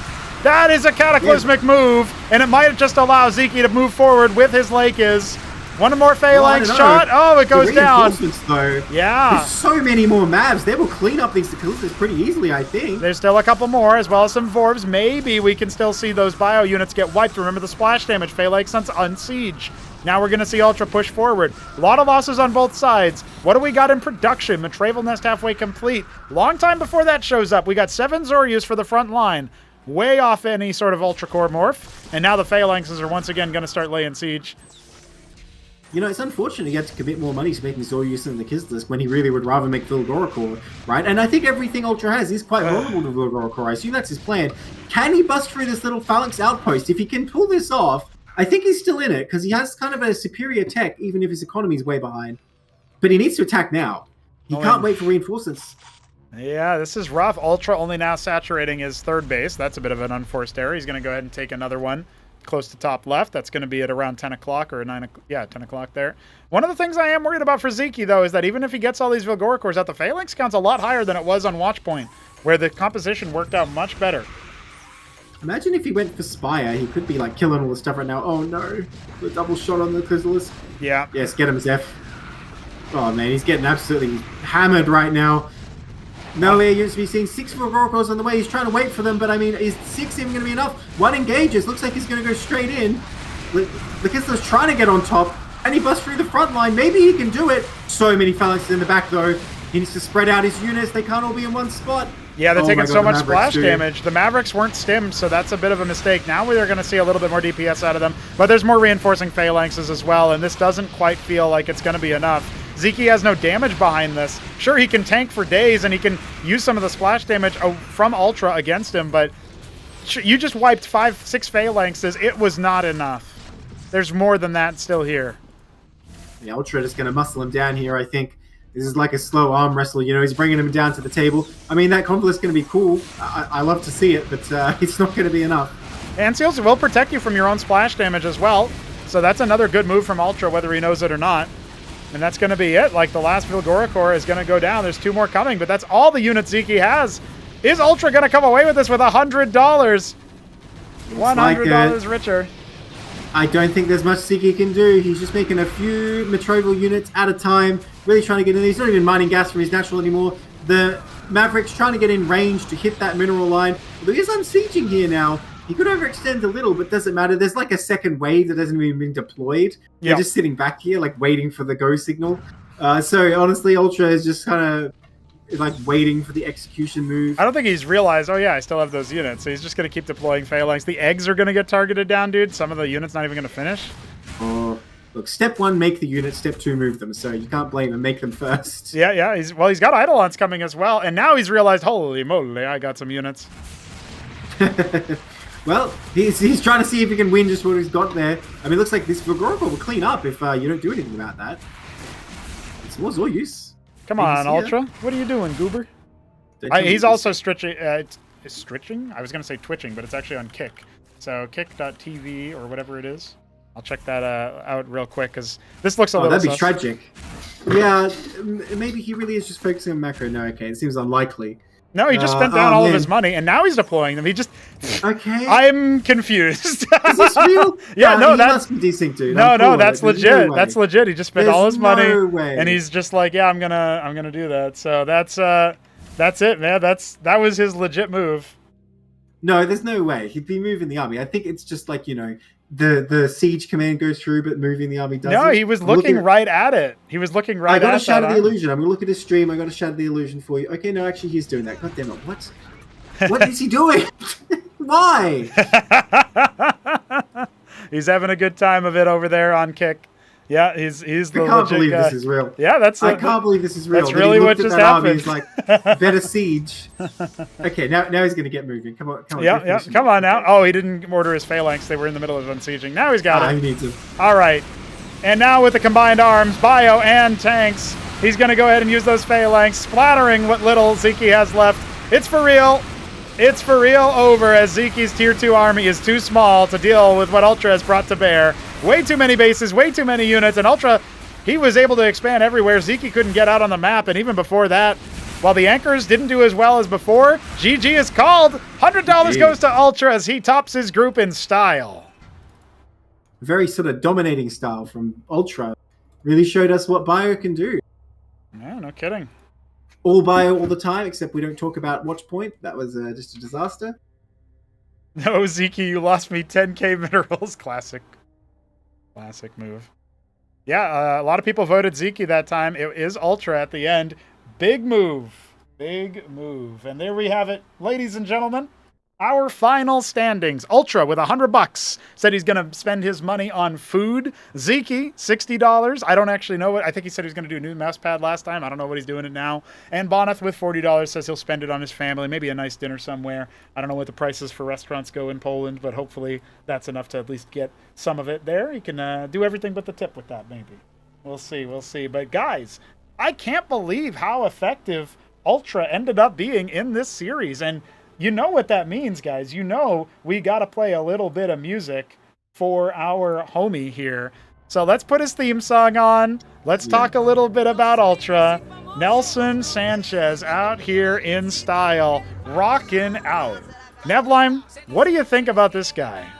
That is a cataclysmic move, and it might just allow Sziky to move forward with his Lake is. One more Phalanx shot. Oh, it goes down. Though, yeah. There's so many more Mavs. They will clean up these Lachizilus pretty easily, I think. There's still a couple more, as well as some Vorbs. Maybe we can still see those bio units get wiped. Remember the splash damage. Phalanx on siege. Now we're going to see UltrA push forward. A lot of losses on both sides. What do we got in production? Matravel Nest halfway complete. Long time before that shows up. We got 7 Zorius for the front line. Way off any sort of Ultra Core morph. And now the Phalanxes are once again going to start laying siege. You know, it's unfortunate he had to commit more money to making Zorius and the Lachizilus when he really would rather make Vilgorocore, right? And I think everything UltrA has is quite vulnerable to Vilgorocore. I assume that's his plan. Can he bust through this little Phalanx outpost? If he can pull this off, I think he's still in it, because he has kind of a superior tech, even if his economy is way behind. But he needs to attack now. He can't wait for reinforcements. Yeah, this is rough. UltrA only now saturating his third base. That's a bit of an unforced error. He's going to go ahead and take another one close to top left. That's going to be at around 10 o'clock or 9 o'clock. Yeah, 10 o'clock there. One of the things I am worried about for Sziky, though, is that even if he gets all these Vilgoricores out, the Phalanx count's a lot higher than it was on Watchpoint, where the composition worked out much better. Imagine if he went for Spire, he could be like killing all the stuff right now. Oh no, the double shot on the Lachizilus. Yeah. Yes, get him, Zeph. Oh man, he's getting absolutely hammered right now. No air units to be seen. 6 Vilgoricores on the way. He's trying to wait for them, but I mean, is 6 even going to be enough? 1 engages. Looks like he's going to go straight in. Lachizilus trying to get on top, and he busts through the front line. Maybe he can do it. So many Phalanxes in the back, though. He needs to spread out his units. They can't all be in one spot. Yeah, they're Oh taking my so God, the much Mavericks splash do. damage. The Mavericks weren't stimmed, so that's a bit of a mistake. Now we're going to see a little bit more DPS out of them, but there's more reinforcing phalanxes as well, and this doesn't quite feel like it's going to be enough. Sziky has no damage behind this. Sure, he can tank for days, and he can use some of the splash damage from UltrA against him, but you just wiped 5-6 phalanxes. It was not enough. There's more than that still here. Yeah, UltrA just going to muscle him down here, I think. This is like a slow arm wrestle, you know, he's bringing him down to the table. I mean, that conflict's going to be cool. I love to see it, but it's not going to be enough. And Seals will protect you from your own splash damage as well. So that's another good move from UltrA, whether he knows it or not. And that's going to be it. Like, the last Vilgorikor is going to go down. There's 2 more coming, but that's all the units Sziky has. Is UltrA going to come away with this with $100? $100 richer. I don't think there's much Sziky can do. He's just making a few Metroval units at a time, really trying to get in. He's not even mining gas from his natural anymore. The Maverick's trying to get in range to hit that mineral line. Although he is unsieging here now. He could overextend a little, but doesn't matter. There's like a second wave that hasn't even been deployed. They're just sitting back here, like waiting for the go signal. So honestly, UltrA is just kind of like waiting for the execution move. I don't think he's realized, oh yeah, I still have those units. So he's just going to keep deploying phalanx. The eggs are going to get targeted down, dude. Some of the units not even going to finish. Oh, look, step 1, make the units. Step 2, move them. So you can't blame him. Make them first. Yeah. He's got Eidolons coming as well. And now he's realized, holy moly, I got some units. Well, he's trying to see if he can win just what he's got there. I mean, it looks like this Vilgorikor will clean up if you don't do anything about that. It's more use. Come on, UltrA. What are you doing, goober? He's also stretching. Stretching? I was going to say twitching, but it's actually on Kick. So kick.tv or whatever it is. I'll check that out real quick because this looks a little that'd be tragic. Yeah, maybe he really is just focusing on macro. No, okay, it seems unlikely. No, he just spent down all of his money, and now he's deploying them. He just... Okay. I'm confused. Is this real? Yeah, no, that's desync, dude. No, that's legit. No, that's legit. He just spent all his money, way. And he's just like, yeah, I'm gonna do that. So that's it, man. That was his legit move. No, there's no way he'd be moving the army. I think it's just like, you know, the siege command goes through, but moving the army doesn't. No, he was looking right at it. He was looking right at it. I got to shatter the illusion. I'm going to look at his stream. I got to shatter the illusion for you. Okay, no, actually, he's doing that. God damn it. What? What is he doing? Why? He's having a good time of it over there on Kick. Yeah, he's the legit guy. I can't believe this is real. Yeah, I can't believe this is real. That's really what just happened. He's like, better siege. Okay, now he's going to get moving. Come on. Yeah, come on now. Oh, he didn't order his phalanx. They were in the middle of unsieging. Now he's got it. He needs it. All right. And now with the combined arms, bio and tanks, he's going to go ahead and use those phalanx, splattering what little Sziky has left. It's for real. It's for real over, as Sziky's tier 2 army is too small to deal with what UltrA has brought to bear. Way too many bases, way too many units, and UltrA, he was able to expand everywhere. Sziky couldn't get out on the map, and even before that, while the anchors didn't do as well as before, GG is called. $100 goes to UltrA as he tops his group in style. Very sort of dominating style from UltrA. Really showed us what bio can do. Yeah, no kidding. All bio all the time, except we don't talk about watch point. That was just a disaster. No, Sziky, you lost me 10k minerals. Classic move. Yeah, a lot of people voted Sziky that time. It is UltrA at the end. Big move. And there we have it, ladies and gentlemen. Our final standings. UltrA with $100 said he's going to spend his money on food. Sziky, $60. I don't actually know what. I think he said he was going to do a new mouse pad last time. I don't know what he's doing it now. And Bonyth with $40 says he'll spend it on his family. Maybe a nice dinner somewhere. I don't know what the prices for restaurants go in Poland, but hopefully that's enough to at least get some of it there. He can do everything but the tip with that, maybe. We'll see. But guys, I can't believe how effective UltrA ended up being in this series. And you know what that means, guys. You know we got to play a little bit of music for our homie here. So let's put his theme song on. Let's talk a little bit about UltrA. Nelson Sanchez out here in style, rocking out. Nevlime, what do you think about this guy?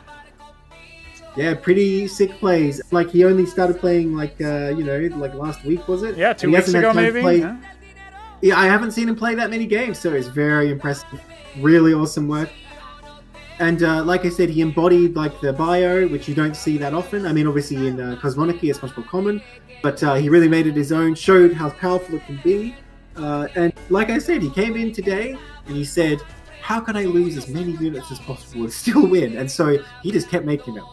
Yeah, pretty sick plays. Like, he only started playing, like, like last week, was it? Yeah, 2 weeks ago, maybe. Yeah, I haven't seen him play that many games, so it's very impressive. Really awesome work. And like I said, he embodied like the bio, which you don't see that often. I mean, obviously in Cosmonarchy it's much more common, but he really made it his own, showed how powerful it can be. And like I said, he came in today and he said, how can I lose as many units as possible and still win? And so he just kept making them.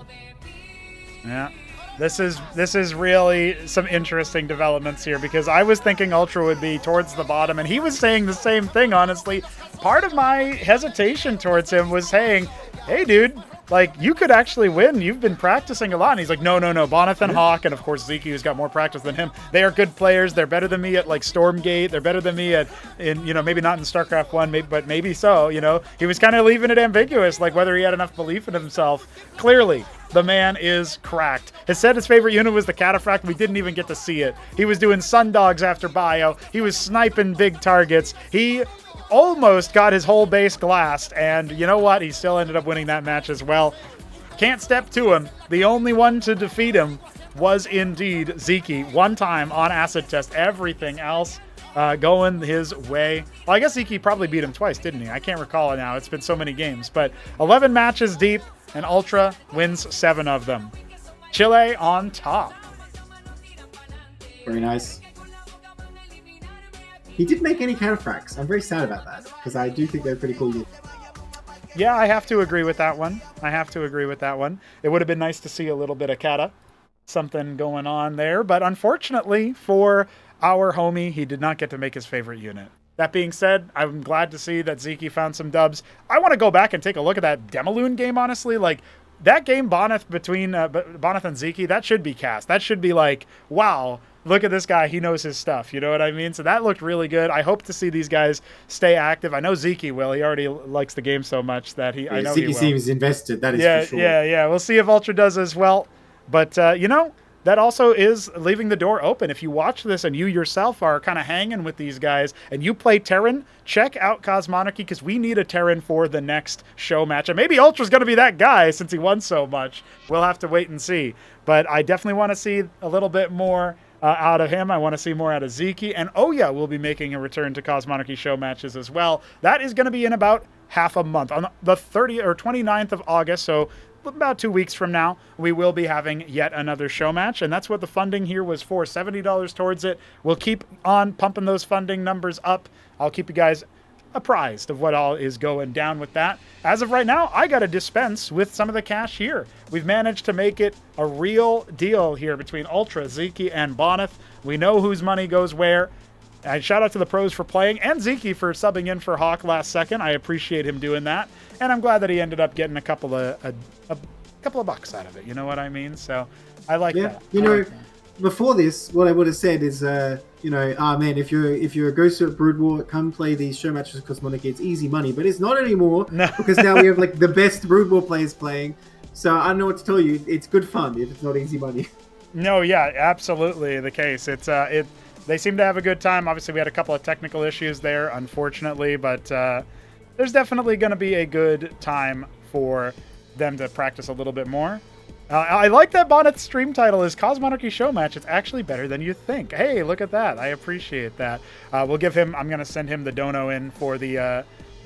Yeah. This is really some interesting developments here, because I was thinking UltrA would be towards the bottom, and he was saying the same thing, honestly. Part of my hesitation towards him was saying, hey, dude, like, you could actually win. You've been practicing a lot. And he's like, no. Bonyth and Hawk, and of course Sziky, who's got more practice than him. They are good players. They're better than me at, like, Stormgate. They're better than me maybe not in StarCraft 1, but maybe so, He was kind of leaving it ambiguous, like whether he had enough belief in himself. Clearly, the man is cracked. He said his favorite unit was the Cataphract. We didn't even get to see it. He was doing Sundogs after bio. He was sniping big targets. He almost got his whole base glassed, and you know what? He still ended up winning that match as well. Can't step to him. The only one to defeat him was indeed Sziky. One time on acid test. Everything else going his way. Well, I guess Sziky probably beat him twice, didn't he? I can't recall it now. It's been so many games. But 11 matches deep, and UltrA wins 7 of them. Chile on top. Very nice. He didn't make any Cataphracts. I'm very sad about that, because I do think they're pretty cool. Yeah, I have to agree with that one. It would have been nice to see a little bit of Cata. Something going on there. But unfortunately for our homie, he did not get to make his favorite unit. That being said, I'm glad to see that Sziky found some dubs. I want to go back and take a look at that Demaloon game, honestly. Like, that game, Bonyth, between Bonyth and Sziky, that should be cast. That should be like, wow, look at this guy. He knows his stuff. You know what I mean? So that looked really good. I hope to see these guys stay active. I know Sziky will. He already likes the game so much that I know Sziky he will. Seems invested. That is for sure. Yeah. We'll see if UltrA does as well. But, that also is leaving the door open. If you watch this and you yourself are kind of hanging with these guys and you play Terran, check out Cosmonarchy, because we need a Terran for the next show match. And maybe UltrA's going to be that guy since he won so much. We'll have to wait and see. But I definitely want to see a little bit more out of him. I want to see more out of Sziky. And we'll be making a return to Cosmonarchy show matches as well. That is going to be in about half a month. On the 30th or 29th of August, so about 2 weeks from now, we will be having yet another show match, and that's what the funding here was for, $70 towards it. We'll keep on pumping those funding numbers up. I'll keep you guys apprised of what all is going down with that. As of right now, I got to dispense with some of the cash here. We've managed to make it a real deal here between UltrA, Sziky, and Bonyth. We know whose money goes where. And shout out to the pros for playing, and Sziky for subbing in for Hawk last second. I appreciate him doing that, and I'm glad that he ended up getting a couple of bucks out of it. You know what I mean? So I like that. Before this, what I would have said is, man, if you're a ghost at Brood War, come play these show matches with Cosmonarchy. It's easy money, but it's not anymore. No. Because now we have like the best Brood War players playing. So I don't know what to tell you. It's good fun if it's not easy money. No, yeah, absolutely the case. They seem to have a good time. Obviously, we had a couple of technical issues there, unfortunately, but there's definitely going to be a good time for them to practice a little bit more. I like that Bonyth's stream title is Cosmonarchy Show Match. It's actually better than you think. Hey, look at that. I appreciate that. We'll give him, I'm going to send him the dono in for the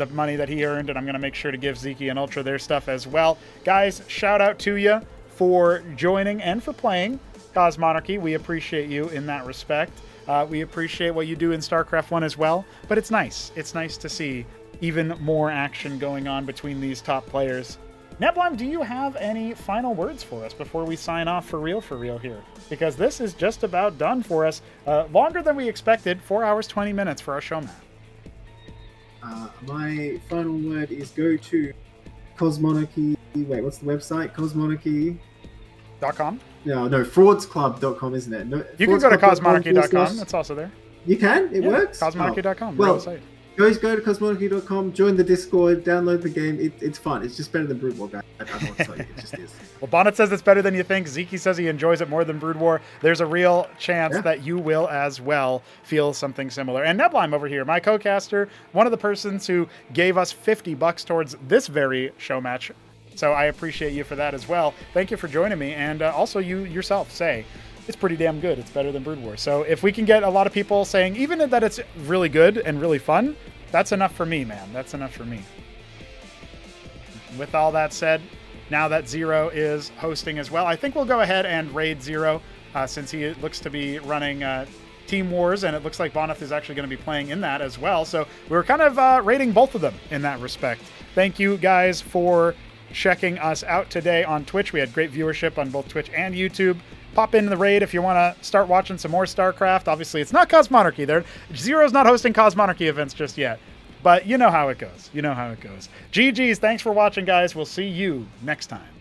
money that he earned, and I'm going to make sure to give Sziky and UltrA their stuff as well. Guys, shout out to you for joining and for playing Cosmonarchy. We appreciate you in that respect. We appreciate what you do in StarCraft 1 as well, but it's nice. It's nice to see even more action going on between these top players. Neblim, do you have any final words for us before we sign off for real here? Because this is just about done for us. Longer than we expected, 4 hours, 20 minutes for our show match. My final word is go to Cosmonarchy. Wait, what's the website? Cosmonarchy.com? No, fraudsclub.com, isn't it? No, you can go to Cosmonarchy.com. That's also there. You can? It works? Cosmonarchy.com. Well, guys, go to Cosmonarchy.com, join the Discord, download the game. It's fun. It's just better than Brood War, guys. I don't know what to tell you. It just is. Well, Bonyth says it's better than you think. Sziky says he enjoys it more than Brood War. There's a real chance that you will as well feel something similar. And Neblim over here, my co-caster, one of the persons who gave us $50 towards this very show match. So I appreciate you for that as well. Thank you for joining me. And also you yourself say it's pretty damn good. It's better than Brood War. So if we can get a lot of people saying even that it's really good and really fun, that's enough for me, man. That's enough for me. With all that said, now that Zero is hosting as well, I think we'll go ahead and raid Zero since he looks to be running Team Wars, and it looks like Bonyth is actually going to be playing in that as well. So we're kind of rating both of them in that respect. Thank you guys for checking us out today on Twitch. We had great viewership on both Twitch and YouTube. Pop in the raid if you want to start watching some more StarCraft. Obviously, it's not Cosmonarchy. Zero's not hosting Cosmonarchy events just yet. But you know how it goes. You know how it goes. GG's. Thanks for watching, guys. We'll see you next time.